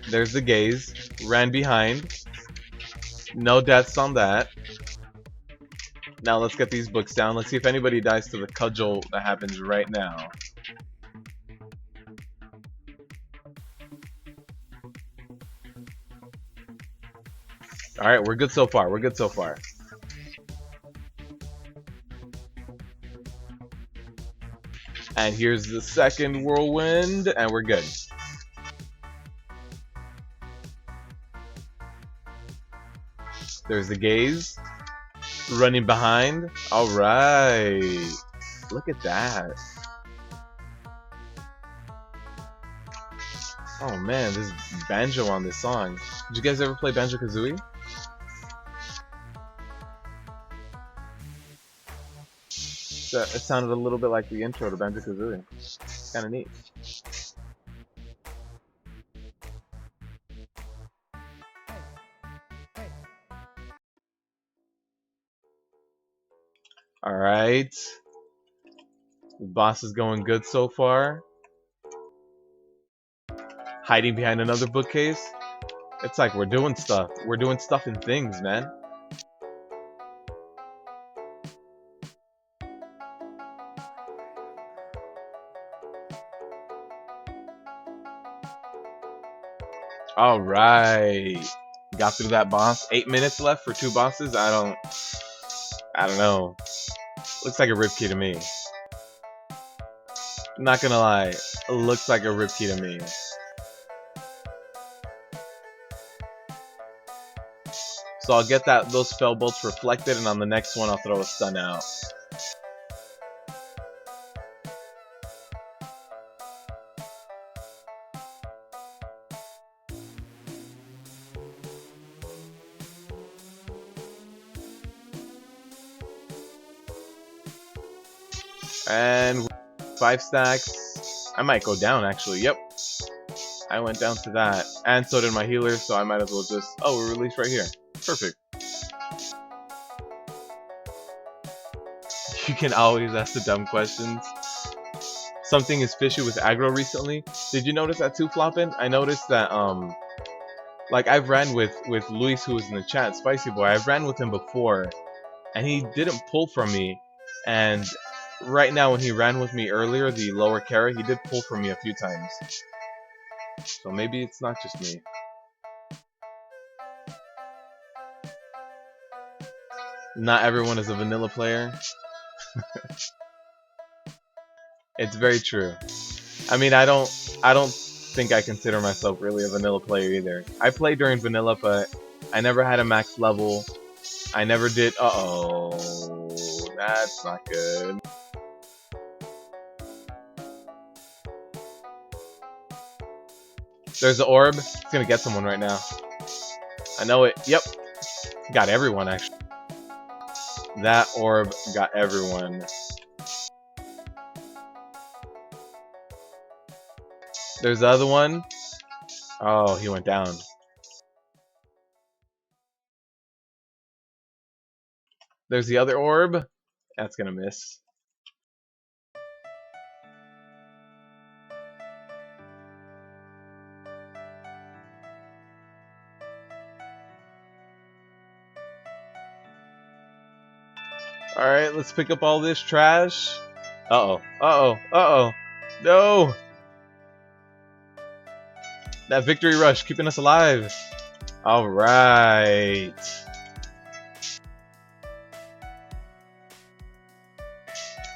There's the gaze. Ran behind. No deaths on that. Now let's get these books down. Let's see if anybody dies to the cudgel that happens right now. Alright, we're good so far. We're good so far. And here's the second whirlwind, and we're good. There's the gaze. Running behind. Alright. Look at that. Oh man, there's banjo on this song. Did you guys ever play Banjo-Kazooie? It sounded a little bit like the intro to Banjo-Kazooie. Kinda neat. Alright. The boss is going good so far. Hiding behind another bookcase. It's like we're doing stuff. We're doing stuff and things, man. Alright. Got through that boss. 8 minutes left for 2 bosses. I don't know. Looks like a ripkey to me. Not gonna lie. It looks like a ripkey to me. So I'll get those spell bolts reflected, and on the next one I'll throw a stun out. And 5 stacks. I might go down actually. Yep. I went down to that. And so did my healer, so I might as well just... Oh, we're released right here. Perfect. You can always ask the dumb questions. Something is fishy with aggro recently. Did you notice that too, Floppin'? I noticed that Like I've ran with Luis, who was in the chat, Spicy Boy. I've ran with him before, and he didn't pull from me. And right now, when he ran with me earlier, the lower Kara, he did pull from me a few times. So maybe it's not just me. Not everyone is a vanilla player. It's very true. I mean, I don't think I consider myself really a vanilla player either. I played during vanilla, but I never had a max level. I never did. Uh-oh. That's not good. There's the orb. It's gonna get someone right now. I know it. Yep. Got everyone, actually. That orb got everyone. There's the other one. Oh, he went down. There's the other orb. That's gonna miss. Alright, let's pick up all this trash. Uh-oh. Uh-oh. Uh-oh. No! That victory rush keeping us alive. Alright.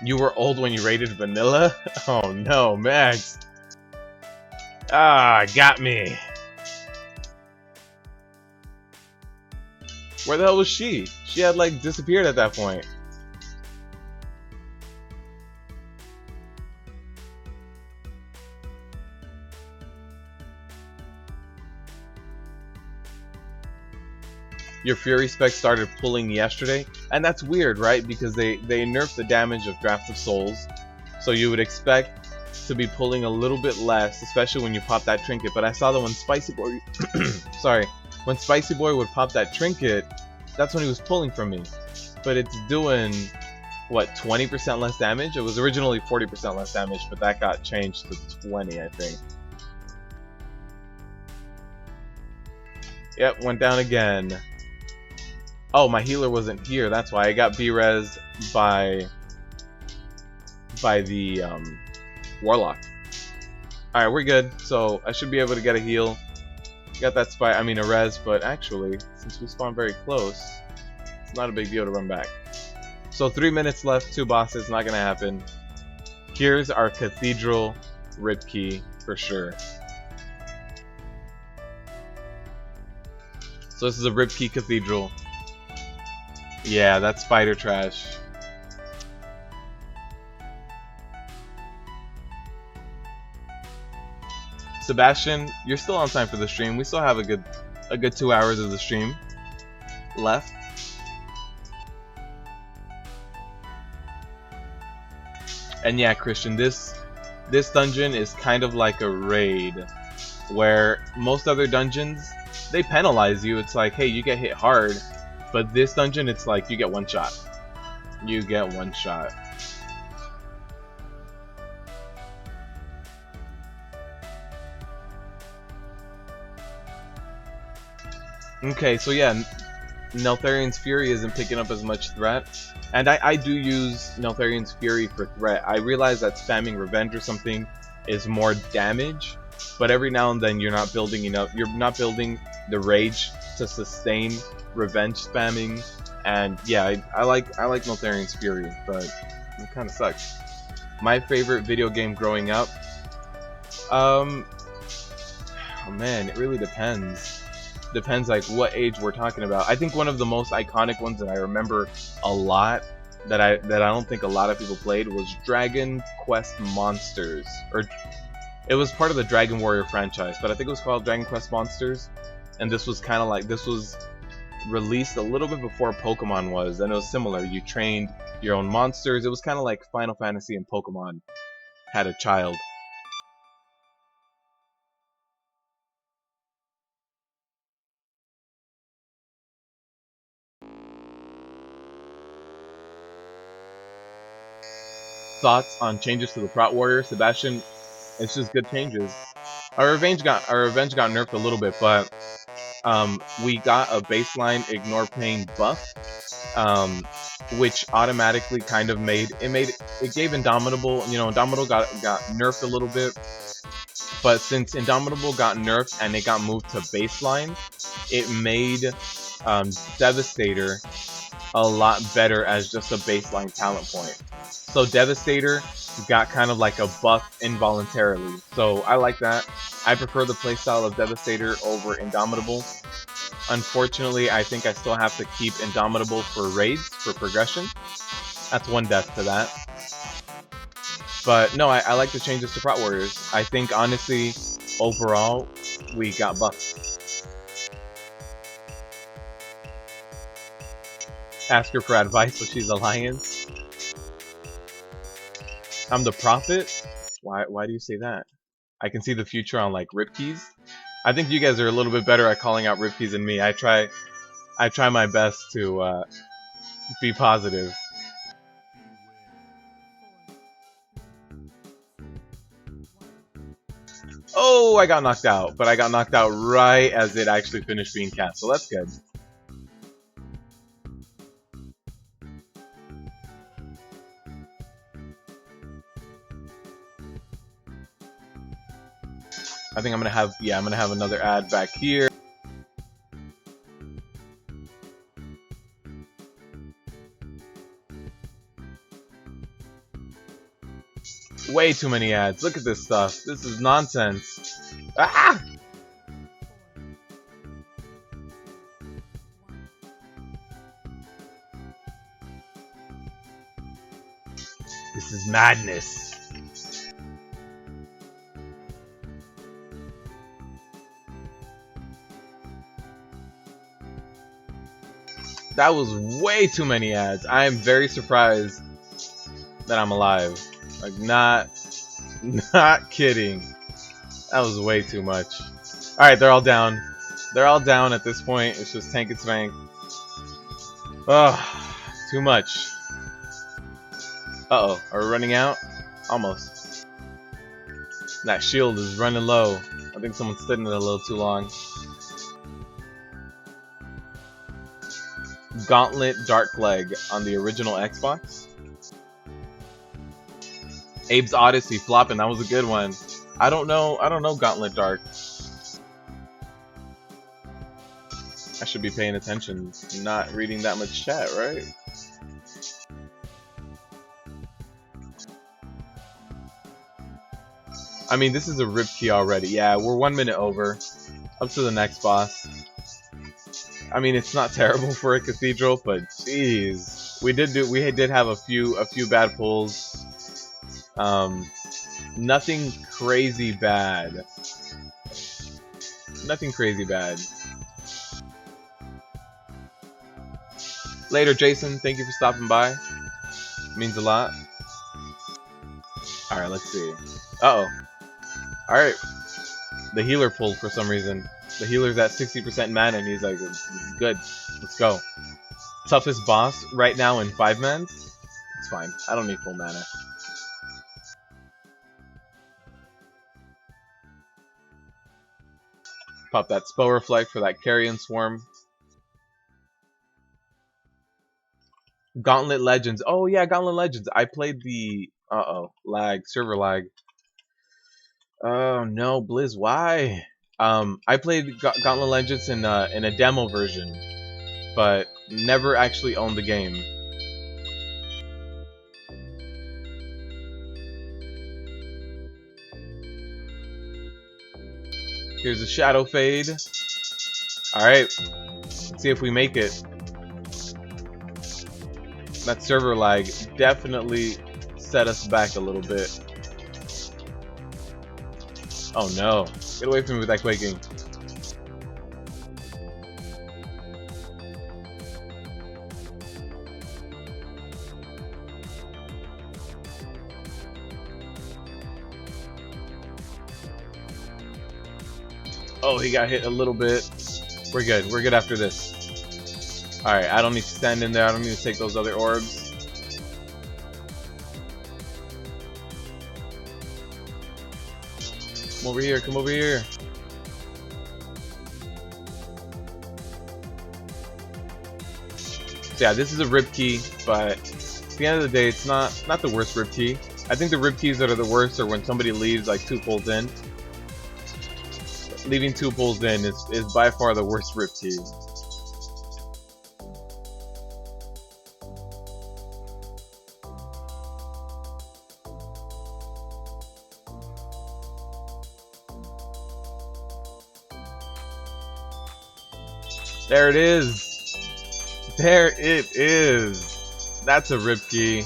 You were old when you rated vanilla? Oh no, Max. Ah, got me. Where the hell was she? She had like disappeared at that point. Your Fury spec started pulling yesterday, and that's weird, right? Because they nerfed the damage of Draft of Souls, so you would expect to be pulling a little bit less, especially when you pop that trinket. But I saw that when Spicy Boy, sorry, when Spicy Boy would pop that trinket, that's when he was pulling from me. But it's doing what, 20% less damage? It was originally 40% less damage, but that got changed to 20, I think. Yep, went down again. Oh, my healer wasn't here. That's why I got B-res by the Warlock. All right, we're good. So I should be able to get a heal. Got that spy. I mean a res, but actually, since we spawn very close, it's not a big deal to run back. So 3 minutes left. 2 bosses. Not gonna happen. Here's our Cathedral rip key for sure. So this is a rip key Cathedral. Yeah, that's spider trash. Sebastian, you're still on time for the stream. We still have a good 2 hours of the stream left. And yeah, Christian, this dungeon is kind of like a raid, where most other dungeons, they penalize you. It's like, hey, you get hit hard. But this dungeon, it's like you get one shot. You get one shot. Okay, so yeah, Neltharian's Fury isn't picking up as much threat. And I do use Neltharian's Fury for threat. I realize that spamming Revenge or something is more damage, but every now and then you're not building enough. You're not building the rage to sustain Revenge spamming. And yeah, I like Neltharian's Fury, but it kind of sucks. My favorite video game growing up, oh man, it really depends. Depends like what age we're talking about. I think one of the most iconic ones that I remember a lot, that I don't think a lot of people played, was Dragon Quest Monsters. Or it was part of the Dragon Warrior franchise, but I think it was called Dragon Quest Monsters. And this was kind of like, this was released a little bit before Pokemon was, and it was similar. You trained your own monsters. It was kind of like Final Fantasy and Pokemon had a child. Thoughts on changes to the Prot Warrior, Sebastian? It's just good changes. Our revenge got nerfed a little bit, but we got a baseline ignore pain buff, which automatically kind of made it gave Indomitable, you know, Indomitable got nerfed a little bit, but since Indomitable got nerfed and it got moved to baseline, it made Devastator a lot better as just a baseline talent point. So Devastator got kind of like a buff involuntarily. So I like that. I prefer the playstyle of Devastator over Indomitable. Unfortunately, I think I still have to keep Indomitable for raids, for progression. That's one death to that. But no, I like the changes to Prot Warriors. I think, honestly, overall, we got buffed. Ask her for advice, but she's Alliance. I'm the Prophet? Why do you say that? I can see the future on, like, Ripkeys. I think you guys are a little bit better at calling out Ripkeys than me. I try my best to be positive. Oh, I got knocked out, but I got knocked out right as it actually finished being cast, so that's good. I think I'm gonna have another ad back here. Way too many ads. Look at this stuff. This is nonsense. Ah! This is madness. That was way too many ads. I am very surprised that I'm alive. Like, not kidding. That was way too much. Alright, they're all down. They're all down at this point. It's just tank and spank. Ugh, too much. Uh-oh, are we running out? Almost. That shield is running low. I think someone stood in it a little too long. Gauntlet Dark Leg on the original Xbox. Abe's Odyssey flopping, that was a good one. I don't know Gauntlet Dark. I should be paying attention, not reading that much chat, right? I mean, this is a rip key already. Yeah, we're 1 minute over. Up to the next boss. I mean, it's not terrible for a Cathedral, but jeez, we did have a few bad pulls. Nothing crazy bad. Nothing crazy bad. Later, Jason. Thank you for stopping by. It means a lot. Alright, let's see. Uh-oh. Alright. The healer pulled for some reason. The healer's at 60% mana and he's like, this is good. Let's go. Toughest boss right now in 5-mans? It's fine. I don't need full mana. Pop that Spell Reflect for that Carrion Swarm. Gauntlet Legends. Oh yeah, Gauntlet Legends. I played the... Uh-oh. Lag. Server lag. Oh no, Blizz, why? I played Gauntlet Legends in a demo version, but never actually owned the game. Here's a Shadow Fade. Alright, let's see if we make it. That server lag definitely set us back a little bit. Oh no, get away from me with that Quaking. Oh, he got hit a little bit. We're good. We're good after this. Alright, I don't need to stand in there. I don't need to take those other orbs. Come over here. Come over here. Yeah, this is a rib key, but at the end of the day, it's not the worst rib key. I think the rib keys that are the worst are when somebody leaves like 2 pulls in. Leaving 2 pulls in is by far the worst rib key. There it is. There it is. That's a rib key.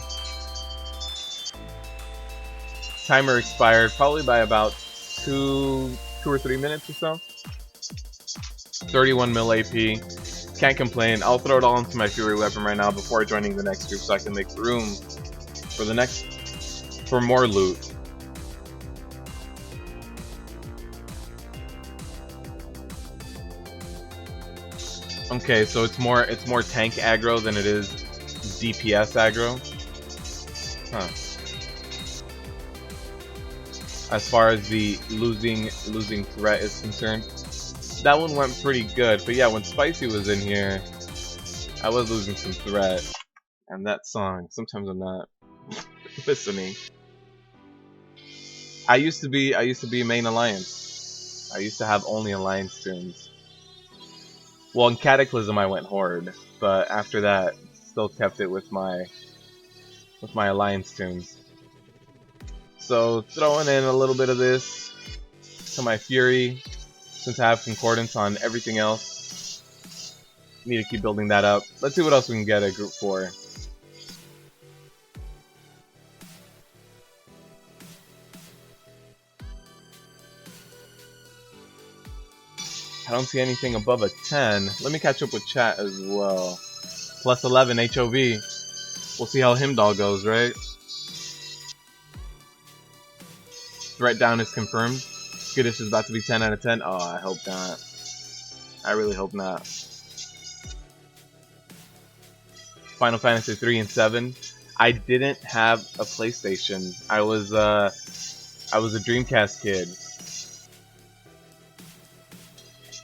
Timer expired probably by about 2 or 3 minutes or so. 31 mil AP. Can't complain. I'll throw it all into my Fury weapon right now before joining the next group so I can make room for more loot. Okay, so it's more tank aggro than it is DPS aggro. Huh. As far as the losing threat is concerned, that one went pretty good. But yeah, when Spicy was in here, I was losing some threat. And that song, sometimes I'm not listening. I used to be main Alliance. I used to have only Alliance tunes. Well, in Cataclysm I went Horde, but after that, still kept it with my Alliance tunes. So throwing in a little bit of this to my Fury, since I have concordance on everything else. Need to keep building that up. Let's see what else we can get at Group 4. I don't see anything above a 10. Let me catch up with chat as well. Plus 11 HOV. We'll see how Himdall goes, right? Threat down is confirmed. Skittish is about to be 10 out of 10. Oh, I hope not. I really hope not. Final Fantasy 3 and 7. I didn't have a PlayStation. I was a Dreamcast kid.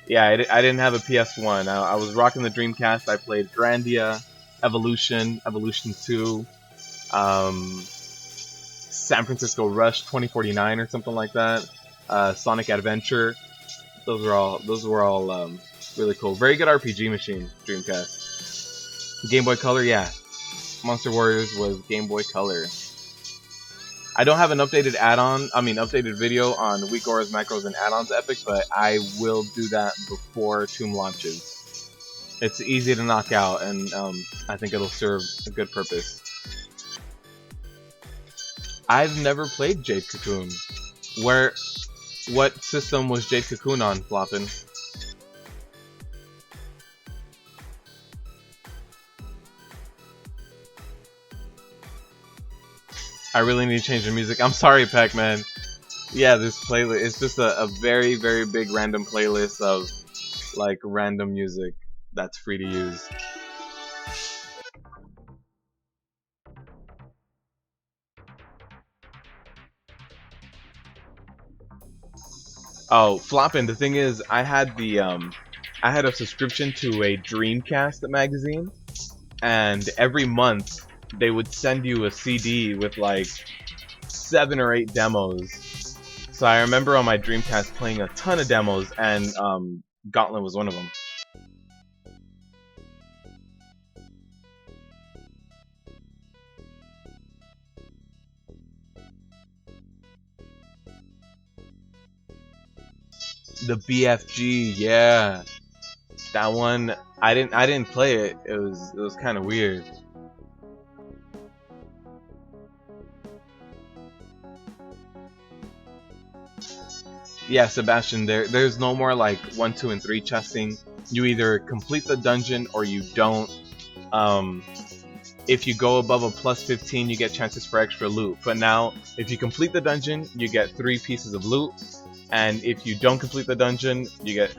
Yeah, I didn't have a PS1. I was rocking the Dreamcast. I played Grandia, Evolution, Evolution 2, San Francisco Rush 2049 or something like that. Sonic Adventure. Those were all really cool. Very good RPG machine, Dreamcast. Game Boy Color, yeah. Monster Warriors was Game Boy Color. I don't have an updated video on Weak Auras, Macros, and Add-ons Epic, but I will do that before Tomb launches. It's easy to knock out, and I think it'll serve a good purpose. I've never played Jade Cocoon. What system was Jade Cocoon on, Floppin'? I really need to change the music. I'm sorry, Pac-Man. Yeah, this playlist, it's just a very, very big random playlist of like random music that's free to use. Oh, Floppin', the thing is, I had a subscription to a Dreamcast magazine, and every month they would send you a CD with like 7 or 8 demos. So I remember on my Dreamcast playing a ton of demos, and Gauntlet was one of them. The BFG, yeah, that one. I didn't play it. It was kind of weird. Yeah, Sebastian, there's no more like 1, 2, and 3 chesting. You either complete the dungeon or you don't. If you go above a plus 15, you get chances for extra loot. But now, if you complete the dungeon, you get 3 pieces of loot. And if you don't complete the dungeon, you get...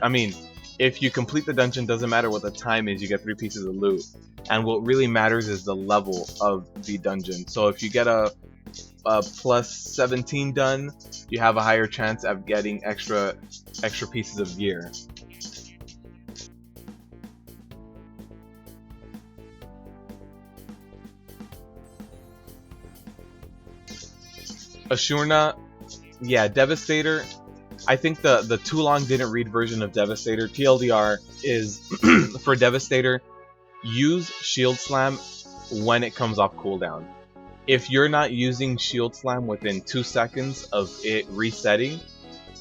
if you complete the dungeon, doesn't matter what the time is, you get 3 pieces of loot. And what really matters is the level of the dungeon. So if you get a plus 17 done, you have a higher chance of getting extra pieces of gear. Ashurna, yeah, Devastator. I think the too long didn't read version of Devastator, TLDR, is for Devastator, use Shield Slam when it comes off cooldown. If you're not using Shield Slam within 2 seconds of it resetting,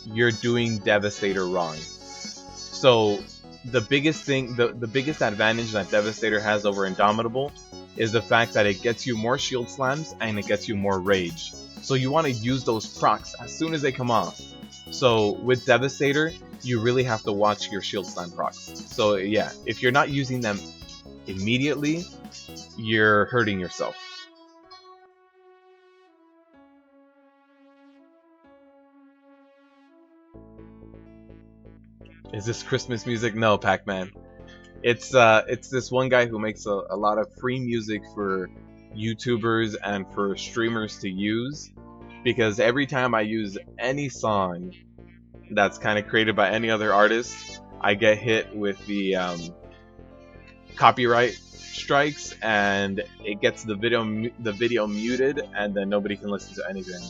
you're doing Devastator wrong. So the biggest thing, the biggest advantage that Devastator has over Indomitable is the fact that it gets you more Shield Slams and it gets you more Rage. So you want to use those procs as soon as they come off. So with Devastator, you really have to watch your Shield Slam procs. So yeah, if you're not using them immediately, you're hurting yourself. Is this Christmas music? No, Pac-Man. It's this one guy who makes a lot of free music for YouTubers and for streamers to use, because every time I use any song that's kind of created by any other artist, I get hit with the copyright strikes, and it gets the video muted, and then nobody can listen to anything.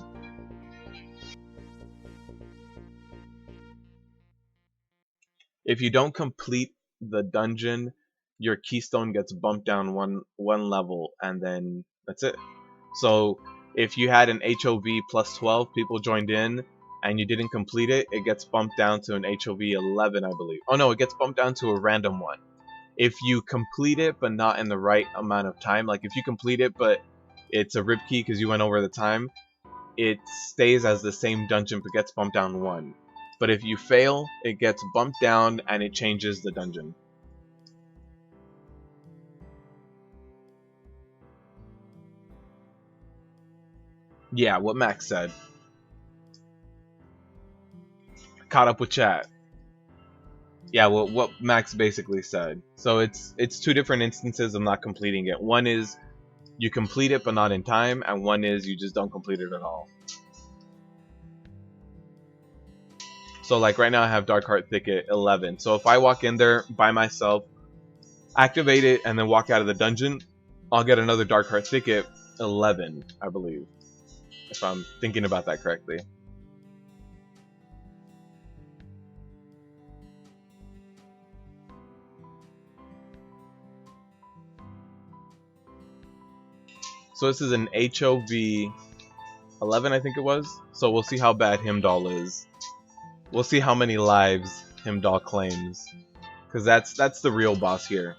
If you don't complete the dungeon, your keystone gets bumped down one level, and then that's it. So if you had an HOV plus 12, people joined in, and you didn't complete it, it gets bumped down to an HOV 11, I believe. Oh no, it gets bumped down to a random one. If you complete it but not in the right amount of time, like if you complete it but it's a rip key because you went over the time, it stays as the same dungeon but gets bumped down one. But if you fail, it gets bumped down and it changes the dungeon. Yeah, what Max said. Caught up with chat. Yeah, well, what Max basically said. So it's two different instances of not completing it. One is you complete it but not in time, and one is you just don't complete it at all. So like right now I have Dark Heart Thicket 11. So if I walk in there by myself, activate it, and then walk out of the dungeon, I'll get another Dark Heart Thicket 11, I believe, if I'm thinking about that correctly. So this is an HOV 11, I think it was. So we'll see how bad Himdall is. We'll see how many lives Himdall claims, because that's the real boss here.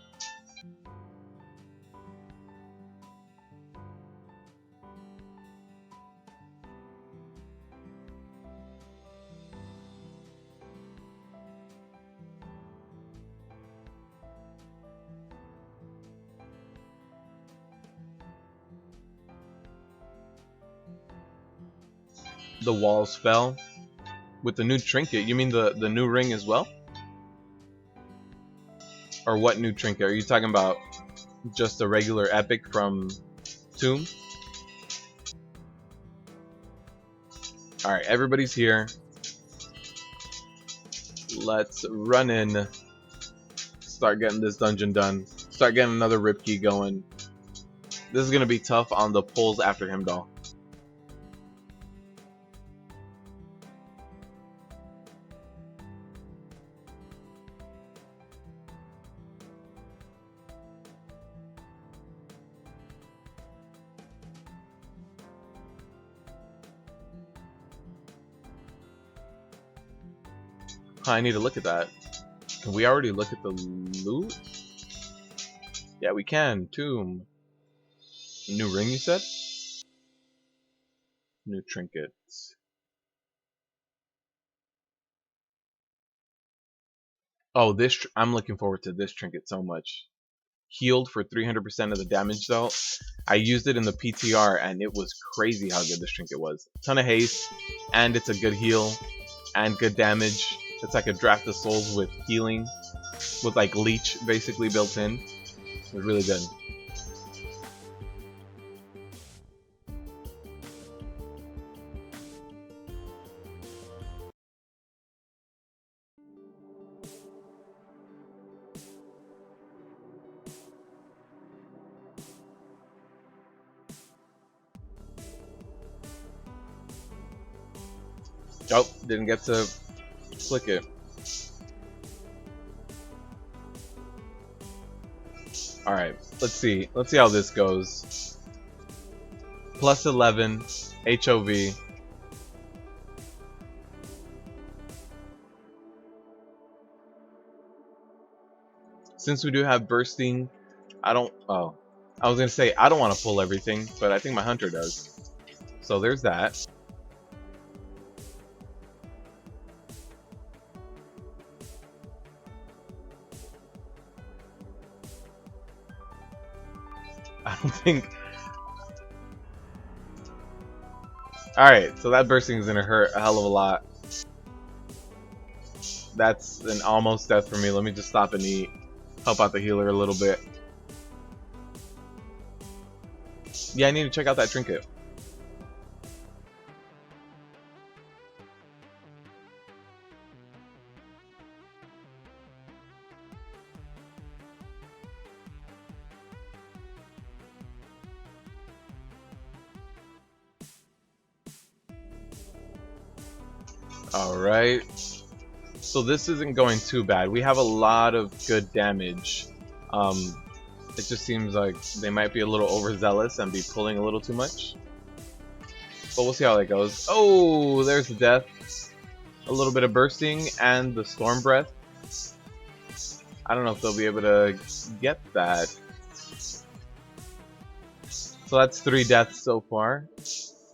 The walls fell with the new trinket. You mean the new ring as well? Or what new trinket? Are you talking about just a regular epic from Tomb? Alright, everybody's here. Let's run in. Start getting this dungeon done. Start getting another rip key going. This is going to be tough on the pulls after Himdall. I need to look at that. Can we already look at the loot? Yeah, we can. Tomb. New ring, you said? New trinkets. Oh, I'm looking forward to this trinket so much. Healed for 300% of the damage though. I used it in the PTR and it was crazy how good this trinket was. Ton of haste, and it's a good heal, and good damage. It's like a draft of souls with healing, with like leech basically built in. It's really good. Oh, didn't get to click it. Alright, let's see. Let's see how this goes. Plus 11, HOV. Since we do have bursting, I don't... Oh. I was going to say, I don't want to pull everything, but I think my hunter does. So there's that. I don't think... Alright, so that bursting is going to hurt a hell of a lot. That's an almost death for me. Let me just stop and eat. Help out the healer a little bit. Yeah, I need to check out that trinket. Alright. So this isn't going too bad. We have a lot of good damage. It just seems like they might be a little overzealous and be pulling a little too much. But we'll see how that goes. Oh, there's the death. A little bit of bursting and the storm breath. I don't know if they'll be able to get that. So that's 3 deaths so far.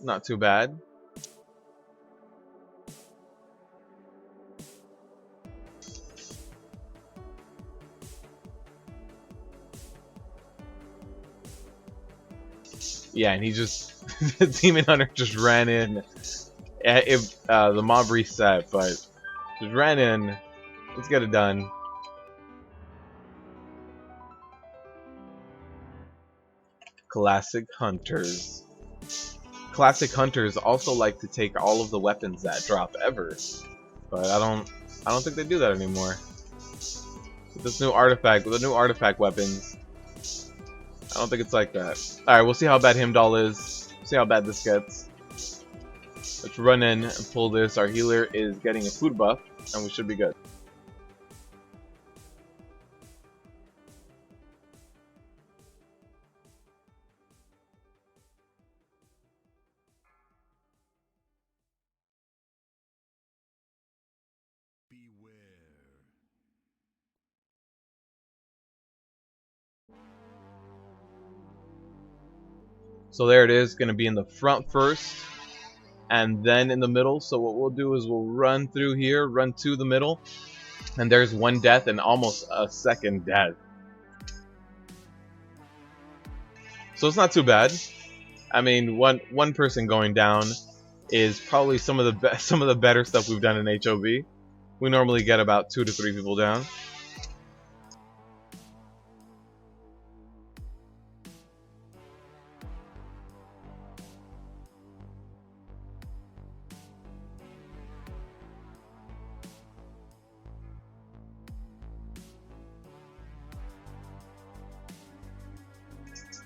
Not too bad. Yeah, and he just... the Demon Hunter just ran in. The mob reset, but just ran in. Let's get it done. Classic Hunters. Classic Hunters also like to take all of the weapons that drop ever, but I don't think they do that anymore. With this new artifact, with the new artifact weapons, I don't think it's like that. Alright, we'll see how bad Himdall is. See how bad this gets. Let's run in and pull this. Our healer is getting a food buff, and we should be good. So there it is, going to be in the front first, and then in the middle. So what we'll do is we'll run through here, run to the middle, and there's 1 death and almost a second death. So it's not too bad. I mean, one person going down is probably some of the better stuff we've done in HOV. We normally get about 2 to 3 people down.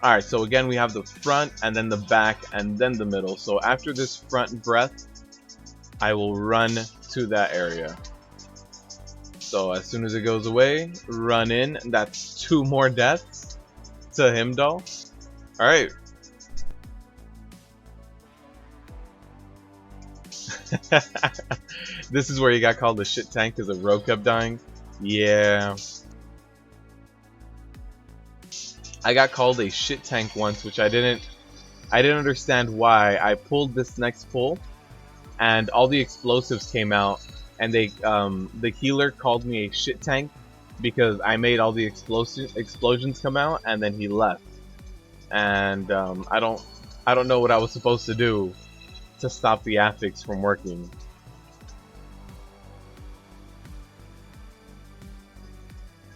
Alright, so again we have the front and then the back and then the middle. So after this front breath, I will run to that area. So as soon as it goes away, run in. That's 2 more deaths to Himdall. Alright. This is where you got called the shit tank because the rogue kept dying. Yeah. I got called a shit tank once, which I didn't understand why. I pulled this next pull, and all the explosives came out, and the healer called me a shit tank because I made all the explosions come out, and then he left. And I don't know what I was supposed to do to stop the Affix from working.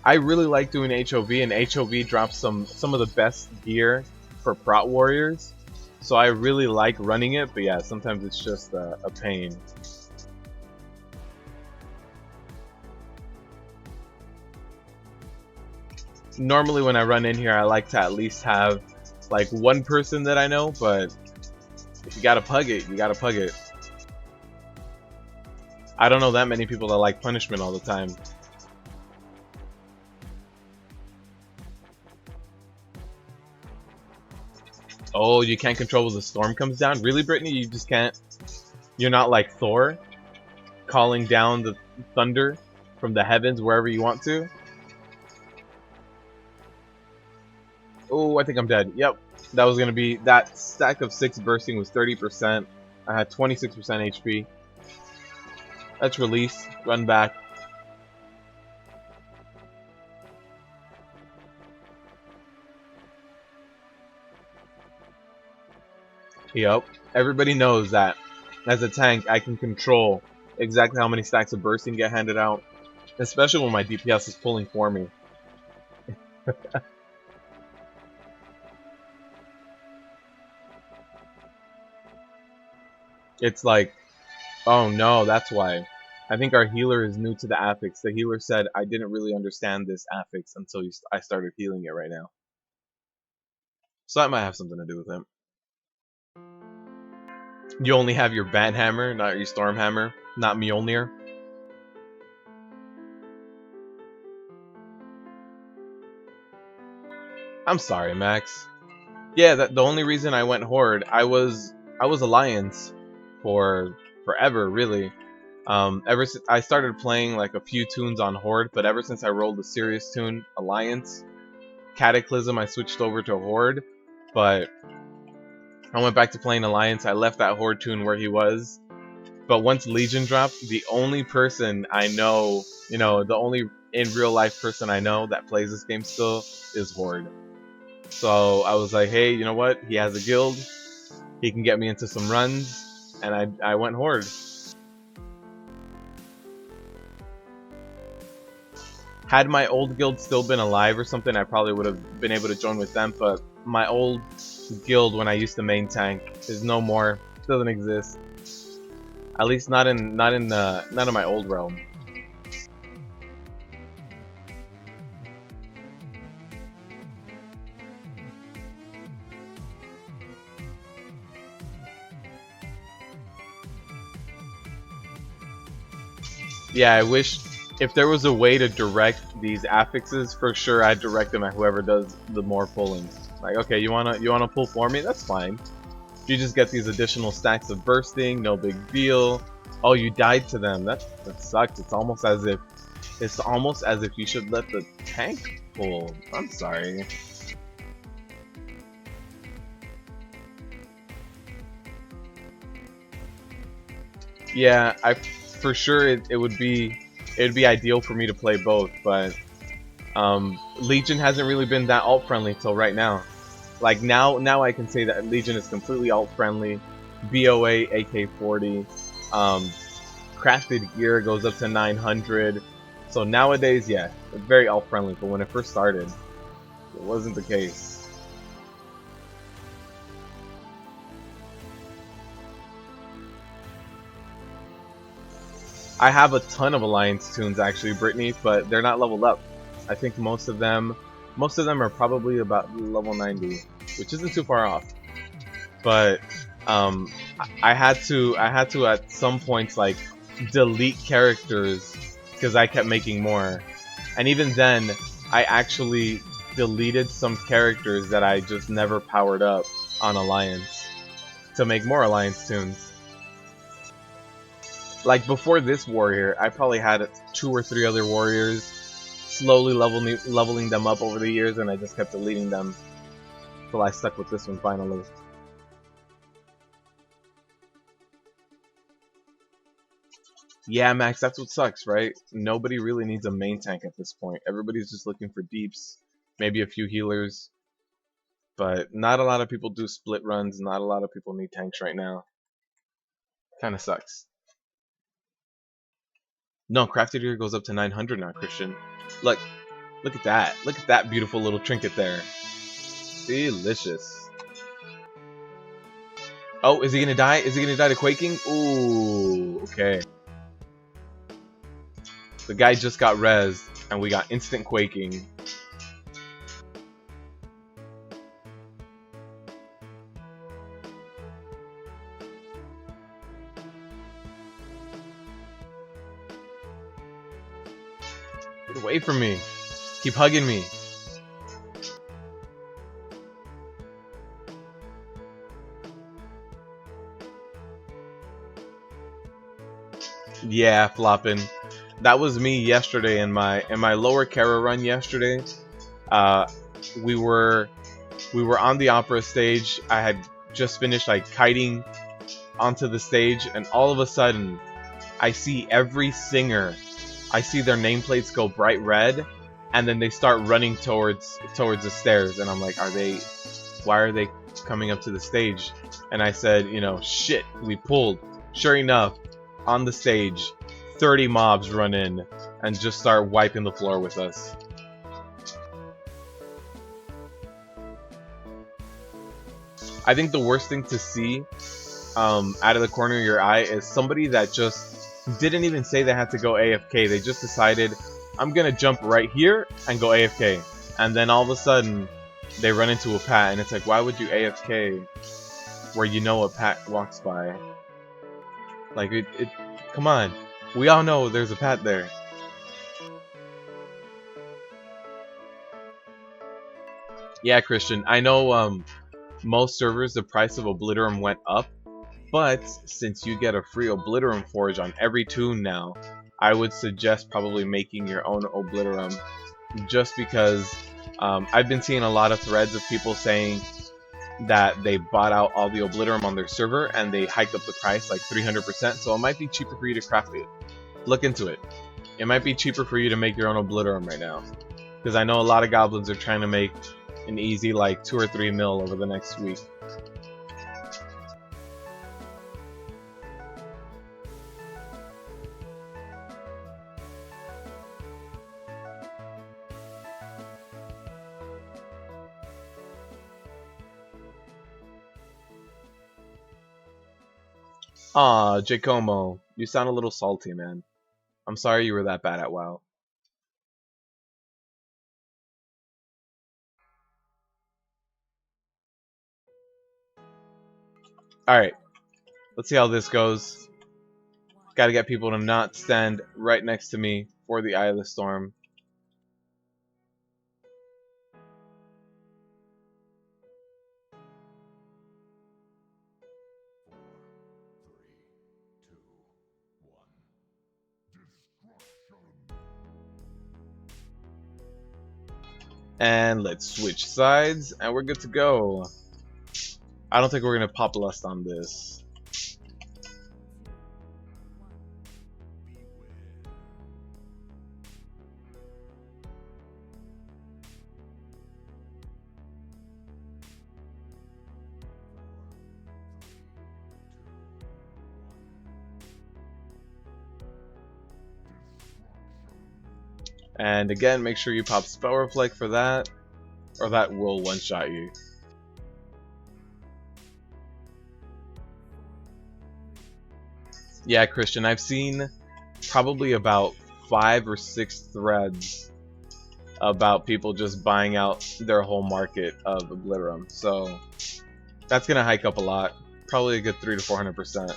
I really like doing HOV, and HOV drops some of the best gear for prot warriors. So I really like running it, but yeah, sometimes it's just a pain. Normally when I run in here, I like to at least have like 1 person that I know, but if you gotta pug it, you gotta pug it. I don't know that many people that like punishment all the time. Oh, you can't control when the storm comes down? Really, Brittany? You just can't? You're not like Thor, calling down the thunder from the heavens wherever you want to? Oh, I think I'm dead. Yep. That was going to be... That stack of 6 bursting was 30%. I had 26% HP. Let's release. Run back. Yep. Everybody knows that as a tank, I can control exactly how many stacks of bursting get handed out. Especially when my DPS is pulling for me. It's like, oh no, that's why. I think our healer is new to the affix. The healer said, I didn't really understand this affix until I started healing it right now. So that might have something to do with it. You only have your bat hammer, not your storm hammer, not Mjolnir. I'm sorry, Max. Yeah, the only reason I went Horde, I was Alliance for forever, really. Ever since I started playing like a few tunes on Horde, but ever since I rolled a serious tune, Alliance, Cataclysm, I switched over to Horde. But I went back to playing Alliance. I left that Horde tune where he was. But once Legion dropped, the only person I know, the only in real life person I know that plays this game still is Horde. So I was like, hey, you know what? He has a guild. He can get me into some runs. And I went Horde. Had my old guild still been alive or something, I probably would have been able to join with them. But my old guild when I used to main tank is no more. Doesn't exist. At least not in my old realm. Yeah, I wish if there was a way to direct these affixes, for sure I'd direct them at whoever does the more pulling. Like, okay, you wanna pull for me? That's fine. You just get these additional stacks of bursting, no big deal. Oh, you died to them. That sucks. It's almost as if you should let the tank pull. I'm sorry. Yeah, for sure it would be ideal for me to play both, but Legion hasn't really been that alt friendly till right now. Like now I can say that Legion is completely alt friendly. BOA AK-40, crafted gear goes up to 900. So nowadays, yeah, it's very alt friendly. But when it first started, it wasn't the case. I have a ton of Alliance tunes actually, Brittany, but they're not leveled up. I think most of them are probably about level 90, which isn't too far off. But I had to at some points like delete characters because I kept making more, and even then I actually deleted some characters that I just never powered up on Alliance to make more Alliance tunes. Like before this warrior, I probably had 2 or 3 other warriors, slowly leveling them up over the years, and I just kept deleting them till I stuck with this one finally. Yeah, Max, that's what sucks, right? Nobody really needs a main tank at this point. Everybody's just looking for deeps, maybe a few healers, but not a lot of people do split runs. Not a lot of people need tanks right now. Kind of sucks. No, crafted gear goes up to 900 now, Christian. Look, look at that. Look at that beautiful little trinket there. Delicious. Oh, is he gonna die? Is he gonna die to Quaking? Ooh, okay. The guy just got rezzed, and we got instant Quaking. Get away from me. Keep hugging me. Yeah, flopping. That was me yesterday in my lower Kara run yesterday. Uh, we were on the opera stage. I had just finished like kiting onto the stage, and all of a sudden, I see every singer. I see their nameplates go bright red, and then they start running towards the stairs, and I'm like, why are they coming up to the stage? And I said, you know, shit, we pulled. Sure enough, on the stage, 30 mobs run in and just start wiping the floor with us. I think the worst thing to see out of the corner of your eye is somebody that just didn't even say they had to go AFK. They just decided, I'm gonna jump right here and go AFK. And then all of a sudden, they run into a pat, and it's like, why would you AFK where you know a pat walks by? Like, come on. We all know there's a pat there. Yeah, Christian, I know most servers, the price of Obliterum went up, but since you get a free Obliterum Forge on every tune now, I would suggest probably making your own Obliterum, just because I've been seeing a lot of threads of people saying that they bought out all the Obliterum on their server and they hiked up the price like 300%, so it might be cheaper for you to craft it. Look into it. It might be cheaper for you to make your own Obliterum right now, because I know a lot of goblins are trying to make an easy like 2 or 3 mil over the next week. Aw, Jacomo, you sound a little salty, man. I'm sorry you were that bad at WoW. Alright, let's see how this goes. Gotta get people to not stand right next to me for the Eye of the Storm. And let's switch sides, and we're good to go. I don't think we're gonna pop lust on this. And again, make sure you pop Spell Reflect for that, or that will one-shot you. Yeah, Christian, I've seen probably about 5 or 6 threads about people just buying out their whole market of Obliterum, so that's gonna hike up a lot. Probably a good 300 to 400%.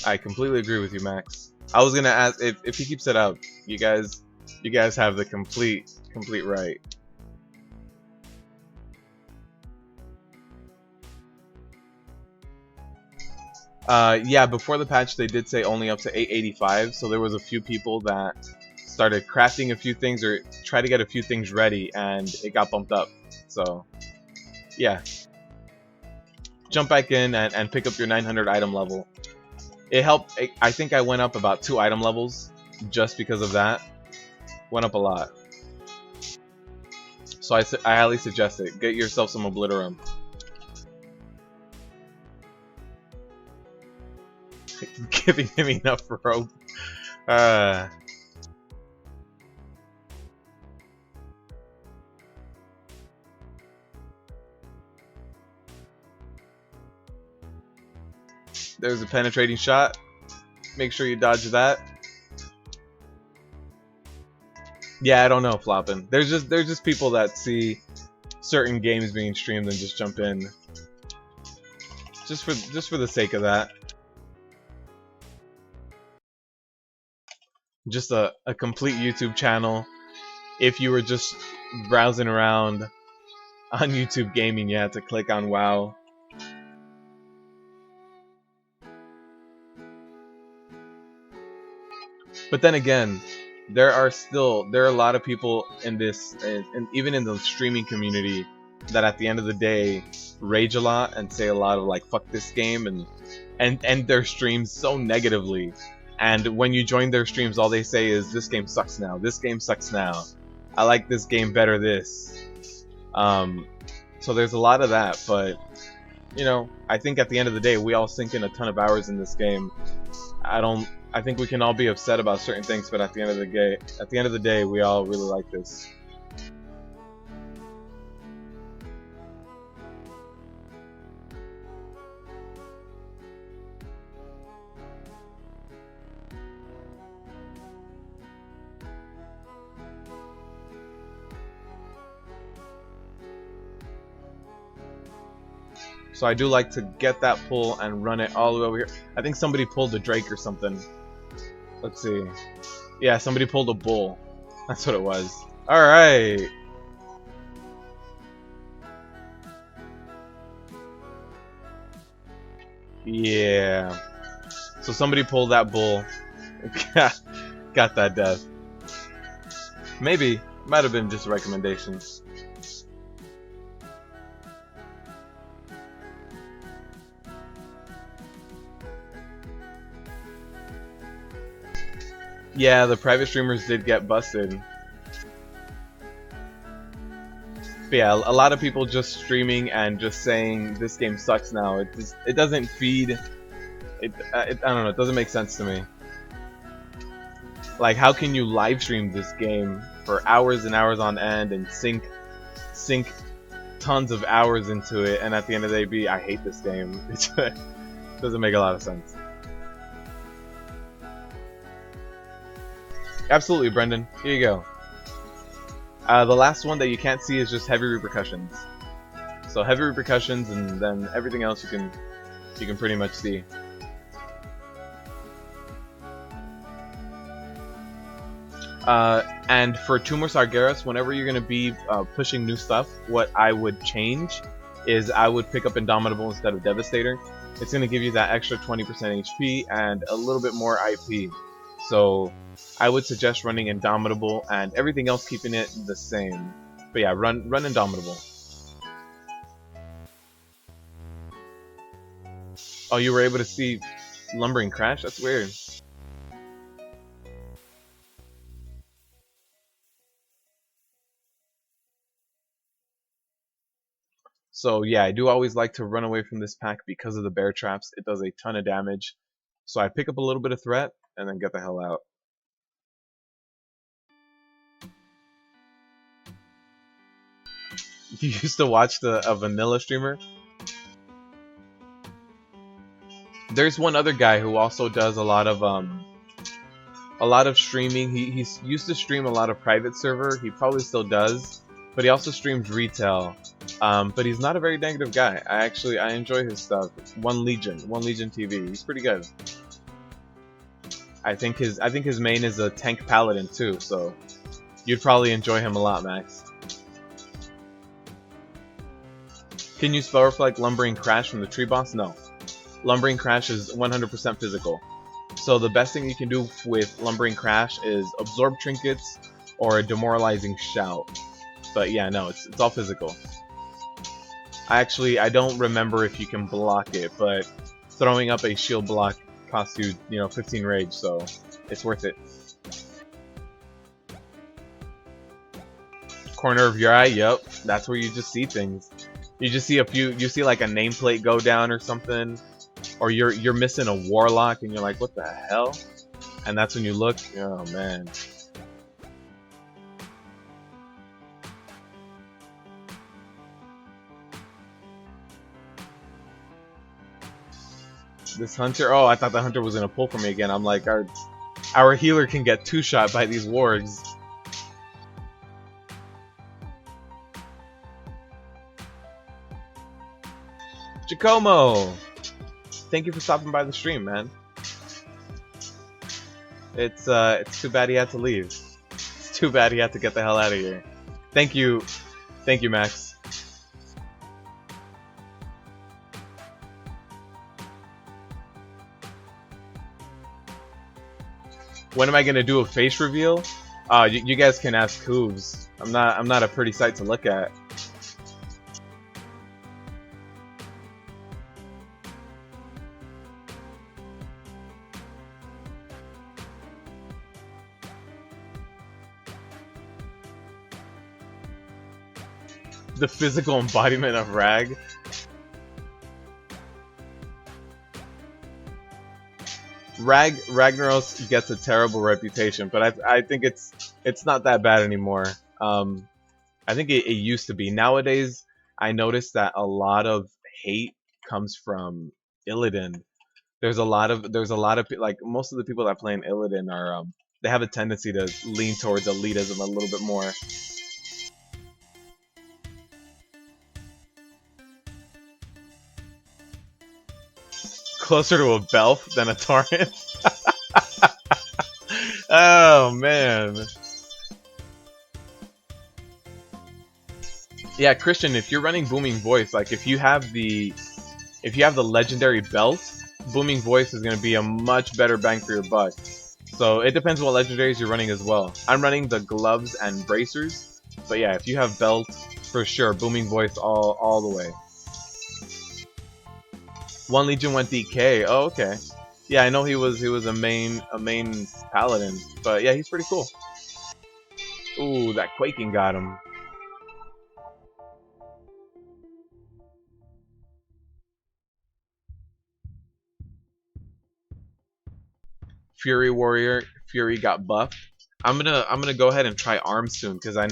I completely agree with you, Max. I was gonna ask if he keeps it up. You guys have the complete right. Yeah, before the patch they did say only up to 885, so there was a few people that started crafting a few things or try to get a few things ready, and it got bumped up. So, yeah. Jump back in and pick up your 900 item level. It helped. I think I went up about 2 item levels just because of that. Went up a lot. So I highly suggest it. Get yourself some Obliterum. Giving him enough rope. There's a penetrating shot. Make sure you dodge that. Yeah, I don't know, flopping. There's just people that see certain games being streamed and just jump in just for the sake of that. Just a complete YouTube channel. If you were just browsing around on YouTube gaming, you had to click on WoW. But then again, there are a lot of people in this, and even in the streaming community, that at the end of the day rage a lot and say a lot of like fuck this game and end their streams so negatively. And when you join their streams, all they say is this game sucks now. This game sucks now. I like this game better. This. Um, so there's a lot of that, but you know, I think at the end of the day, we all sink in a ton of hours in this game. I don't. I think we can all be upset about certain things, but at the end of the day, we all really like this. So I do like to get that pull and run it all the way over here. I think somebody pulled a Drake or something. Let's see. Yeah, somebody pulled a bull. That's what it was. Alright. Yeah. So somebody pulled that bull. Got that death. Maybe. Might have been just recommendations. Yeah, the private streamers did get busted. But yeah, a lot of people just streaming and just saying this game sucks now. It doesn't feed. I don't know. It doesn't make sense to me. Like, how can you live stream this game for hours and hours on end and sink tons of hours into it, and at the end of the day be I hate this game? It doesn't make a lot of sense. Absolutely, Brendan. Here you go. The last one that you can't see is just heavy repercussions. So heavy repercussions, and then everything else you can pretty much see. And for Tumor Sargeras, whenever you're going to be pushing new stuff, what I would change is I would pick up Indomitable instead of Devastator. It's going to give you that extra 20% HP and a little bit more IP. So I would suggest running Indomitable and everything else keeping it the same. But yeah, run Indomitable. Oh, you were able to see Lumbering Crash? That's weird. So yeah, I do always like to run away from this pack because of the bear traps. It does a ton of damage. So I pick up a little bit of threat and then get the hell out. You used to watch a vanilla streamer? There's one other guy who also does a lot of streaming. He used to stream a lot of private server. He probably still does, but he also streams retail. But he's not a very negative guy. I enjoy his stuff. One Legion TV. He's pretty good. I think his main is a tank paladin too, so you'd probably enjoy him a lot, Max. Can you spell reflect Lumbering Crash from the tree boss? No. Lumbering Crash is 100% physical. So the best thing you can do with Lumbering Crash is absorb trinkets or a demoralizing shout. But yeah, no, it's all physical. I don't remember if you can block it, but throwing up a shield block costs you, 15 rage, so it's worth it. Corner of your eye, yep, that's where you just see things. You just see you see like a nameplate go down or something, or you're missing a warlock and you're like, what the hell? And that's when you look, oh man. This hunter, oh, I thought the hunter was gonna pull for me again. I'm like, our healer can get two-shot by these wargs. Jacomo, thank you for stopping by the stream, man. It's too bad he had to leave. It's too bad he had to get the hell out of here. Thank you, Max. When am I gonna do a face reveal? You guys can ask Hooves. I'm not a pretty sight to look at. The physical embodiment of Rag. Ragnaros gets a terrible reputation, but I think it's not that bad anymore. I think it used to be. Nowadays, I noticed that a lot of hate comes from Illidan. There's a lot of like most of the people that play in Illidan are they have a tendency to lean towards elitism a little bit more. Closer to a Belf than a Torrent. Oh man. Yeah, Christian, if you're running Booming Voice, like if you have the legendary belt, Booming Voice is gonna be a much better bang for your buck. So it depends what legendaries you're running as well. I'm running the gloves and bracers, but yeah, if you have belt, for sure, Booming Voice all the way. One Legion went DK. Oh, okay. Yeah, I know he was a main paladin, but yeah, he's pretty cool. Ooh, that Quaking got him. Fury Warrior, Fury got buffed. I'm gonna go ahead and try Arms soon because I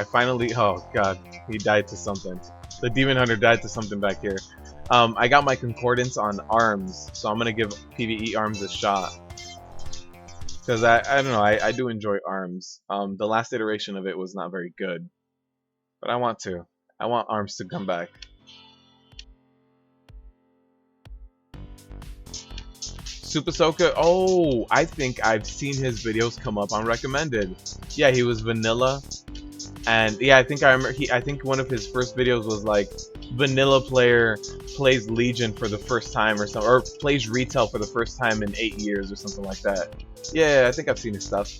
finally, oh god, he died to something. The Demon Hunter died to something back here. I got my concordance on Arms, so I'm gonna give PvE Arms a shot. Because I don't know, I do enjoy Arms. The last iteration of it was not very good. But I want Arms to come back. Super Soka, oh, I think I've seen his videos come up on recommended. Yeah, he was vanilla. And yeah, I think I remember I think one of his first videos was like vanilla player plays Legion for the first time or something, or plays retail for the first time in 8 years or something like that. Yeah, I think I've seen his stuff.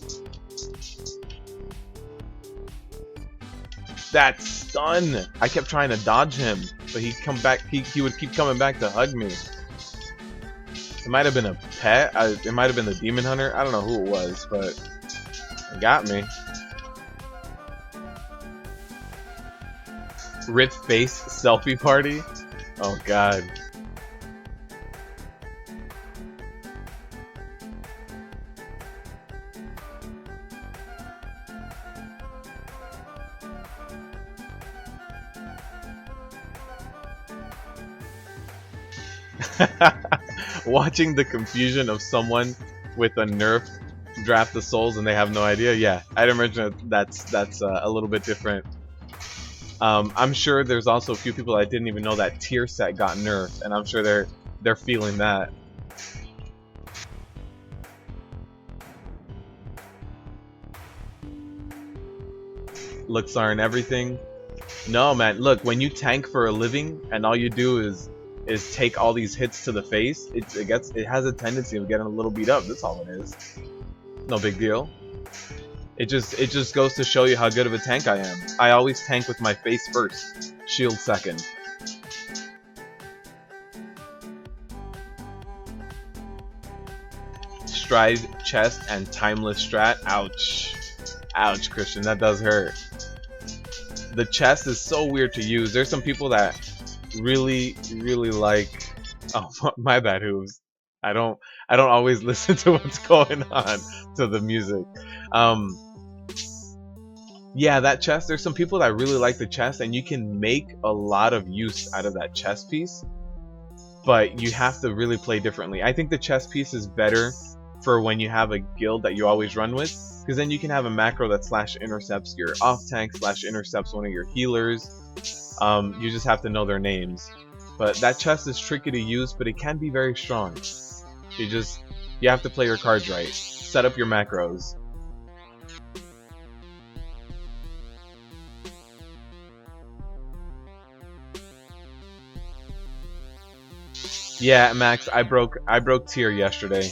That stun! I kept trying to dodge him, but he'd come back. He would keep coming back to hug me. It might have been a pet. It might have been the Demon Hunter. I don't know who it was, but it got me. Rip face selfie party. Oh god. Watching the confusion of someone with a nerf draft the souls and they have no idea. Yeah, I'd imagine that's a little bit different. I'm sure there's also a few people that didn't even know that tier set got nerfed, and I'm sure they're feeling that. Luxar and everything. No, man. Look, when you tank for a living and all you do is take all these hits to the face, it has a tendency of getting a little beat up. That's all it is. No big deal. It just goes to show you how good of a tank I am. I always tank with my face first, shield second. Stride, chest, and timeless strat. Ouch. Ouch, Christian, that does hurt. The chest is so weird to use. There's some people that really like... Oh, my bad, Hooves. I don't always listen to what's going on to the music. Yeah, that chest, there's some people that really like the chest, and you can make a lot of use out of that chest piece, but you have to really play differently. I think the chest piece is better for when you have a guild that you always run with, because then you can have a macro that slash intercepts your off tank, slash intercepts one of your healers. You just have to know their names. But that chest is tricky to use, but it can be very strong. You have to play your cards right. Set up your macros. Yeah, Max, I broke tier yesterday.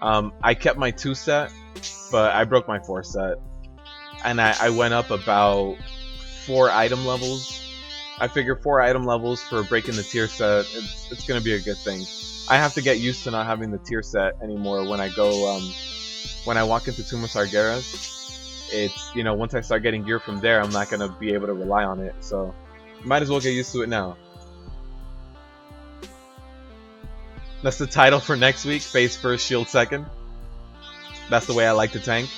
I kept my 2 set, but I broke my 4 set. And I went up about 4 item levels. I figure 4 item levels for breaking the tier set, it's gonna be a good thing. I have to get used to not having the tier set anymore when I go, when I walk into Tomb of Sargeras. It's, you know, once I start getting gear from there, I'm not gonna be able to rely on it, so might as well get used to it now. That's the title for next week, face first, shield second. That's the way I like to tank.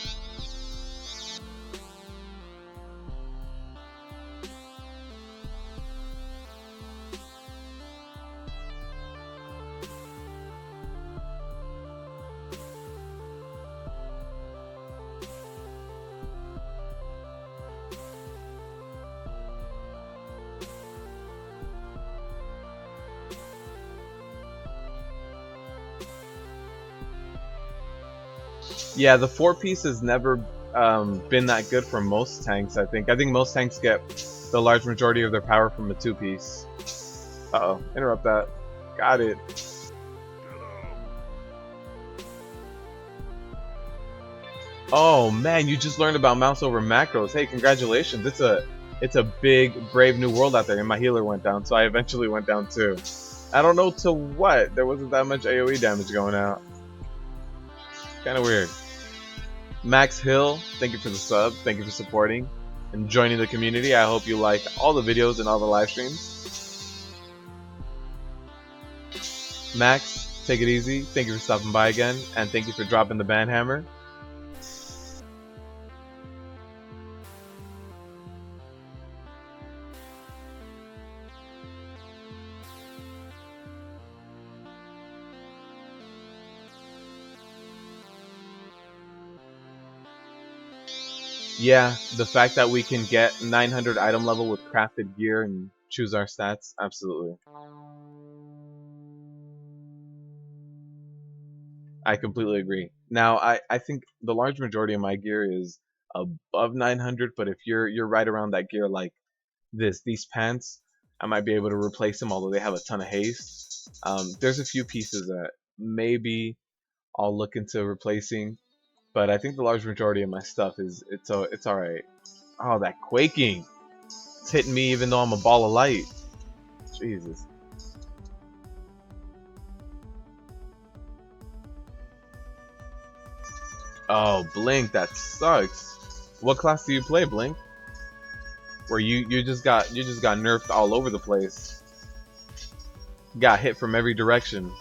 Yeah, the 4-piece has never been that good for most tanks, I think. I think most tanks get the large majority of their power from a 2-piece. Uh-oh, interrupt that. Got it. Oh man, you just learned about mouse over macros. Hey, congratulations. It's a big, brave new world out there, and my healer went down, so I eventually went down too. I don't know to what. There wasn't that much AoE damage going out. Kinda weird. Max Hill, thank you for the sub, thank you for supporting and joining the community. I hope you like all the videos and all the live streams. Max, take it easy. Thank you for stopping by again, and thank you for dropping the ban hammer. Yeah, the fact that we can get 900 item level with crafted gear and choose our stats, absolutely. I completely agree. Now, I think the large majority of my gear is above 900, but if you're right around that gear like these pants, I might be able to replace them, although they have a ton of haste. There's a few pieces that maybe I'll look into replacing, but I think the large majority of my stuff it's alright. Oh, that quaking! It's hitting me even though I'm a ball of light. Jesus. Oh, Blink, that sucks. What class do you play, Blink? Where you just got nerfed all over the place. Got hit from every direction.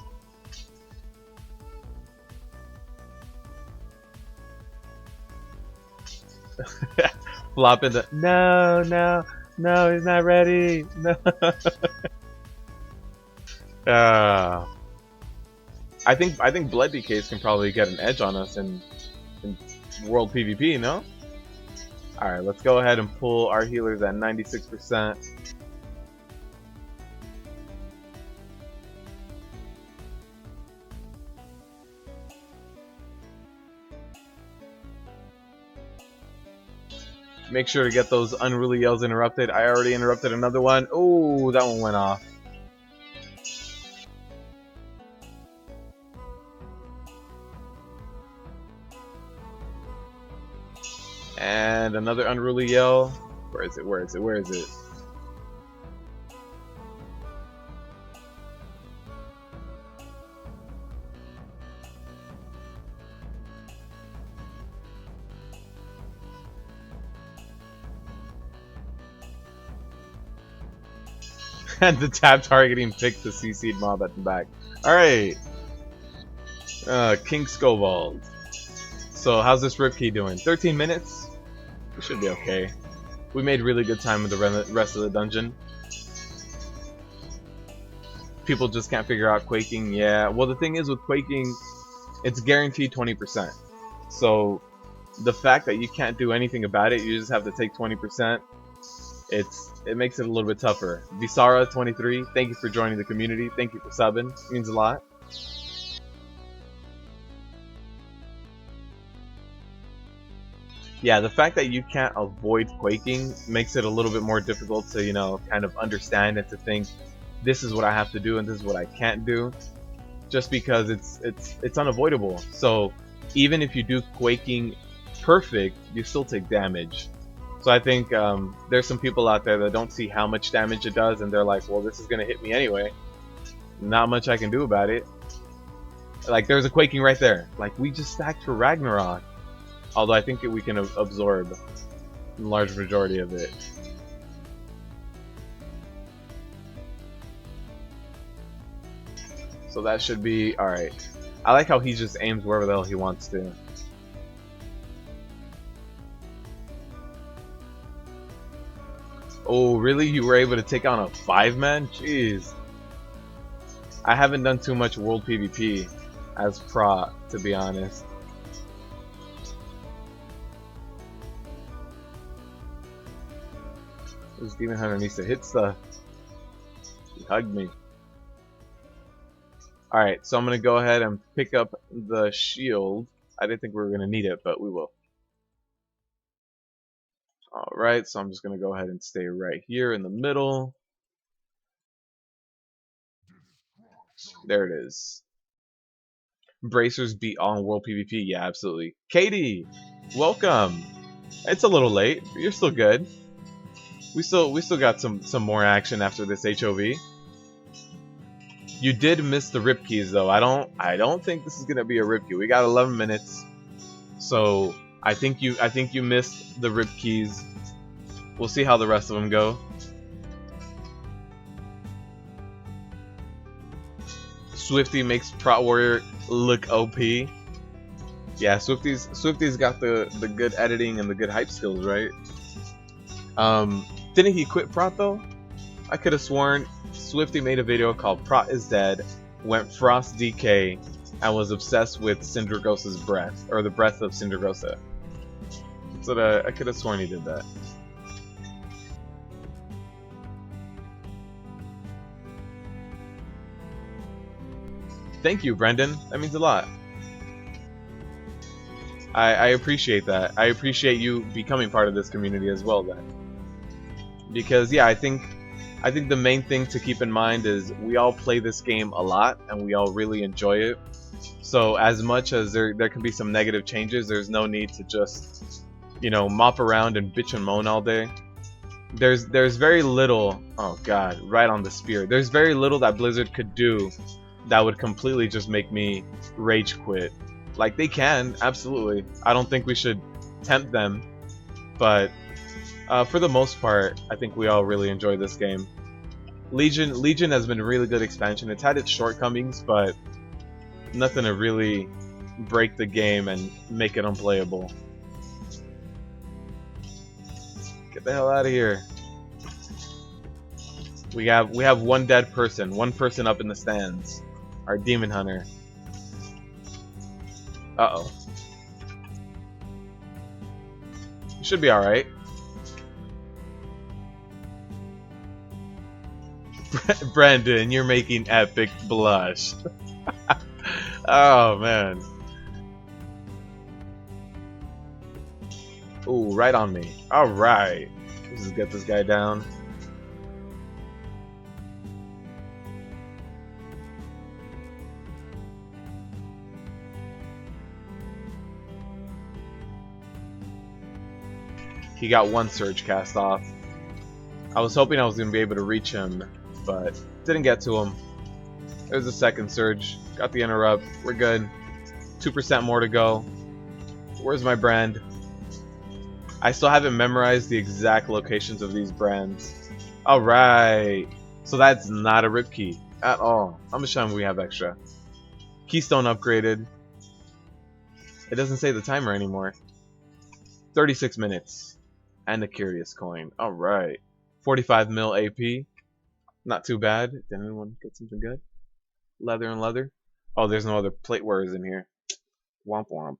Flop in the no, he's not ready. No. I think Blood DKs can probably get an edge on us in World PvP, no? Alright, let's go ahead and pull our healers at 96%. Make sure to get those unruly yells interrupted. I already interrupted another one. Ooh, that one went off. And another unruly yell. Where is it? Where is it? Where is it? And the tab targeting picked the CC'd mob at the back. Alright. King Scovald. So how's this rip key doing? 13 minutes? We should be okay. We made really good time with the rest of the dungeon. People just can't figure out Quaking. Yeah, well the thing is with Quaking, it's guaranteed 20%. So the fact that you can't do anything about it, you just have to take 20%. it makes it a little bit tougher. Visara 23, thank you for joining the community. Thank you for subbing. It means a lot. Yeah, the fact that you can't avoid quaking makes it a little bit more difficult to, you know, kind of understand and to think this is what I have to do and this is what I can't do, just because it's unavoidable. So even if you do quaking perfect, you still take damage. So I think there's some people out there that don't see how much damage it does, and they're like, well, this is gonna hit me anyway. Not much I can do about it. Like, there's a quaking right there. Like, we just stacked for Ragnarok. Although I think we can absorb a large majority of it. So that should be alright. I like how he just aims wherever the hell he wants to. Oh, really? You were able to take on a 5-man? Jeez. I haven't done too much world PvP as Pra, to be honest. This Demon Hunter needs to hit stuff. He hugged me. Alright, so I'm going to go ahead and pick up the shield. I didn't think we were going to need it, but we will. Alright, so I'm just going to go ahead and stay right here in the middle. There it is. Bracers beat all in World PvP. Yeah, absolutely. Katie, welcome. It's a little late, but you're still good. We still got some more action after this HOV. You did miss the rip keys though. I don't think this is gonna be a rip key. We got 11 minutes, so I think you missed the rip keys. We'll see how the rest of them go. Swifty makes Prot Warrior look OP. Yeah, Swifty's got the good editing and the good hype skills, right? Didn't he quit Prot though? I could have sworn Swifty made a video called Prot is Dead, went Frost DK, and was obsessed with Syndragosa's breath, or the breath of Syndragosa. So I could have sworn he did that. Thank you, Brendan. That means a lot. I appreciate that. I appreciate you becoming part of this community as well, then. Because yeah, I think the main thing to keep in mind is we all play this game a lot and we all really enjoy it. So as much as there can be some negative changes, there's no need to just, you know, mop around and bitch and moan all day. There's very little, oh god, right on the spear. There's very little that Blizzard could do that would completely just make me rage quit. Like, they can, absolutely. I don't think we should tempt them, but for the most part, I think we all really enjoy this game. Legion has been a really good expansion. It's had its shortcomings, but nothing to really break the game and make it unplayable. Get the hell out of here. We have one dead person, one person up in the stands. Our Demon Hunter. Uh-oh. Should be alright. Brandon, you're making epic blush. Oh, man. Ooh, right on me. Alright. Let's just get this guy down. He got one surge cast off. I was hoping I was going to be able to reach him, but didn't get to him. There's a second surge. Got the interrupt. We're good. 2% more to go. Where's my brand? I still haven't memorized the exact locations of these brands. Alright. So that's not a rip key at all. How much time do we have extra? Keystone upgraded. It doesn't say the timer anymore. 36 minutes. And a curious coin. Alright. 45 mil AP. Not too bad. Did anyone get something good? Leather and leather. Oh, there's no other plate wearers in here. Womp womp.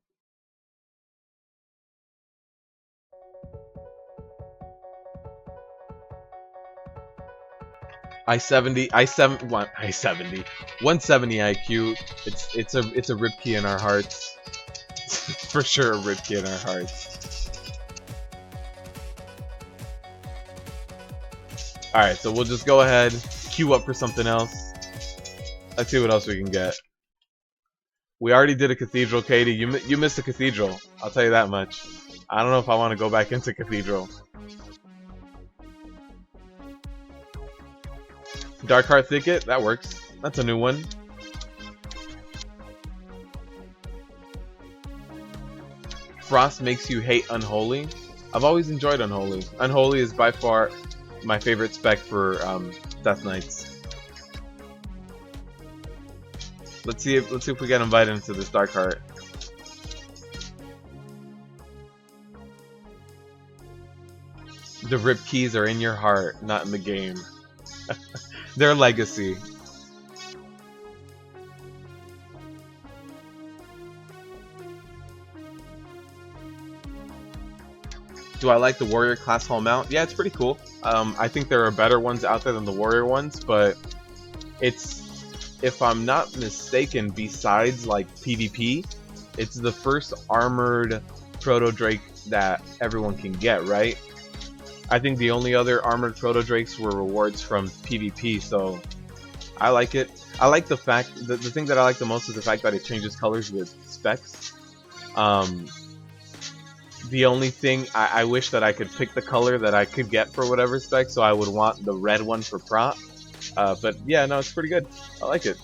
I70 170 IQ. It's a rip key in our hearts. For sure, a rip key in our hearts. All right, so we'll just go ahead, queue up for something else. Let's see what else we can get. We already did a Cathedral, Katie. You missed a Cathedral. I'll tell you that much. I don't know if I want to go back into Cathedral. Dark Heart Thicket, that works. That's a new one. Frost makes you hate Unholy. I've always enjoyed Unholy. Unholy is by far my favorite spec for Death Knights. Let's see if we get invited into this Dark Heart. The rip keys are in your heart, not in the game. Their legacy. Do I like the Warrior class hall mount? Yeah, it's pretty cool. I think there are better ones out there than the Warrior ones, but it's, if I'm not mistaken, besides like PvP, it's the first armored Proto Drake that everyone can get, right? I think the only other armored Proto Drakes were rewards from PvP, so I like it. I like the fact, the thing that I like the most is the fact that it changes colors with specs. The only thing, I wish that I could pick the color that I could get for whatever spec, so I would want the red one for prop. But yeah, no, it's pretty good. I like it.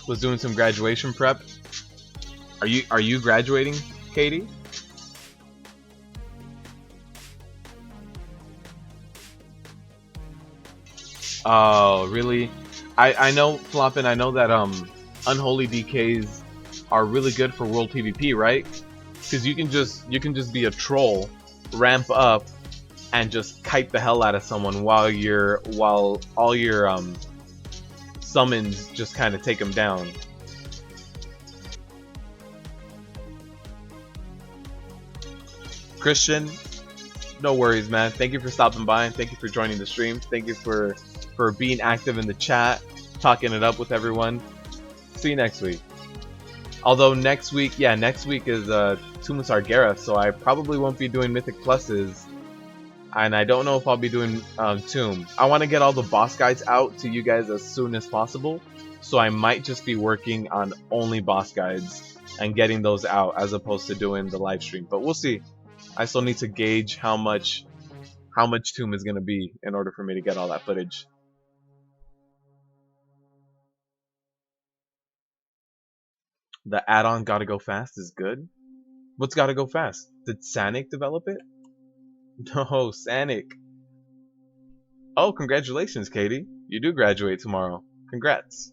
Was doing some graduation prep. Are you graduating, Katie? Oh, really? I know, Floppin', I know that Unholy DKs are really good for world PvP, right? Because you can just be a troll, ramp up, and just kite the hell out of someone while all your summons just kind of take them down. Christian, no worries, man. Thank you for stopping by and thank you for joining the stream. Thank you for being active in the chat, talking it up with everyone. See you next week. Although next week is Tomb of Sargeras, so I probably won't be doing Mythic Pluses, and I don't know if I'll be doing Tomb. I want to get all the boss guides out to you guys as soon as possible, so I might just be working on only boss guides and getting those out as opposed to doing the live stream. But we'll see. I still need to gauge how much Tomb is going to be in order for me to get all that footage. The add-on Gotta Go Fast is good? What's Gotta Go Fast? Did Sanic develop it? No, Sanic. Oh, congratulations, Katie. You do graduate tomorrow. Congrats.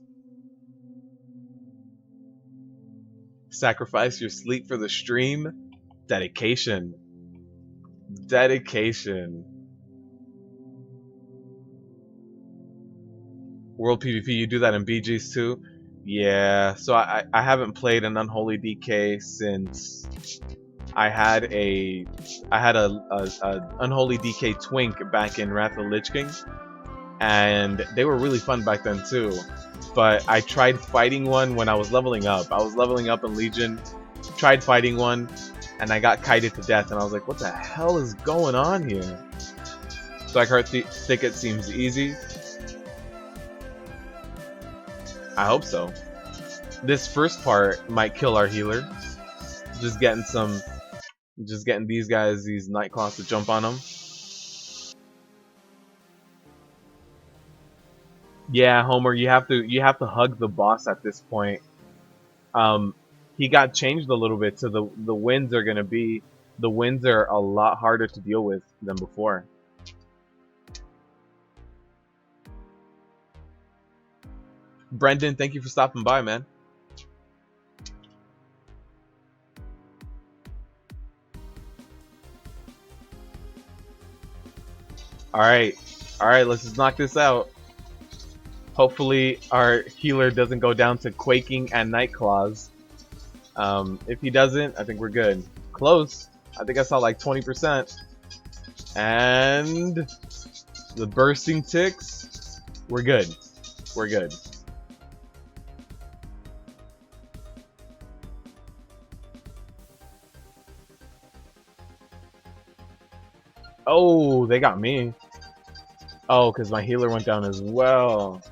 Sacrifice your sleep for the stream? Dedication. Dedication. World PvP, you do that in BGs too? Yeah, so I haven't played an Unholy DK since I had a Unholy DK Twink back in Wrath of the Lich King, and they were really fun back then too. But I tried fighting one when I was leveling up. I was leveling up in Legion, tried fighting one, and I got kited to death, and I was like, what the hell is going on here? Dark Heart Thicket seems easy. I hope so. This first part might kill our healer. Just getting these guys, these Nightclaws, to jump on them. Yeah, Homer, you have to hug the boss at this point. He got changed a little bit, so the winds are a lot harder to deal with than before. Brendan, thank you for stopping by, man. Alright, let's just knock this out. Hopefully our healer doesn't go down to Quaking and Nightclaws. If he doesn't, I think we're good. Close. I think I saw like 20%. And the bursting ticks. We're good. We're good. Oh, they got me. Oh, because my healer went down as well.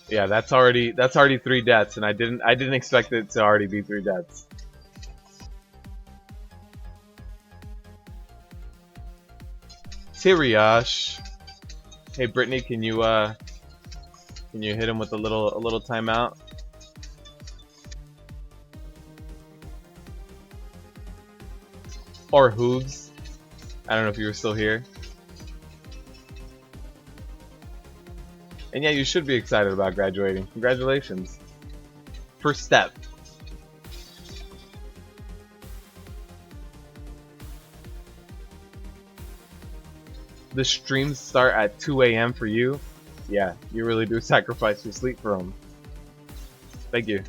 Yeah, that's already 3 deaths, and I didn't expect it to already be 3 deaths. Tyriash. Hey Brittany, can you hit him with a little timeout? Or Hooves. I don't know if you were still here. And yeah, you should be excited about graduating. Congratulations. First step. The streams start at 2 a.m. for you. Yeah, you really do sacrifice your sleep for them. Thank you.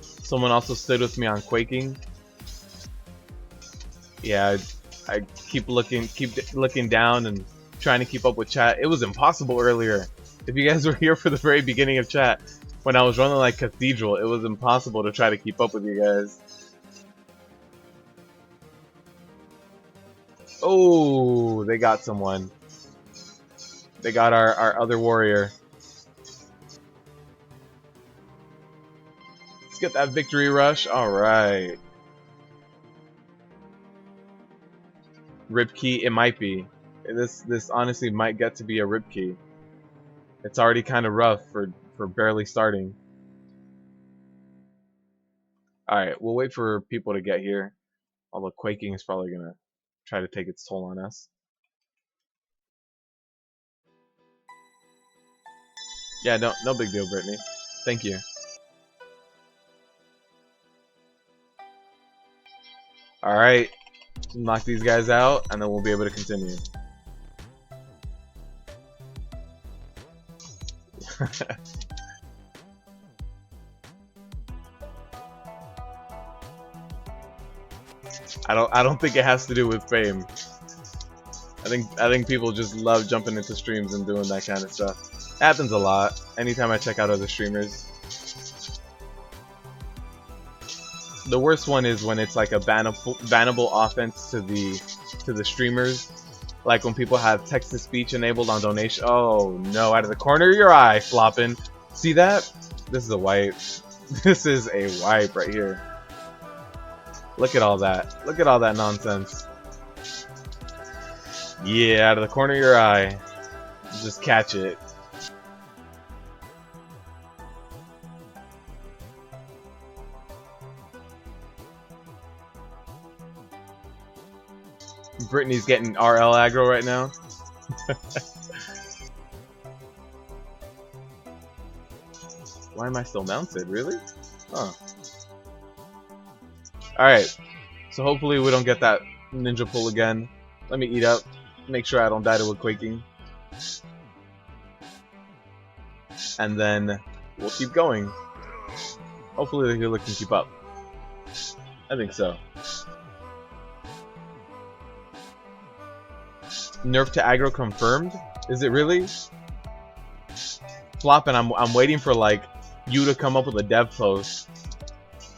Someone also stood with me on Quaking. Yeah, I keep looking down and trying to keep up with chat. It was impossible earlier. If you guys were here for the very beginning of chat, when I was running like Cathedral, it was impossible to try to keep up with you guys. Oh, they got someone. They got our other warrior. Let's get that victory rush. Alright. Rip key, it might be. This honestly might get to be a rip key. It's already kind of rough for barely starting. Alright, we'll wait for people to get here. Although Quaking is probably gonna try to take its toll on us. Yeah, no big deal, Brittany. Thank you. Alright, knock these guys out, and then we'll be able to continue. I don't think it has to do with fame. I think people just love jumping into streams and doing that kind of stuff. It happens a lot. Anytime I check out other streamers. The worst one is when it's like a bannable offense to the streamers. Like when people have text to speech enabled on donation. Oh no! Out of the corner of your eye, flopping. See that? This is a wipe. This is a wipe right here. Look at all that. Look at all that nonsense. Yeah, out of the corner of your eye. Just catch it. Brittany's getting RL aggro right now. Why am I still mounted? Really? Huh. Alright. So hopefully we don't get that ninja pull again. Let me eat up. Make sure I don't die to a Quaking. And then we'll keep going. Hopefully the healer can keep up. I think so. Nerf to aggro confirmed? Is it really? Flopping, I'm waiting for like you to come up with a dev post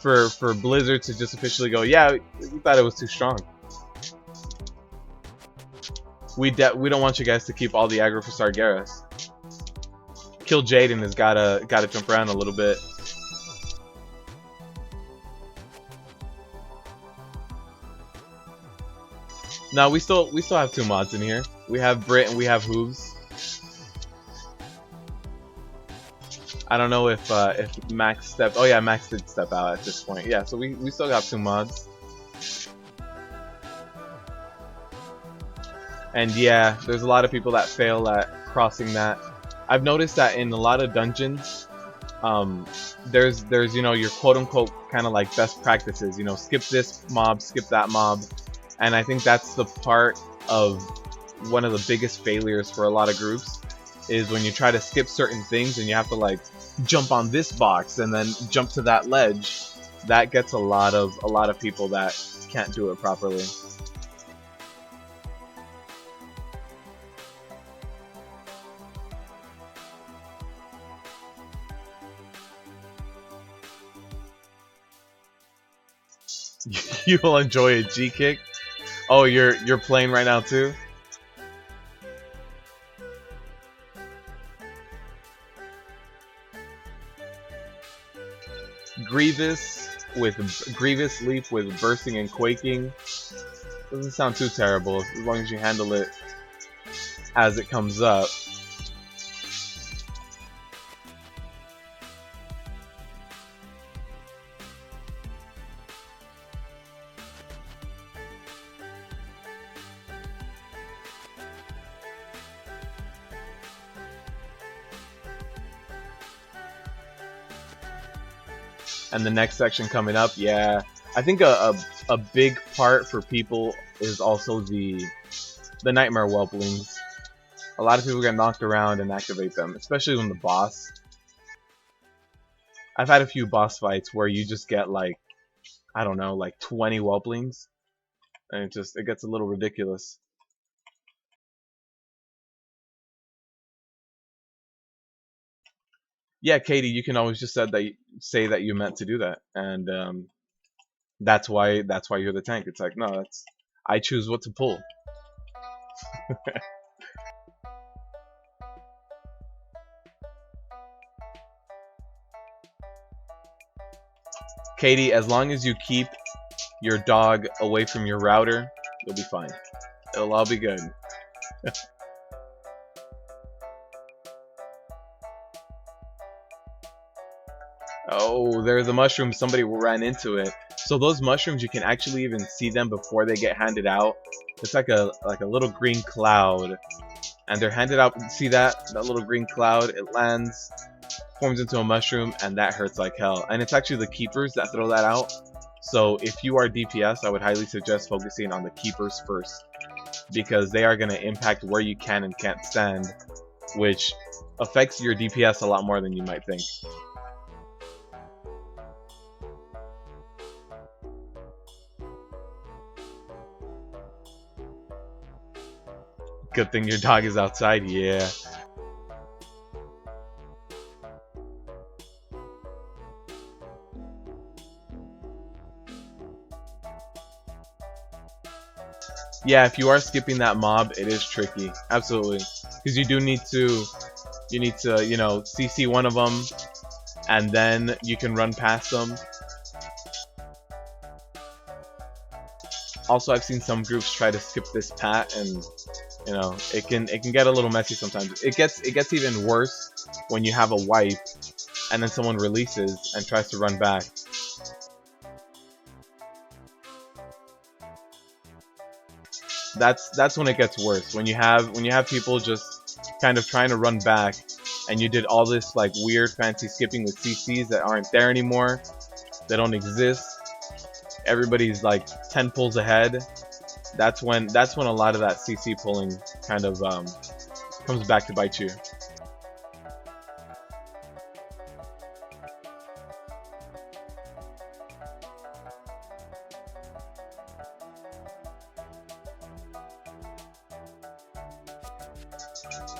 for Blizzard to just officially go, yeah, we thought it was too strong. We don't want you guys to keep all the aggro for Sargeras. Kill Jaden has gotta jump around a little bit. No, we still have 2 mods in here. We have Brit and we have Hooves. I don't know if Max stepped. Oh yeah, Max did step out at this point. Yeah, so we still got 2 mods. And yeah, there's a lot of people that fail at crossing that. I've noticed that in a lot of dungeons, um, there's you know your quote unquote kind of like best practices. You know, skip this mob, skip that mob, and I think that's the part of one of the biggest failures for a lot of groups is when you try to skip certain things and you have to like jump on this box and then jump to that ledge. That gets a lot of people that can't do it properly. You'll enjoy a G kick. Oh, you're playing right now too? Grievous leap with bursting and quaking doesn't sound too terrible as long as you handle it as it comes up. And the next section coming up, yeah, I think a big part for people is also the nightmare whelplings. A lot of people get knocked around and activate them, especially when the boss. I've had a few boss fights where you just get like, I don't know, like 20 whelplings, and it gets a little ridiculous. Yeah, Katie, you can always just say that you meant to do that, and that's why you're the tank. It's like, no, that's I choose what to pull. Katie, as long as you keep your dog away from your router, you'll be fine. It'll all be good. Oh, there's a mushroom. Somebody ran into it. So those mushrooms, you can actually even see them before they get handed out. It's like a little green cloud, and they're handed out. See that little green cloud? It lands, forms into a mushroom, and that hurts like hell. And it's actually the keepers that throw that out. So if you are DPS, I would highly suggest focusing on the keepers first, because they are going to impact where you can and can't stand, which affects your DPS a lot more than you might think. Good thing your dog is outside, yeah. Yeah, if you are skipping that mob, it is tricky. Absolutely. Because you need to, you know, CC one of them, and then you can run past them. Also, I've seen some groups try to skip this pat, and you know, it can get a little messy sometimes. It gets even worse when you have a wipe, and then someone releases and tries to run back. That's when it gets worse. When you have people just kind of trying to run back, and you did all this like weird fancy skipping with CCs that aren't there anymore. They don't exist. Everybody's like 10 pulls ahead. That's when a lot of that CC pulling kind of comes back to bite you.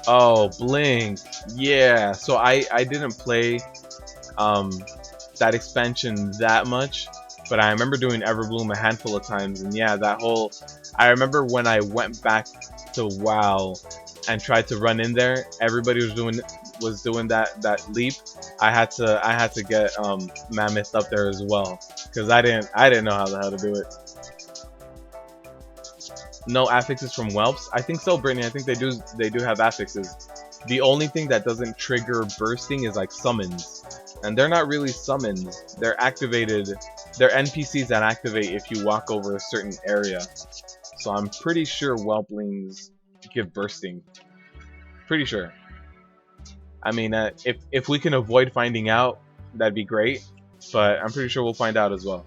Oh, Blink. Yeah. So I didn't play um, that expansion that much, but I remember doing Everbloom a handful of times, and yeah, that whole. I remember when I went back to WoW and tried to run in there, everybody was doing that leap. I had to get Mammoth up there as well, because I didn't know how the hell to do it. No affixes from whelps? I think so, Brittany. I think they do have affixes. The only thing that doesn't trigger bursting is like summons, and they're not really summons. They're activated. They're NPCs that activate if you walk over a certain area. So I'm pretty sure whelplings give bursting. Pretty sure. I mean, if we can avoid finding out, that'd be great. But I'm pretty sure we'll find out as well.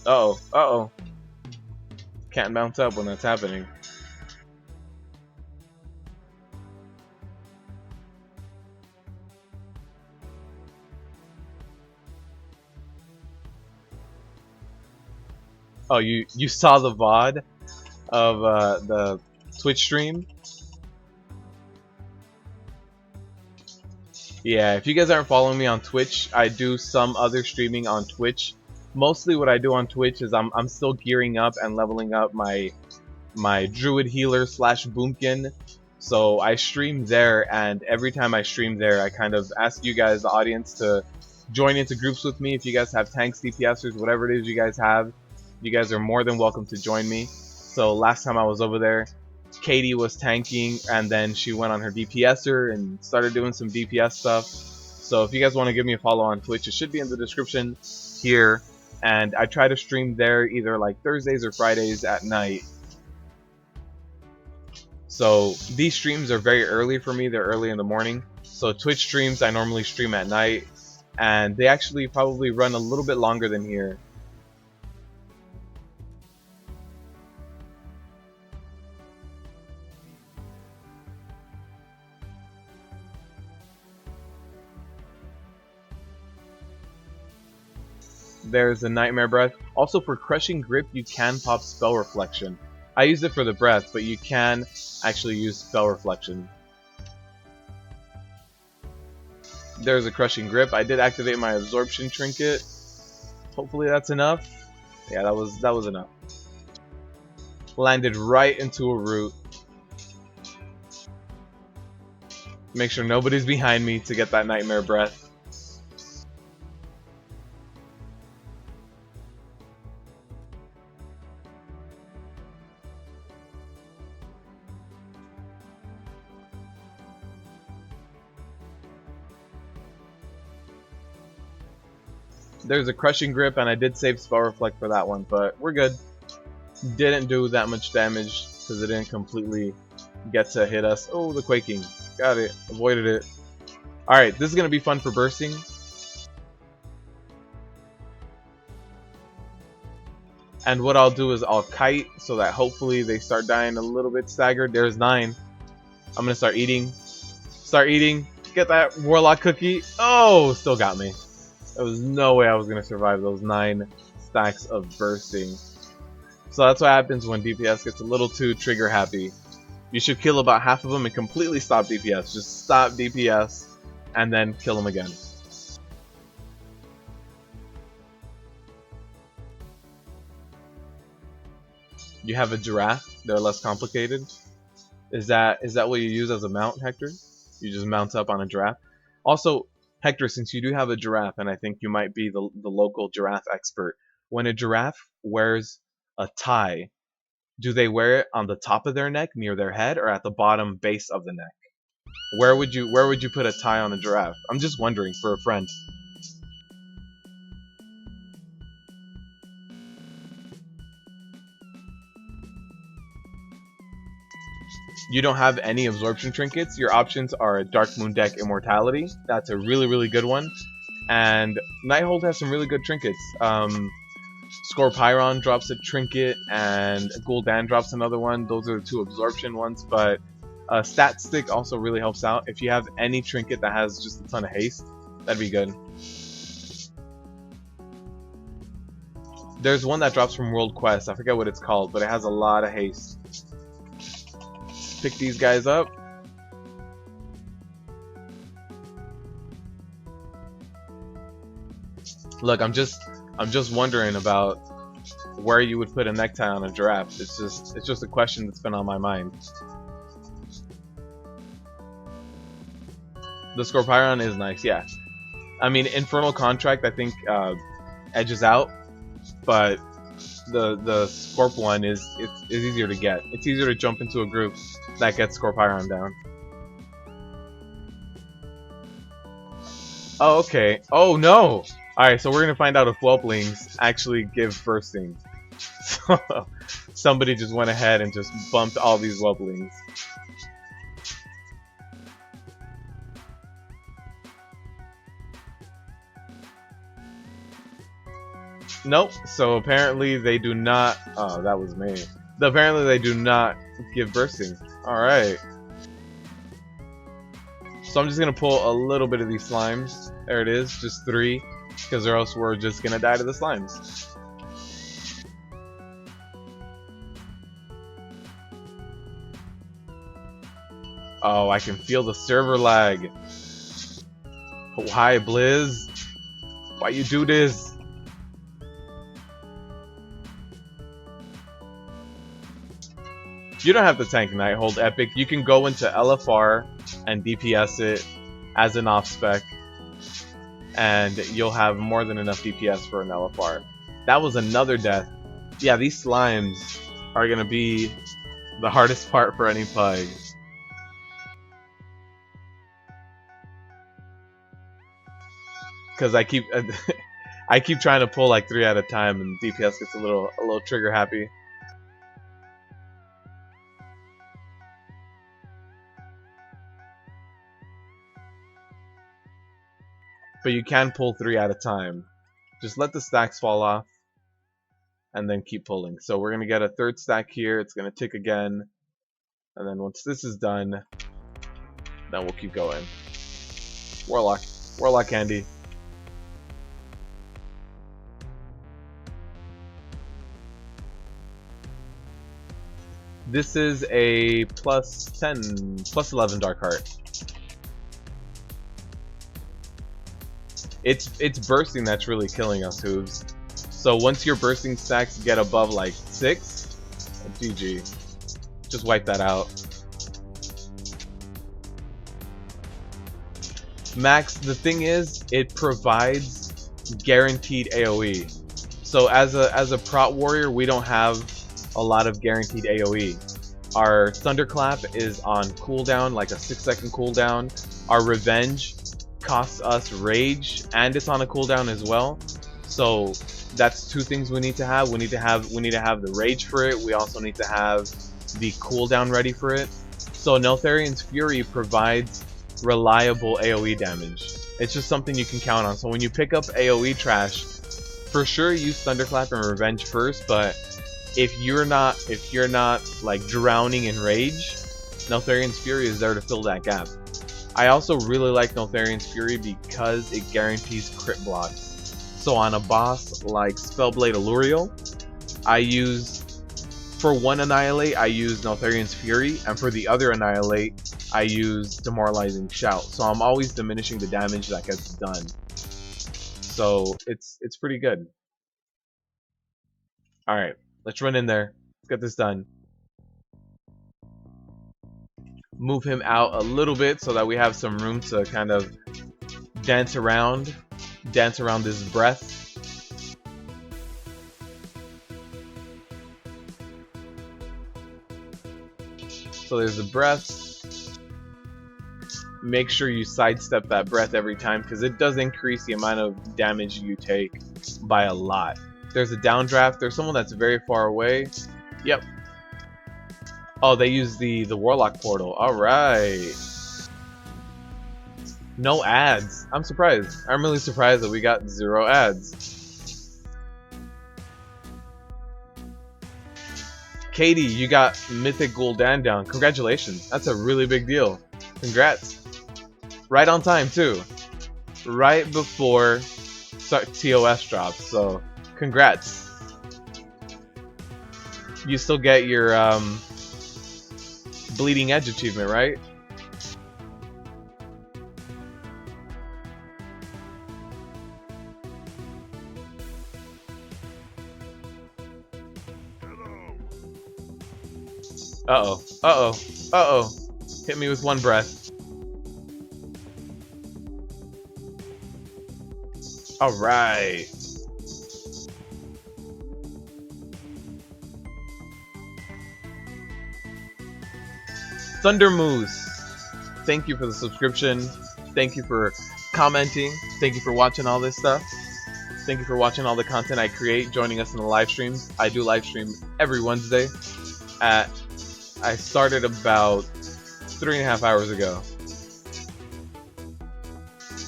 Uh-oh. Uh-oh. Can't bounce up when that's happening. Oh, you saw the VOD of the Twitch stream? Yeah, if you guys aren't following me on Twitch, I do some other streaming on Twitch. Mostly what I do on Twitch is I'm still gearing up and leveling up my Druid Healer slash Boomkin. So I stream there, and every time I stream there, I kind of ask you guys, the audience, to join into groups with me. If you guys have tanks, DPSers, whatever it is you guys have, you guys are more than welcome to join me. So last time I was over there, Katie was tanking, and then she went on her DPSer and started doing some DPS stuff. So if you guys want to give me a follow on Twitch, it should be in the description here. And I try to stream there either like Thursdays or Fridays at night. So these streams are very early for me. They're early in the morning. So Twitch streams, I normally stream at night. And they actually probably run a little bit longer than here. There's a Nightmare Breath. Also, for Crushing Grip, you can pop Spell Reflection. I use it for the breath, but you can actually use Spell Reflection. There's a Crushing Grip. I did activate my Absorption Trinket. Hopefully that's enough. Yeah, that was enough. Landed right into a root. Make sure nobody's behind me to get that Nightmare Breath. There's a Crushing Grip, and I did save Spell Reflect for that one, but we're good. Didn't do that much damage because it didn't completely get to hit us. Oh, the Quaking. Got it. Avoided it. Alright, this is going to be fun for bursting. And what I'll do is I'll kite so that hopefully they start dying a little bit staggered. There's 9. I'm going to start eating. Start eating. Get that Warlock cookie. Oh, still got me. There was no way I was going to survive those 9 stacks of bursting. So that's what happens when DPS gets a little too trigger happy. You should kill about half of them and completely stop DPS. Just stop DPS and then kill them again. You have a giraffe. They're less complicated. Is that what you use as a mount, Hector? You just mount up on a giraffe? Also, Hector, since you do have a giraffe, and I think you might be the local giraffe expert, when a giraffe wears a tie, do they wear it on the top of their neck, near their head, or at the bottom base of the neck? Where would you put a tie on a giraffe? I'm just wondering for a friend. You don't have any absorption trinkets. Your options are Dark Moon Deck Immortality. That's a really, really good one. And Nighthold has some really good trinkets. Scorpiron drops a trinket, and Gul'dan drops another one. Those are the 2 absorption ones, but Stat Stick also really helps out. If you have any trinket that has just a ton of haste, that'd be good. There's one that drops from World Quest. I forget what it's called, but it has a lot of haste. Pick these guys up. Look, I'm just wondering about where you would put a necktie on a giraffe. It's just a question that's been on my mind. The Scorpiron is nice, yeah. I mean, Infernal Contract I think edges out, but the Scorp one is easier to get. It's easier to jump into a group that gets Scorpiron down. Oh, okay. Oh no! Alright, so we're gonna find out if Whelplings actually give bursting. So somebody just went ahead and just bumped all these wobblings. Nope. So apparently they do not. Oh, that was me. Apparently they do not give bursting. All right. So I'm just gonna pull a little bit of these slimes. There it is, just 3, because or else we're just gonna die to the slimes. Oh, I can feel the server lag. Why, Blizz? Why you do this? You don't have to tank Nighthold Epic. You can go into LFR and DPS it as an off-spec, and you'll have more than enough DPS for an LFR. That was another death. Yeah, these slimes are gonna be the hardest part for any pug. Because I keep I keep trying to pull like 3 at a time, and DPS gets a little trigger happy. But you can pull 3 at a time. Just let the stacks fall off, and then keep pulling. So we're gonna get a 3rd stack here. It's gonna tick again, and then once this is done, then we'll keep going. Warlock candy. This is a plus 10, plus 11 Dark Heart. It's bursting that's really killing us, Hooves. So once your bursting stacks get above like 6, GG. Just wipe that out. Max, the thing is, it provides guaranteed AoE. So as a prot warrior, we don't have a lot of guaranteed AoE. Our Thunderclap is on cooldown, like a 6-second cooldown. Our Revenge costs us Rage, and it's on a cooldown as well. So that's 2 things we need to have. We need to have the Rage for it. We also need to have the cooldown ready for it. So Neltharion's Fury provides reliable AoE damage. It's just something you can count on. So when you pick up AoE trash, for sure use Thunderclap and Revenge first, but if you're not like drowning in Rage, Neltharion's Fury is there to fill that gap. I also really like Neltharion's Fury because it guarantees crit blocks. So on a boss like Spellblade Alluriel, for one Annihilate, I use Neltharion's Fury, and for the other Annihilate, I use Demoralizing Shout. So I'm always diminishing the damage that gets done. So it's pretty good. Alright, let's run in there. Let's get this done. Move him out a little bit so that we have some room to kind of dance around this breath. So there's the breath. Make sure you sidestep that breath every time because it does increase the amount of damage you take by a lot. There's a downdraft. There's someone that's very far away. Yep. Oh, they use the Warlock portal. Alright. No ads. I'm surprised. I'm really surprised that we got 0 ads. Katie, you got Mythic Gul'dan down. Congratulations. That's a really big deal. Congrats. Right on time, too. Right before TOS drops, so congrats. You still get your Bleeding Edge achievement, right? Uh-oh. Uh-oh. Uh-oh. Hit me with one breath. Alright. Thunder Moose, thank you for the subscription. Thank you for commenting. Thank you for watching all this stuff. Thank you for watching all the content I create, joining us in the live streams. I do live stream every Wednesday. I started about 3.5 hours ago.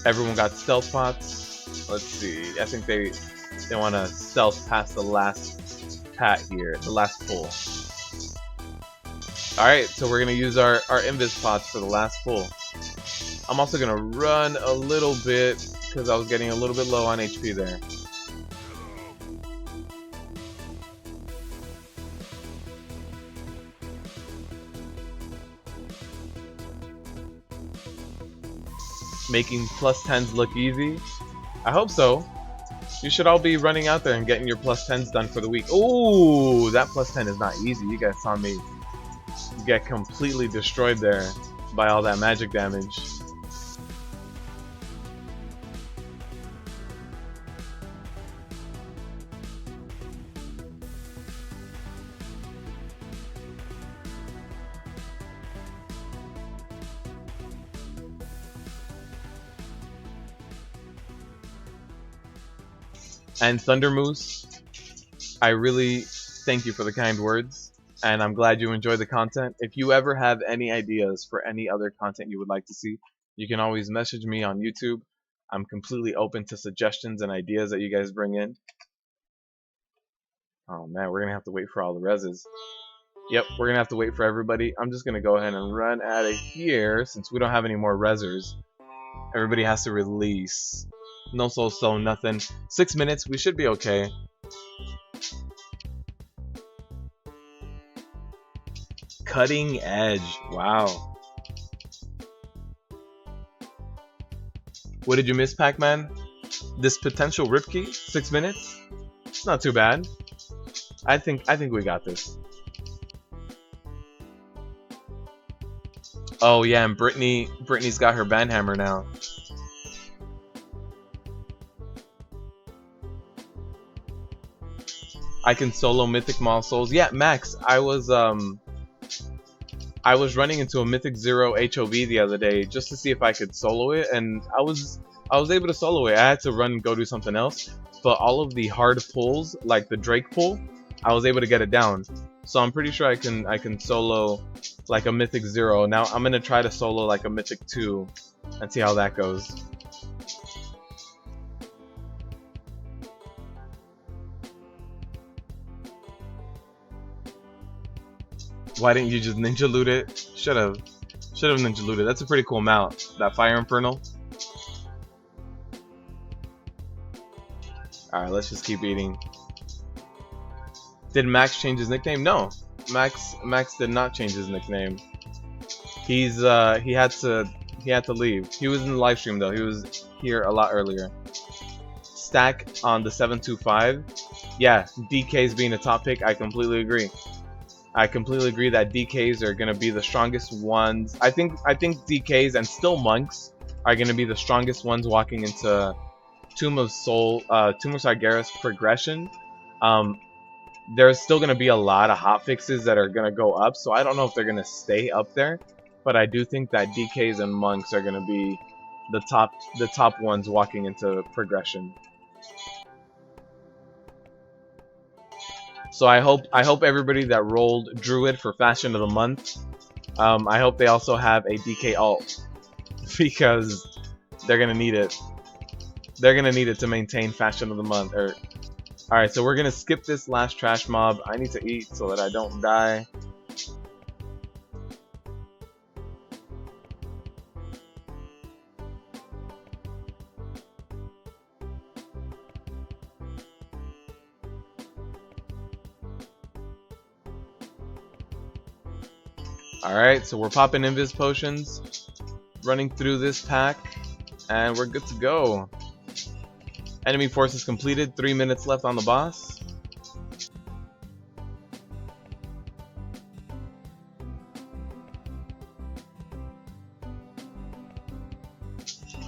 Everyone got stealth pots. Let's see. I think they want to stealth past the last pat here, the last pull. Alright, so we're going to use our invis pots for the last pull. I'm also going to run a little bit because I was getting a little bit low on HP there. Making plus 10s look easy? I hope so. You should all be running out there and getting your plus 10s done for the week. Ooh, that plus 10 is not easy. You guys saw me get completely destroyed there by all that magic damage. And Thunder Moose, I really thank you for the kind words, and I'm glad you enjoy the content. If you ever have any ideas for any other content you would like to see, you can always message me on YouTube. I'm completely open to suggestions and ideas that you guys bring in. Oh man, we're gonna have to wait for all the reses. Yep, we're gonna have to wait for everybody. I'm just gonna go ahead and run out of here since we don't have any more resers. Everybody has to release. No soul stone, nothing. 6 minutes, we should be okay. Cutting edge, wow. What did you miss, Pac-Man? This potential rip key, 6 minutes? It's not too bad. I think we got this. Oh yeah, and Brittany's got her banhammer now. I can solo Mythic Maul Souls. Yeah, Max, I was running into a Mythic 0 HOV the other day just to see if I could solo it, and I was able to solo it. I had to run and go do something else, but all of the hard pulls, like the Drake pull, I was able to get it down. So I'm pretty sure I can solo like a Mythic 0. Now I'm gonna try to solo like a Mythic 2 and see how that goes. Why didn't you just ninja loot it? Should have ninja looted. That's a pretty cool mount. That Fire Infernal. Alright, let's just keep eating. Did Max change his nickname? No. Max did not change his nickname. He had to leave. He was in the live stream though. He was here a lot earlier. Stack on the 725. Yeah, DK's being a top pick. I completely agree. I completely agree that DKs are going to be the strongest ones. I think DKs and still monks are going to be the strongest ones walking into Tomb of Sargeras progression. There's still going to be a lot of hotfixes that are going to go up, so I don't know if they're going to stay up there, but I do think that DKs and monks are going to be the top ones walking into progression. So I hope everybody that rolled Druid for Fashion of the Month, I hope they also have a DK alt, because they're gonna need it. They're gonna need it to maintain Fashion of the Month. Alright, so we're gonna skip this last trash mob. I need to eat so that I don't die. Alright, so we're popping invis potions, running through this pack, and we're good to go. Enemy forces completed, 3 minutes left on the boss.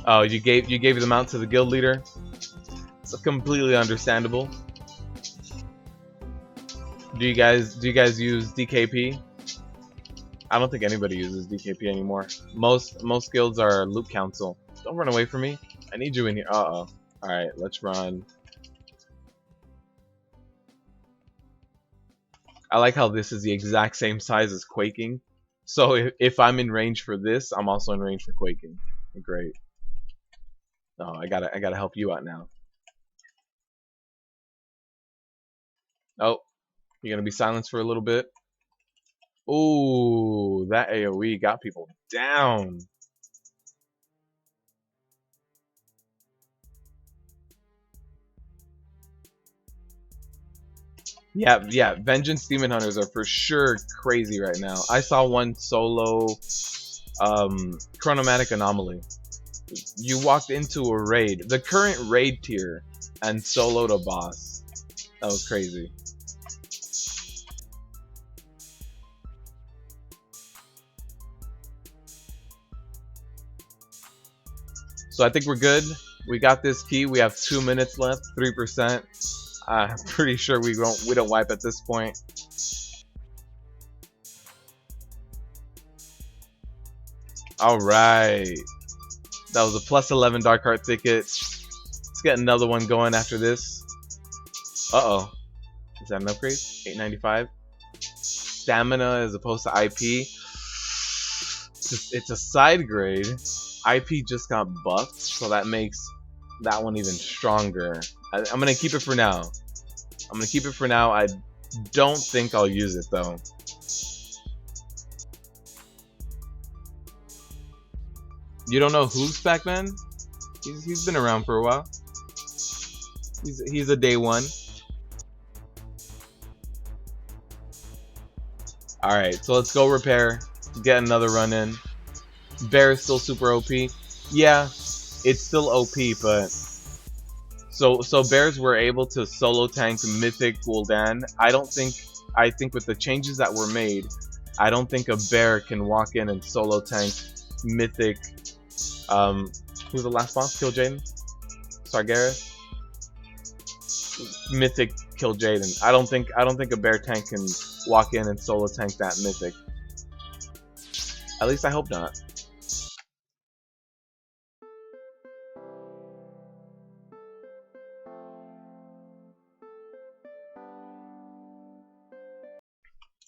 Oh, you gave the mount to the guild leader? It's completely understandable. Do you guys use DKP? I don't think anybody uses DKP anymore. Most guilds are loot council. Don't run away from me. I need you in here. Uh-oh. Alright, let's run. I like how this is the exact same size as Quaking. So if I'm in range for this, I'm also in range for Quaking. Great. Oh, I gotta help you out now. Oh, you're gonna be silenced for a little bit. Ooh, that AoE got people down. Yeah, yeah. Vengeance Demon Hunters are for sure crazy right now. I saw one solo Chronomatic Anomaly. You walked into a raid, the current raid tier, and soloed a boss. That was crazy. So I think we're good. We got this key. We have 2 minutes left, 3%. I'm pretty sure we don't wipe at this point. All right, that was a plus 11 Dark Heart ticket. Let's get another one going after this. Uh-oh. Is that an upgrade? 895. Stamina as opposed to IP. It's a side grade. IP just got buffed, so that makes that one even stronger. I'm gonna keep it for now. I'm gonna keep it for now. I don't think I'll use it though. You don't know who's Pac-Man? He's been around for a while. He's a day one. All right, so let's go repair. Get another run in. Bear is still super OP. Yeah, it's still OP, but so bears were able to solo tank Mythic Gul'dan. I think with the changes that were made, I don't think a bear can walk in and solo tank Mythic. Who's the last boss? Kill Jaden? Sargeras? Mythic kill Jaden. I don't think a bear tank can walk in and solo tank that Mythic. At least I hope not.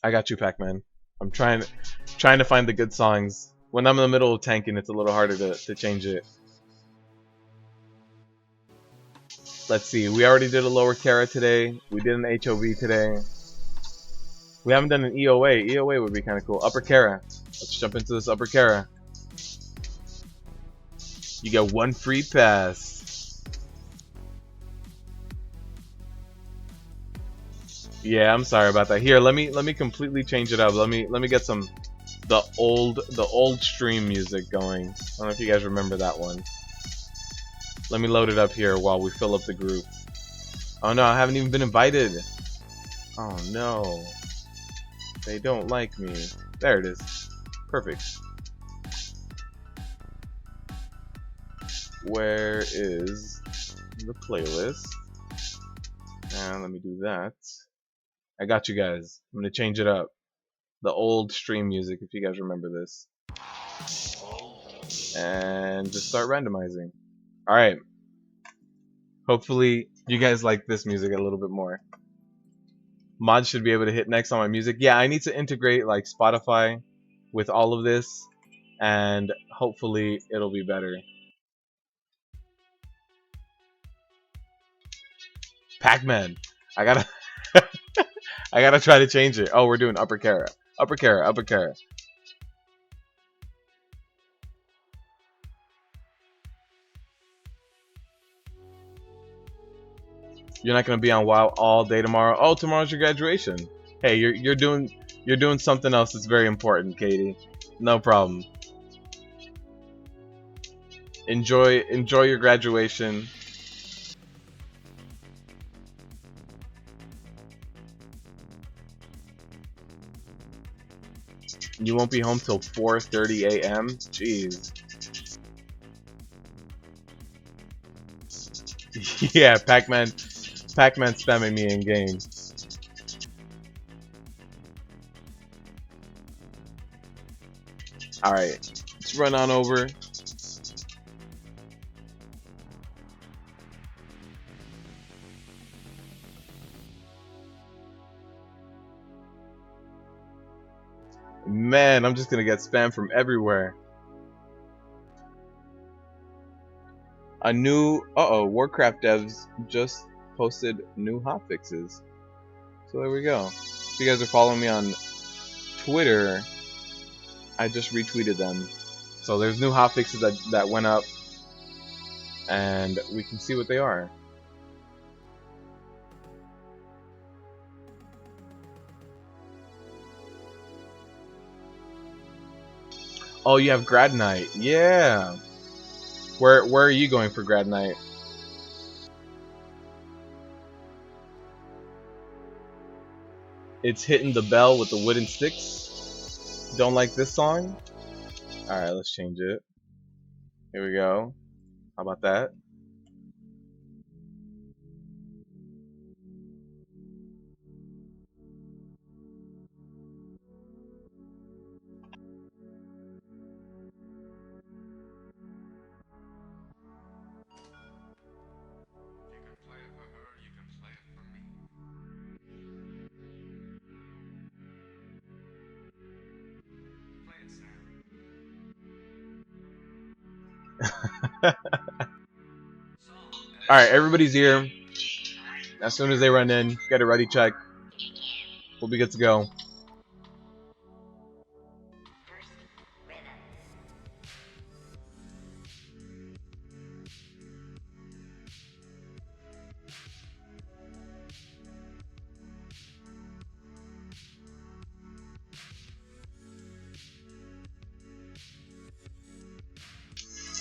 I got you, Pac-Man. I'm trying to find the good songs. When I'm in the middle of tanking, it's a little harder to change it. Let's see. We already did a lower Kara today. We did an HOV today. We haven't done an EOA. EOA would be kind of cool. Upper Kara. Let's jump into this Upper Kara. You get 1 free pass. Yeah, I'm sorry about that. Here, let me completely change it up. Let me get some the old stream music going. I don't know if you guys remember that one. Let me load it up here while we fill up the group. Oh no, I haven't even been invited. Oh no. They don't like me. There it is. Perfect. Where is the playlist? And let me do that. I got you guys. I'm gonna change it up. The old stream music, if you guys remember this. And just start randomizing. Alright. Hopefully you guys like this music a little bit more. Mods should be able to hit next on my music. Yeah, I need to integrate like Spotify with all of this, and hopefully it'll be better. Pac-Man. I gotta I gotta try to change it. Oh, we're doing Upper Kara. Upper Kara, Upper Kara. You're not gonna be on WoW all day tomorrow. Oh, tomorrow's your graduation. Hey, you're doing something else that's very important, Katie. No problem. Enjoy your graduation. You won't be home till 4:30 a.m. Jeez. Yeah, Pac-Man spamming me in game. Alright, let's run on over. Man, I'm just gonna get spam from everywhere. A new Warcraft devs just posted new hotfixes. So there we go. If you guys are following me on Twitter, I just retweeted them. So there's new hotfixes that went up, and we can see what they are. Oh, you have Grad Night. Yeah. Where are you going for Grad Night? It's hitting the bell with the wooden sticks. Don't like this song? Alright, let's change it. Here we go. How about that? Alright, everybody's here. As soon as they run in, get a ready check. We'll be good to go.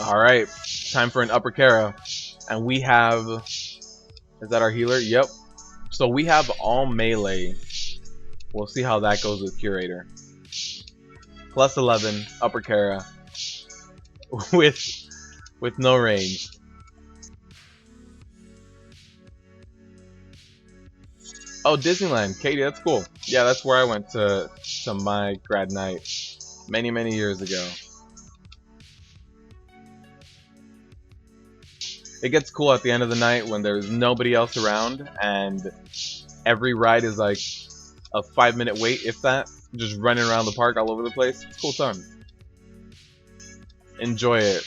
Alright, time for an upper Kara. And we have... Is that our healer? Yep. So we have all melee. We'll see how that goes with Curator. Plus 11, upper Kara. with no range. Oh, Disneyland. Katie, that's cool. Yeah, that's where I went to my grad night many years ago. It gets cool at the end of the night when there's nobody else around and every ride is like a 5-minute wait, if that. Just running around the park all over the place. It's a cool time. Enjoy it.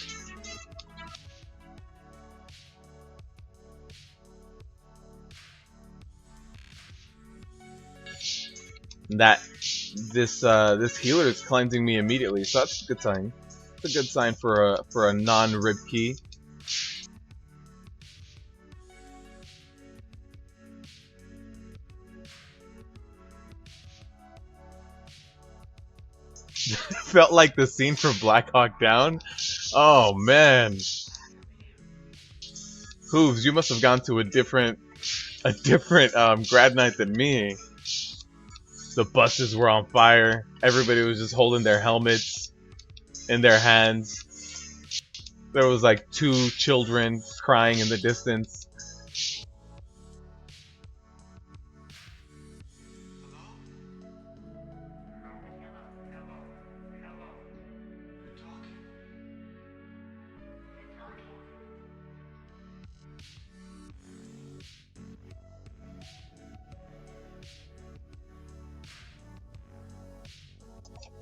This healer is cleansing me immediately, so that's a good sign. It's a good sign for a non-rib key. Felt like the scene from Black Hawk Down. Oh man, Hooves, you must have gone to a different grad night than me. The buses were on fire. Everybody was just holding their helmets in their hands. There was like 2 children crying in the distance.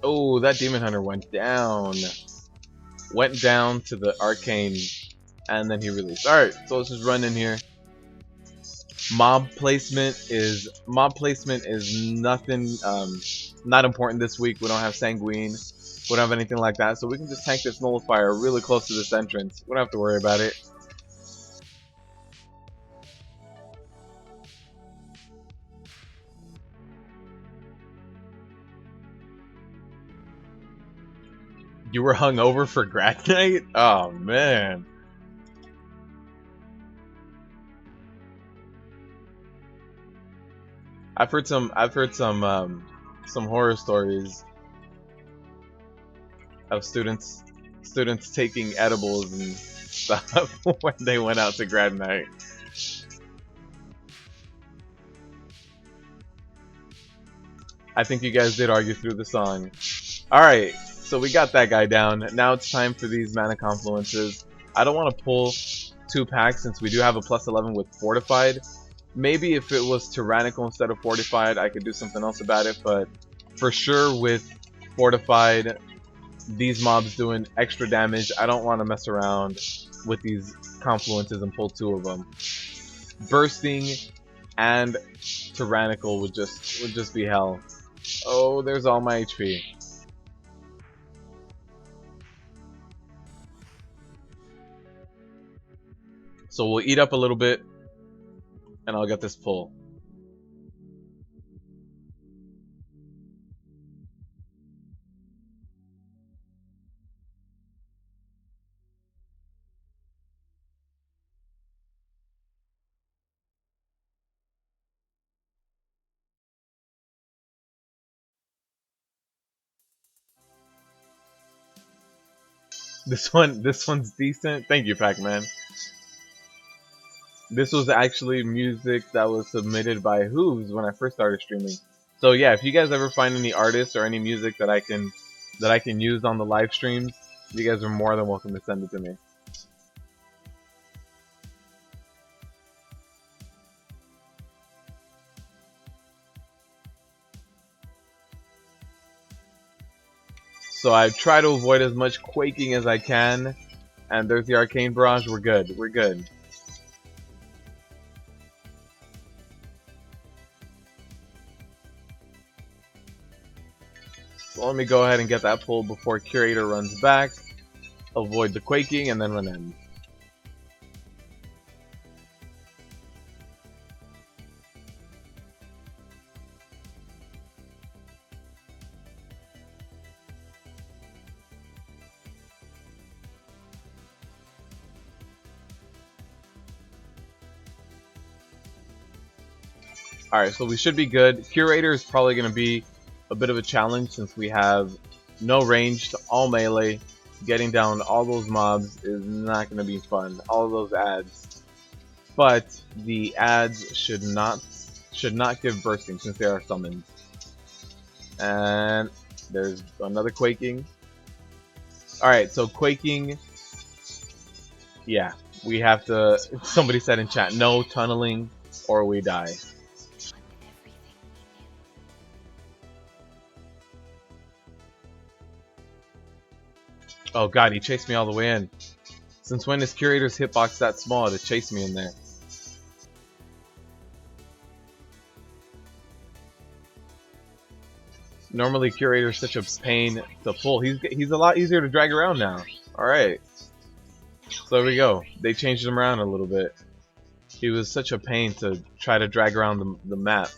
Oh, that Demon Hunter went down. Went down to the Arcane, and then he released. Alright, so let's just run in here. Mob placement is nothing, not important this week. We don't have Sanguine. We don't have anything like that, so we can just tank this Nullifier really close to this entrance. We don't have to worry about it. You were hungover for grad night? Oh man. I've heard some horror stories of students taking edibles and stuff when they went out to grad night. I think you guys did argue through the song. Alright, so we got that guy down. Now it's time for these mana confluences. I don't want to pull 2 packs since we do have a plus 11 with Fortified. Maybe if it was Tyrannical instead of Fortified, I could do something else about it, but for sure with Fortified. These mobs doing extra damage. I don't want to mess around with these confluences and pull 2 of them. Bursting and Tyrannical would just be hell. Oh, there's all my HP. So we'll eat up a little bit, and I'll get this pull. This one's decent. Thank you, Pac-Man. This was actually music that was submitted by Hooves when I first started streaming. So yeah, if you guys ever find any artists or any music that I can use on the live streams, you guys are more than welcome to send it to me. So I try to avoid as much quaking as I can, and there's the Arcane Barrage. We're good. We're good. So let me go ahead and get that pull before Curator runs back. Avoid the quaking and then run in. Alright, so we should be good. Curator is probably going to be a bit of a challenge since we have no range to all melee. Getting down all those mobs is not going to be fun. All of those ads. But the ads should not give bursting since they are summoned. And there's another quaking. Alright, so quaking. Yeah, we have to. Somebody said in chat, no tunneling or we die. Oh god, he chased me all the way in. Since when is Curator's hitbox that small to chase me in there? Normally Curator's such a pain to pull. He's a lot easier to drag around now. Alright. So there we go. They changed him around a little bit. He was such a pain to try to drag around the map.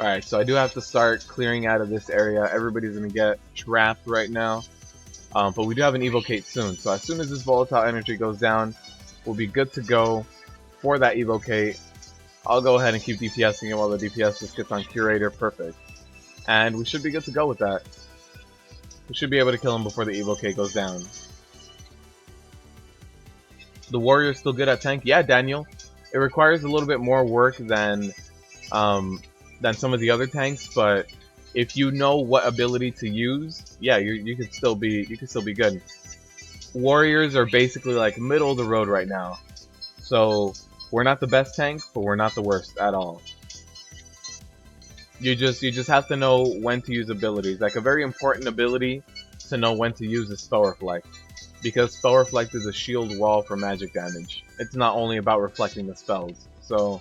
Alright, so I do have to start clearing out of this area. Everybody's going to get trapped right now. But we do have an Evocate soon. So as soon as this volatile energy goes down, we'll be good to go for that Evocate. I'll go ahead and keep DPSing it while the DPS just gets on Curator. Perfect. And we should be good to go with that. We should be able to kill him before the Evocate goes down. The Warrior's still good at tank? Yeah, Daniel. It requires a little bit more work than some of the other tanks, but if you know what ability to use, yeah, you could still be good. Warriors are basically like middle of the road right now, so we're not the best tank, but we're not the worst at all. You just have to know when to use abilities. Like a very important ability to know when to use is Spell Reflect, because Spell Reflect is a shield wall for magic damage. It's not only about reflecting the spells. So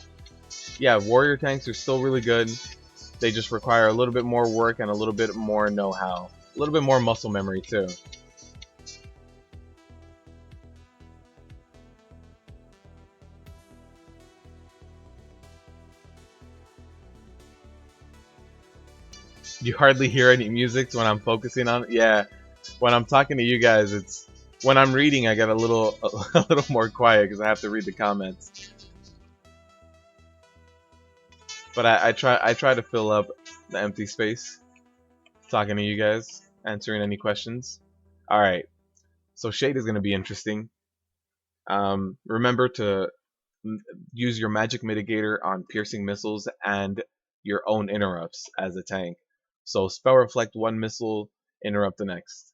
yeah, warrior tanks are still really good. They just require a little bit more work and a little bit more know-how. A little bit more muscle memory too. You hardly hear any music when I'm focusing on it. Yeah, when I'm talking to you guys, it's when I'm reading I get a little more quiet because I have to read the comments. But I try to fill up the empty space talking to you guys, answering any questions. All right. So Shade is going to be interesting. Remember to use your magic mitigator on piercing missiles and your own interrupts as a tank. So spell reflect one missile, interrupt the next.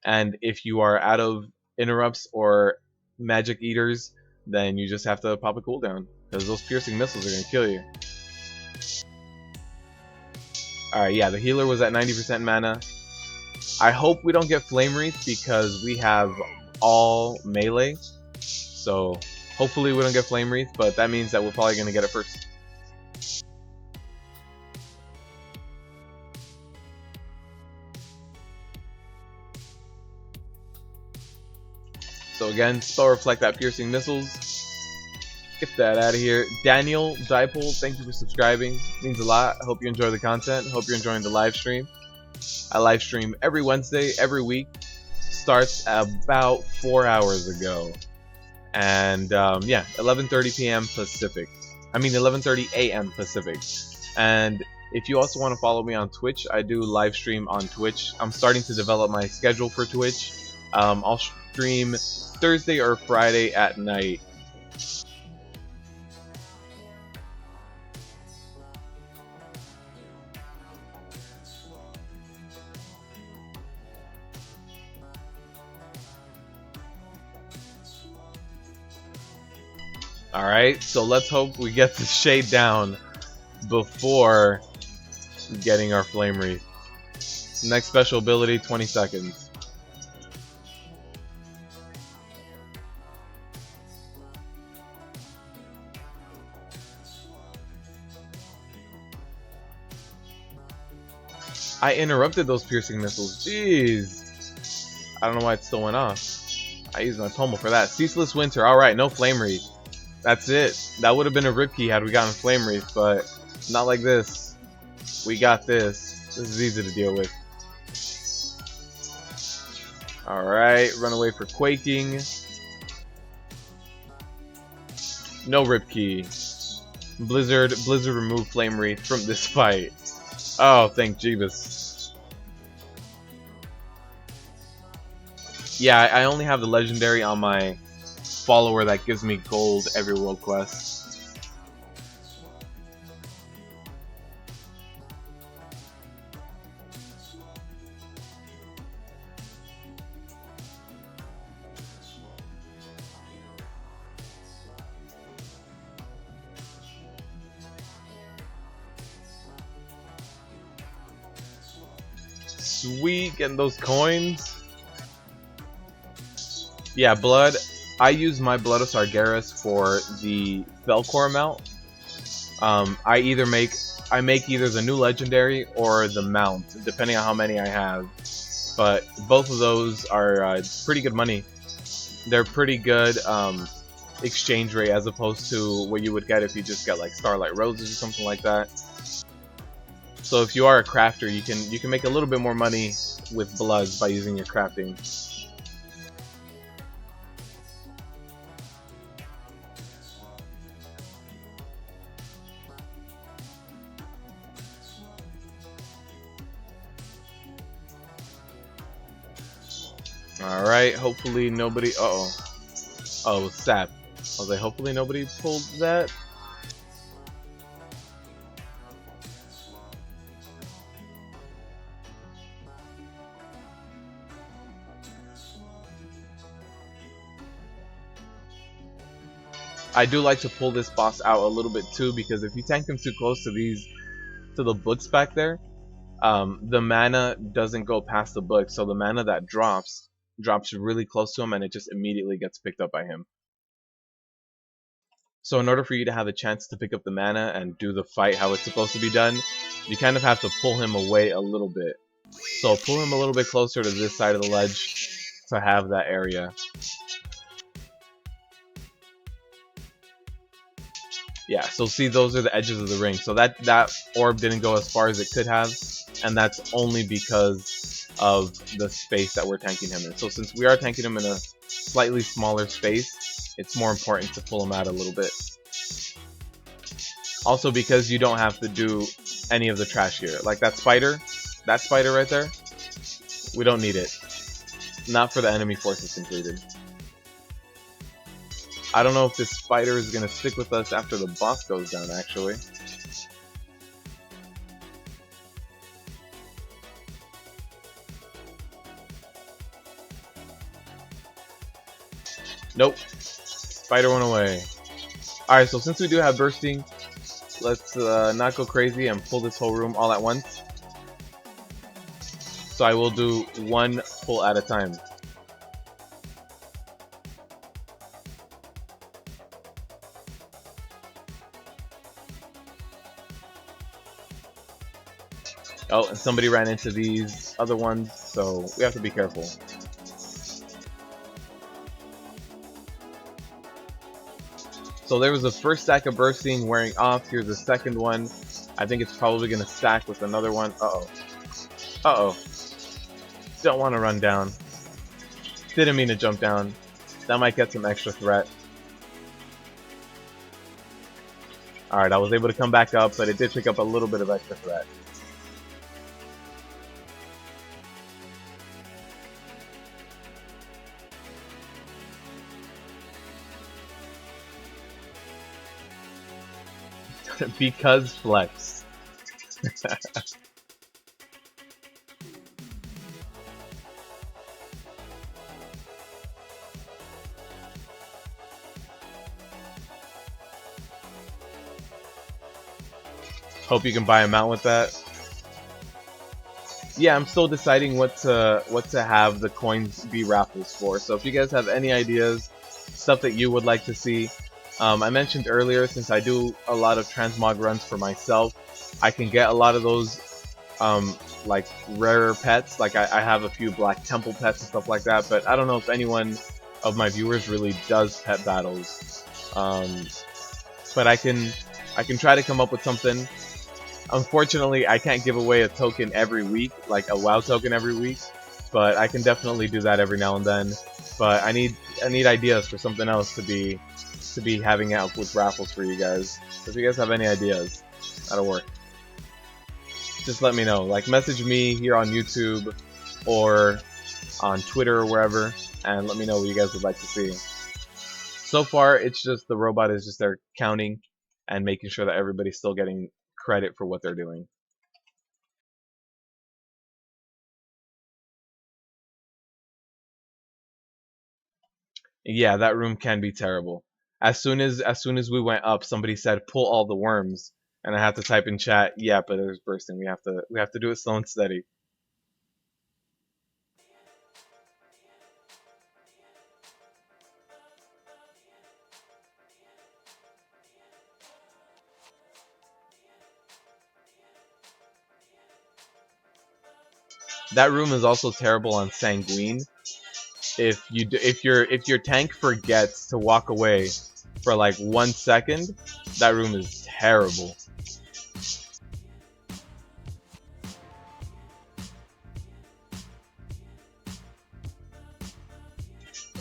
And if you are out of interrupts or magic eaters, then you just have to pop a cooldown because those piercing missiles are going to kill you. Alright, yeah, the healer was at 90% mana. I hope we don't get Flame Wreath because we have all melee. So hopefully we don't get Flame Wreath, but that means that we're probably going to get it first. So again, spell reflect that piercing missiles. Get that out of here. Daniel Dipole, thank you for subscribing. It means a lot. I hope you enjoy the content. I hope you're enjoying the live stream. I live stream every Wednesday, every week. Starts about 4 hours ago. And yeah, 11:30 p.m. Pacific. I mean 11:30 a.m. Pacific. And if you also want to follow me on Twitch, I do live stream on Twitch. I'm starting to develop my schedule for Twitch. I'll stream Thursday or Friday at night. Alright, so let's hope we get the Shade down before getting our Flame Wreath. Next special ability, 20 seconds. I interrupted those piercing missiles. Jeez. I don't know why it still went off. I used my pommel for that. Ceaseless Winter. Alright, no Flame Wreath. That's it. That would have been a rip key had we gotten Flame Wreath, but not like this. We got this. This is easy to deal with. Alright, run away for Quaking. No rip key. Blizzard remove Flame Wreath from this fight. Oh, thank Jeebus. Yeah, I only have the legendary on my follower that gives me gold every world quest. Sweet, getting those coins. Yeah, blood. I use my Blood of Sargeras for the Velcor mount. I make either the new legendary or the mount, depending on how many I have. But both of those are pretty good money. They're pretty good exchange rate as opposed to what you would get if you just got like Starlight Roses or something like that. So if you are a crafter, you can make a little bit more money with bloods by using your crafting. Alright, hopefully nobody... Uh-oh. Oh, sap. I was like, hopefully nobody pulled that. I do like to pull this boss out a little bit too, because if you tank him too close to the books back there, the mana doesn't go past the book, so the mana that drops really close to him and it just immediately gets picked up by him. So in order for you to have a chance to pick up the mana and do the fight how it's supposed to be done, you kind of have to pull him away a little bit. So pull him a little bit closer to this side of the ledge to have that area. Yeah, so see, those are the edges of the ring. So that orb didn't go as far as it could have, and that's only because of the space that we're tanking him in. So since we are tanking him in a slightly smaller space, it's more important to pull him out a little bit. Also because you don't have to do any of the trash here. Like that spider right there, we don't need it. Not for the enemy forces completed. I don't know if this spider is going to stick with us after the boss goes down, actually. Nope. Spider went away. Alright, so since we do have bursting, let's not go crazy and pull this whole room all at once. So I will do one pull at a time. Oh, and somebody ran into these other ones, so we have to be careful. So there was the first stack of bursting wearing off. Here's the second one. I think it's probably going to stack with another one. Uh-oh. Uh-oh. Don't want to run down. Didn't mean to jump down. That might get some extra threat. Alright, I was able to come back up, but it did pick up a little bit of extra threat. Because flex. Hope you can buy a mount with that. Yeah, I'm still deciding what to have the coins be raffles for. So if you guys have any ideas, stuff that you would like to see, I mentioned earlier, since I do a lot of transmog runs for myself, I can get a lot of those like rarer pets. Like I have a few Black Temple pets and stuff like that, but I don't know if anyone of my viewers really does pet battles. But I can try to come up with something. Unfortunately, I can't give away a token every week, like a WoW token every week, but I can definitely do that every now and then. But I need ideas for something else to be having out with raffles for you guys. So if you guys have any ideas, that'll work. Just let me know. Like, message me here on YouTube or on Twitter or wherever, and let me know what you guys would like to see. So far, it's just the robot is just there counting and making sure that everybody's still getting credit for what they're doing. Yeah, that room can be terrible. As soon as we went up, somebody said pull all the worms, and I had to type in chat, yeah, but there's bursting. We have to do it slow and steady. That room is also terrible on Sanguine. If your tank forgets to walk away for like 1 second, that room is terrible.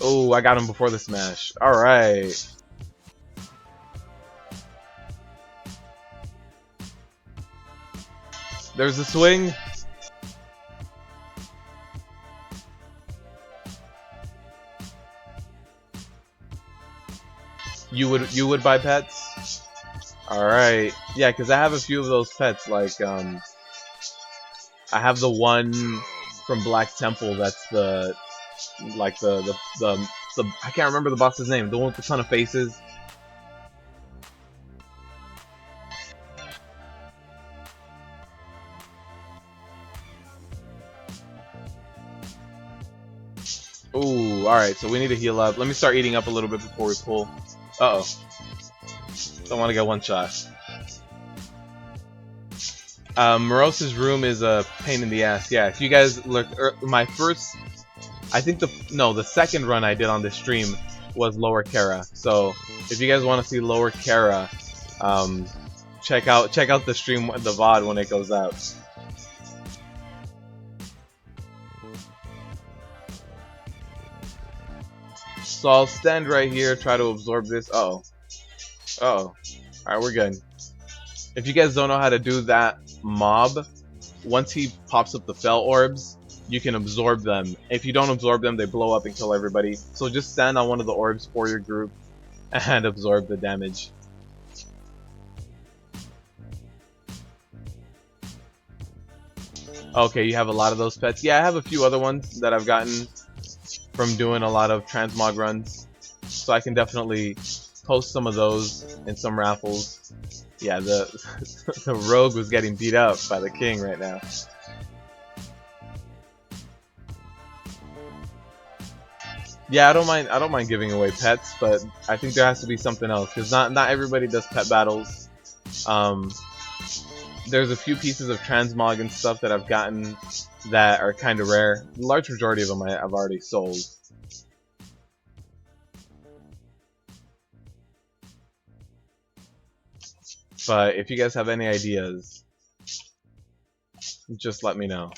Oh, I got him before the smash. All right. There's a swing. You would buy pets? All right. Yeah, because I have a few of those pets. Like I have the one from Black Temple. That's the I can't remember the boss's name. The one with a ton of faces. Ooh, alright, so we need to heal up. Let me start eating up a little bit before we pull. Uh-oh. Don't want to get one shot. Morose's room is a pain in the ass. Yeah, if you guys look, my first, I think the second run I did on this stream was Lower Kara. So if you guys want to see Lower Kara, check out the stream, the VOD when it goes out. So I'll stand right here, try to absorb this. Uh-oh. Uh-oh. Alright, we're good. If you guys don't know how to do that mob, once he pops up the fell orbs, you can absorb them. If you don't absorb them, they blow up and kill everybody. So just stand on one of the orbs for your group and absorb the damage. Okay, you have a lot of those pets. Yeah, I have a few other ones that I've gotten from doing a lot of transmog runs. So I can definitely post some of those in some raffles. Yeah, the the rogue was getting beat up by the king right now. Yeah, I don't mind giving away pets, but I think there has to be something else because not everybody does pet battles. There's a few pieces of transmog and stuff that I've gotten that are kind of rare. The large majority of them I've already sold. But if you guys have any ideas, just let me know.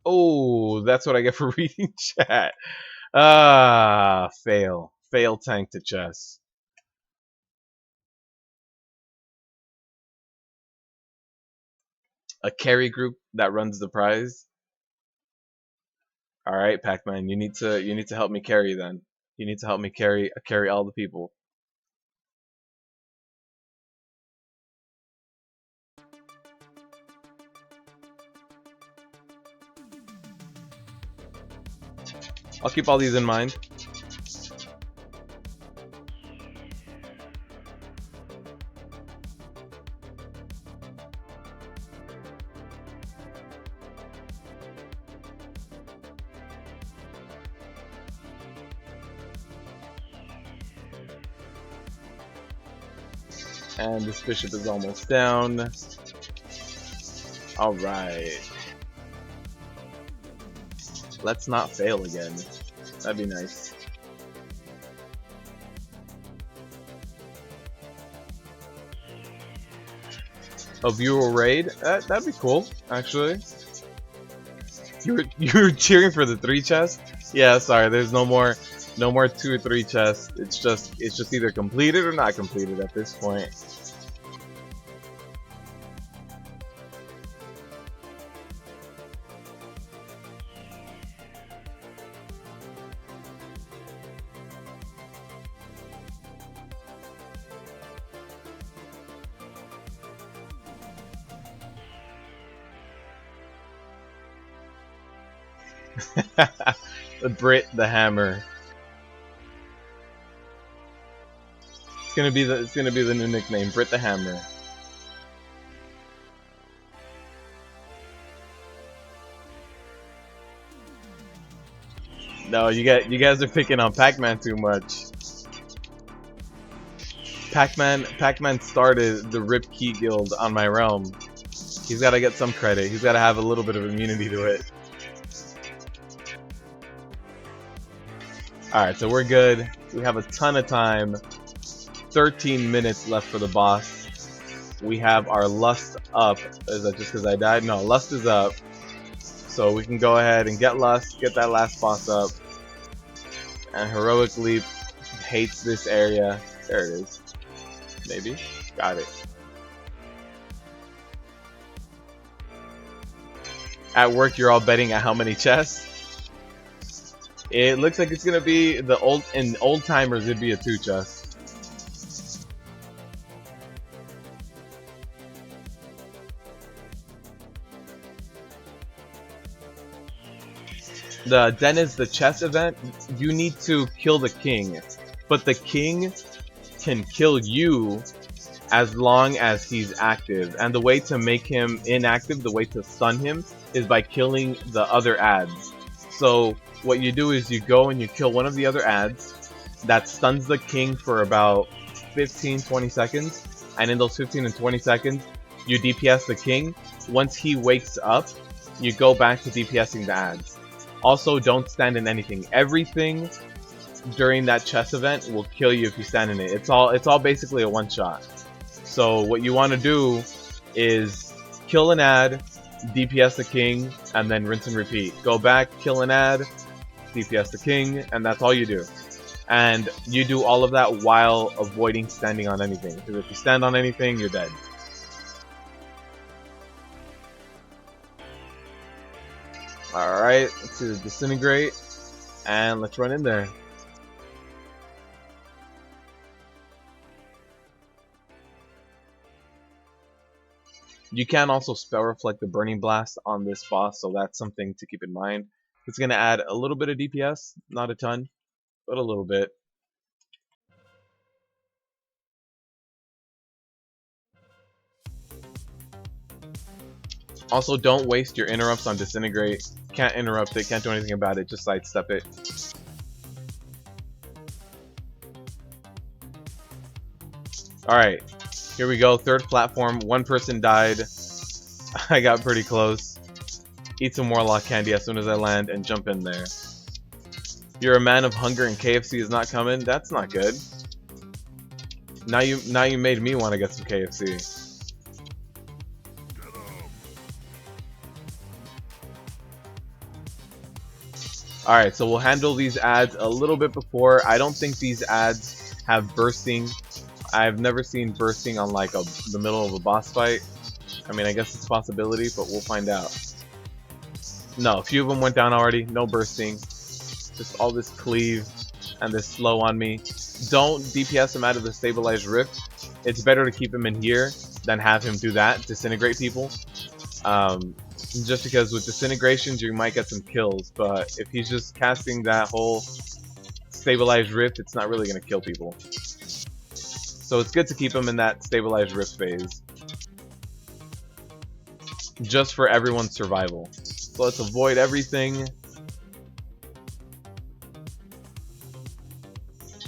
Oh, that's what I get for reading chat. Ah, fail. Fail tank to chess. A carry group that runs the prize. All right, Pac-Man, you need to help me carry then. You need to help me carry all the people. I'll keep all these in mind. And this bishop is almost down. Alright. Let's not fail again. That'd be nice. A viewer raid? That'd be cool, actually. You were cheering for the 3 chest? Yeah, sorry, there's no more 2 or 3 chests. It's just either completed or not completed at this point. The Brit the Hammer. It's gonna be the new nickname, Brit the Hammer. No, you guys are picking on Pac-Man too much. Pac-Man started the Rip Key Guild on my realm. He's gotta get some credit. He's gotta have a little bit of immunity to it. Alright, so we're good. We have a ton of time. 13 minutes left for the boss. We have our Lust up. Is that just because I died? No, Lust is up. So we can go ahead and get Lust, get that last boss up. And Heroic Leap hates this area. There it is. Maybe. Got it. At work, you're all betting at how many chests? It looks like it's gonna be the old timers. It'd be a 2 chest. Then is the chess event. You need to kill the king, but the king can kill you as long as he's active. And the way to make him inactive, the way to stun him, is by killing the other ads. So what you do is you go and you kill one of the other ads that stuns the king for about 15-20 seconds, and in those 15 and 20 seconds you DPS the king. Once he wakes up, you go back to DPSing the ads. Also, don't stand in anything. Everything during that chess event will kill you if you stand in it. It's all basically a one-shot. So what you want to do is kill an ad, DPS the king, and then rinse and repeat. Go back, kill an ad, DPS the king, and that's all you do. And you do all of that while avoiding standing on anything. Because if you stand on anything, you're dead. Alright, let's do the Disintegrate. And let's run in there. You can also spell reflect the Burning Blast on this boss, so that's something to keep in mind. It's going to add a little bit of DPS, not a ton, but a little bit. Also, don't waste your interrupts on Disintegrate. Can't interrupt it, can't do anything about it, just sidestep it. Alright, here we go, third platform. One person died. I got pretty close. Eat some Warlock candy as soon as I land and jump in there. You're a man of hunger and KFC is not coming? That's not good. Now you made me want to get some KFC. Alright, so we'll handle these ads a little bit before. I don't think these ads have bursting. I've never seen bursting on like the middle of a boss fight. I mean, I guess it's a possibility, but we'll find out. No, a few of them went down already. No bursting. Just all this cleave and this slow on me. Don't DPS him out of the stabilized rift. It's better to keep him in here than have him do that, disintegrate people. Just because with disintegrations you might get some kills, but if he's just casting that whole stabilized rift, it's not really going to kill people. So it's good to keep him in that stabilized rift phase, just for everyone's survival. So let's avoid everything.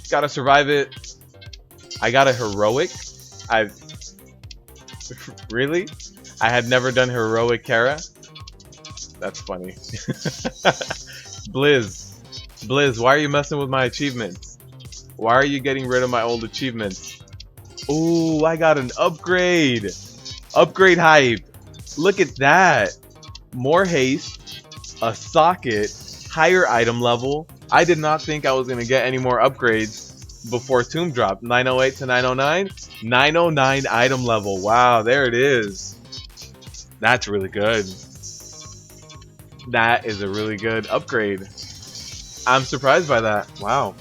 Gotta survive it. I got a heroic. Really? I had never done heroic Kara. That's funny. Blizz, why are you messing with my achievements? Why are you getting rid of my old achievements? Ooh, I got an upgrade. Upgrade hype. Look at that. More haste, a socket, higher item level. I did not think I was going to get any more upgrades before Tomb dropped. 908 to 909. 909 item level. Wow, there it is. That's really good. That is a really good upgrade. I'm surprised by that. Wow.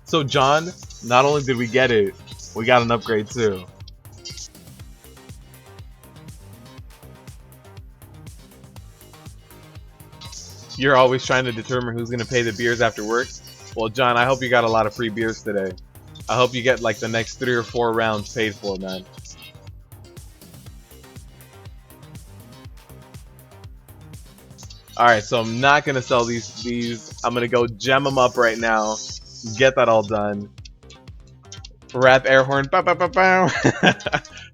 So John, not only did we get it, we got an upgrade too. You're always trying to determine who's going to pay the beers after work. Well, John, I hope you got a lot of free beers today. I hope you get like the next 3 or 4 rounds paid for, man. Alright, so I'm not going to sell these. I'm going to go gem them up right now. Get that all done. Rap air horn. Bow, bow, bow, bow.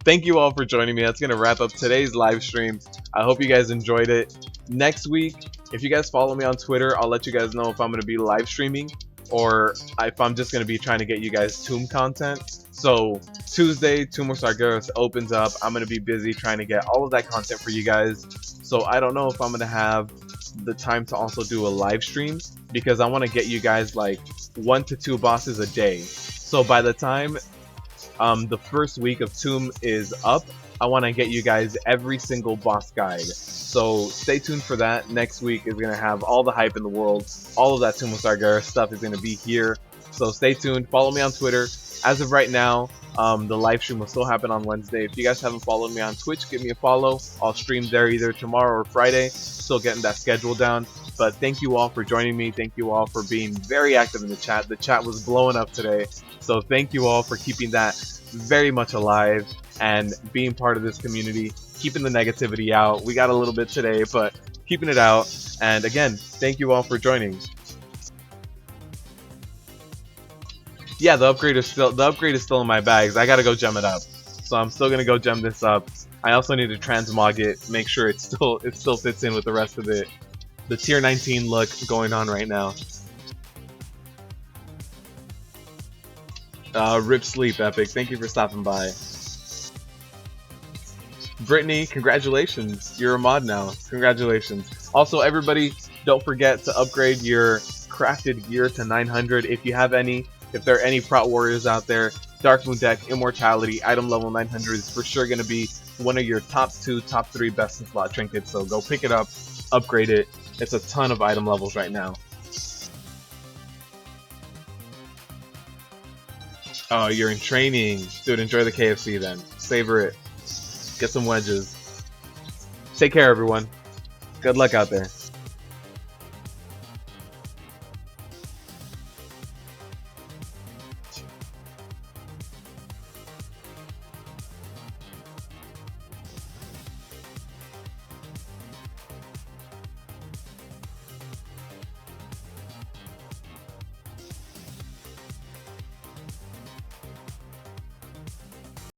Thank you all for joining me. That's going to wrap up today's live stream. I hope you guys enjoyed it. Next week, if you guys follow me on Twitter, I'll let you guys know if I'm going to be live streaming or if I'm just going to be trying to get you guys Tomb content. So Tuesday, Tomb of Sargeras opens up. I'm going to be busy trying to get all of that content for you guys. So I don't know if I'm going to have the time to also do a live stream because I want to get you guys like 1 to 2 bosses a day. So by the time the first week of Tomb is up, I want to get you guys every single boss guide. So stay tuned for that. Next week is going to have all the hype in the world. All of that Tomb of Sargeras stuff is going to be here. So stay tuned. Follow me on Twitter. As of right now, the live stream will still happen on Wednesday. If you guys haven't followed me on Twitch, give me a follow. I'll stream there either tomorrow or Friday. Still getting that schedule down. But thank you all for joining me. Thank you all for being very active in the chat. The chat was blowing up today. So thank you all for keeping that very much alive and being part of this community, keeping the negativity out. We got a little bit today, but keeping it out. And again, thank you all for joining. Yeah, the upgrade is still in my bags. I gotta go gem it up. So I'm still gonna go gem this up. I also need to transmog it, make sure it still fits in with the rest of the tier 19 look going on right now. Rip sleep, Epic. Thank you for stopping by. Brittany, congratulations. You're a mod now. Congratulations. Also, everybody, don't forget to upgrade your crafted gear to 900 if you have any. If there are any Prot Warriors out there, Dark Moon deck, Immortality, item level 900 is for sure going to be one of your top 2, top 3 best in slot trinkets, so go pick it up, upgrade it. It's a ton of item levels right now. Oh, you're in training. Dude, enjoy the KFC then. Savor it. Get some wedges. Take care, everyone. Good luck out there.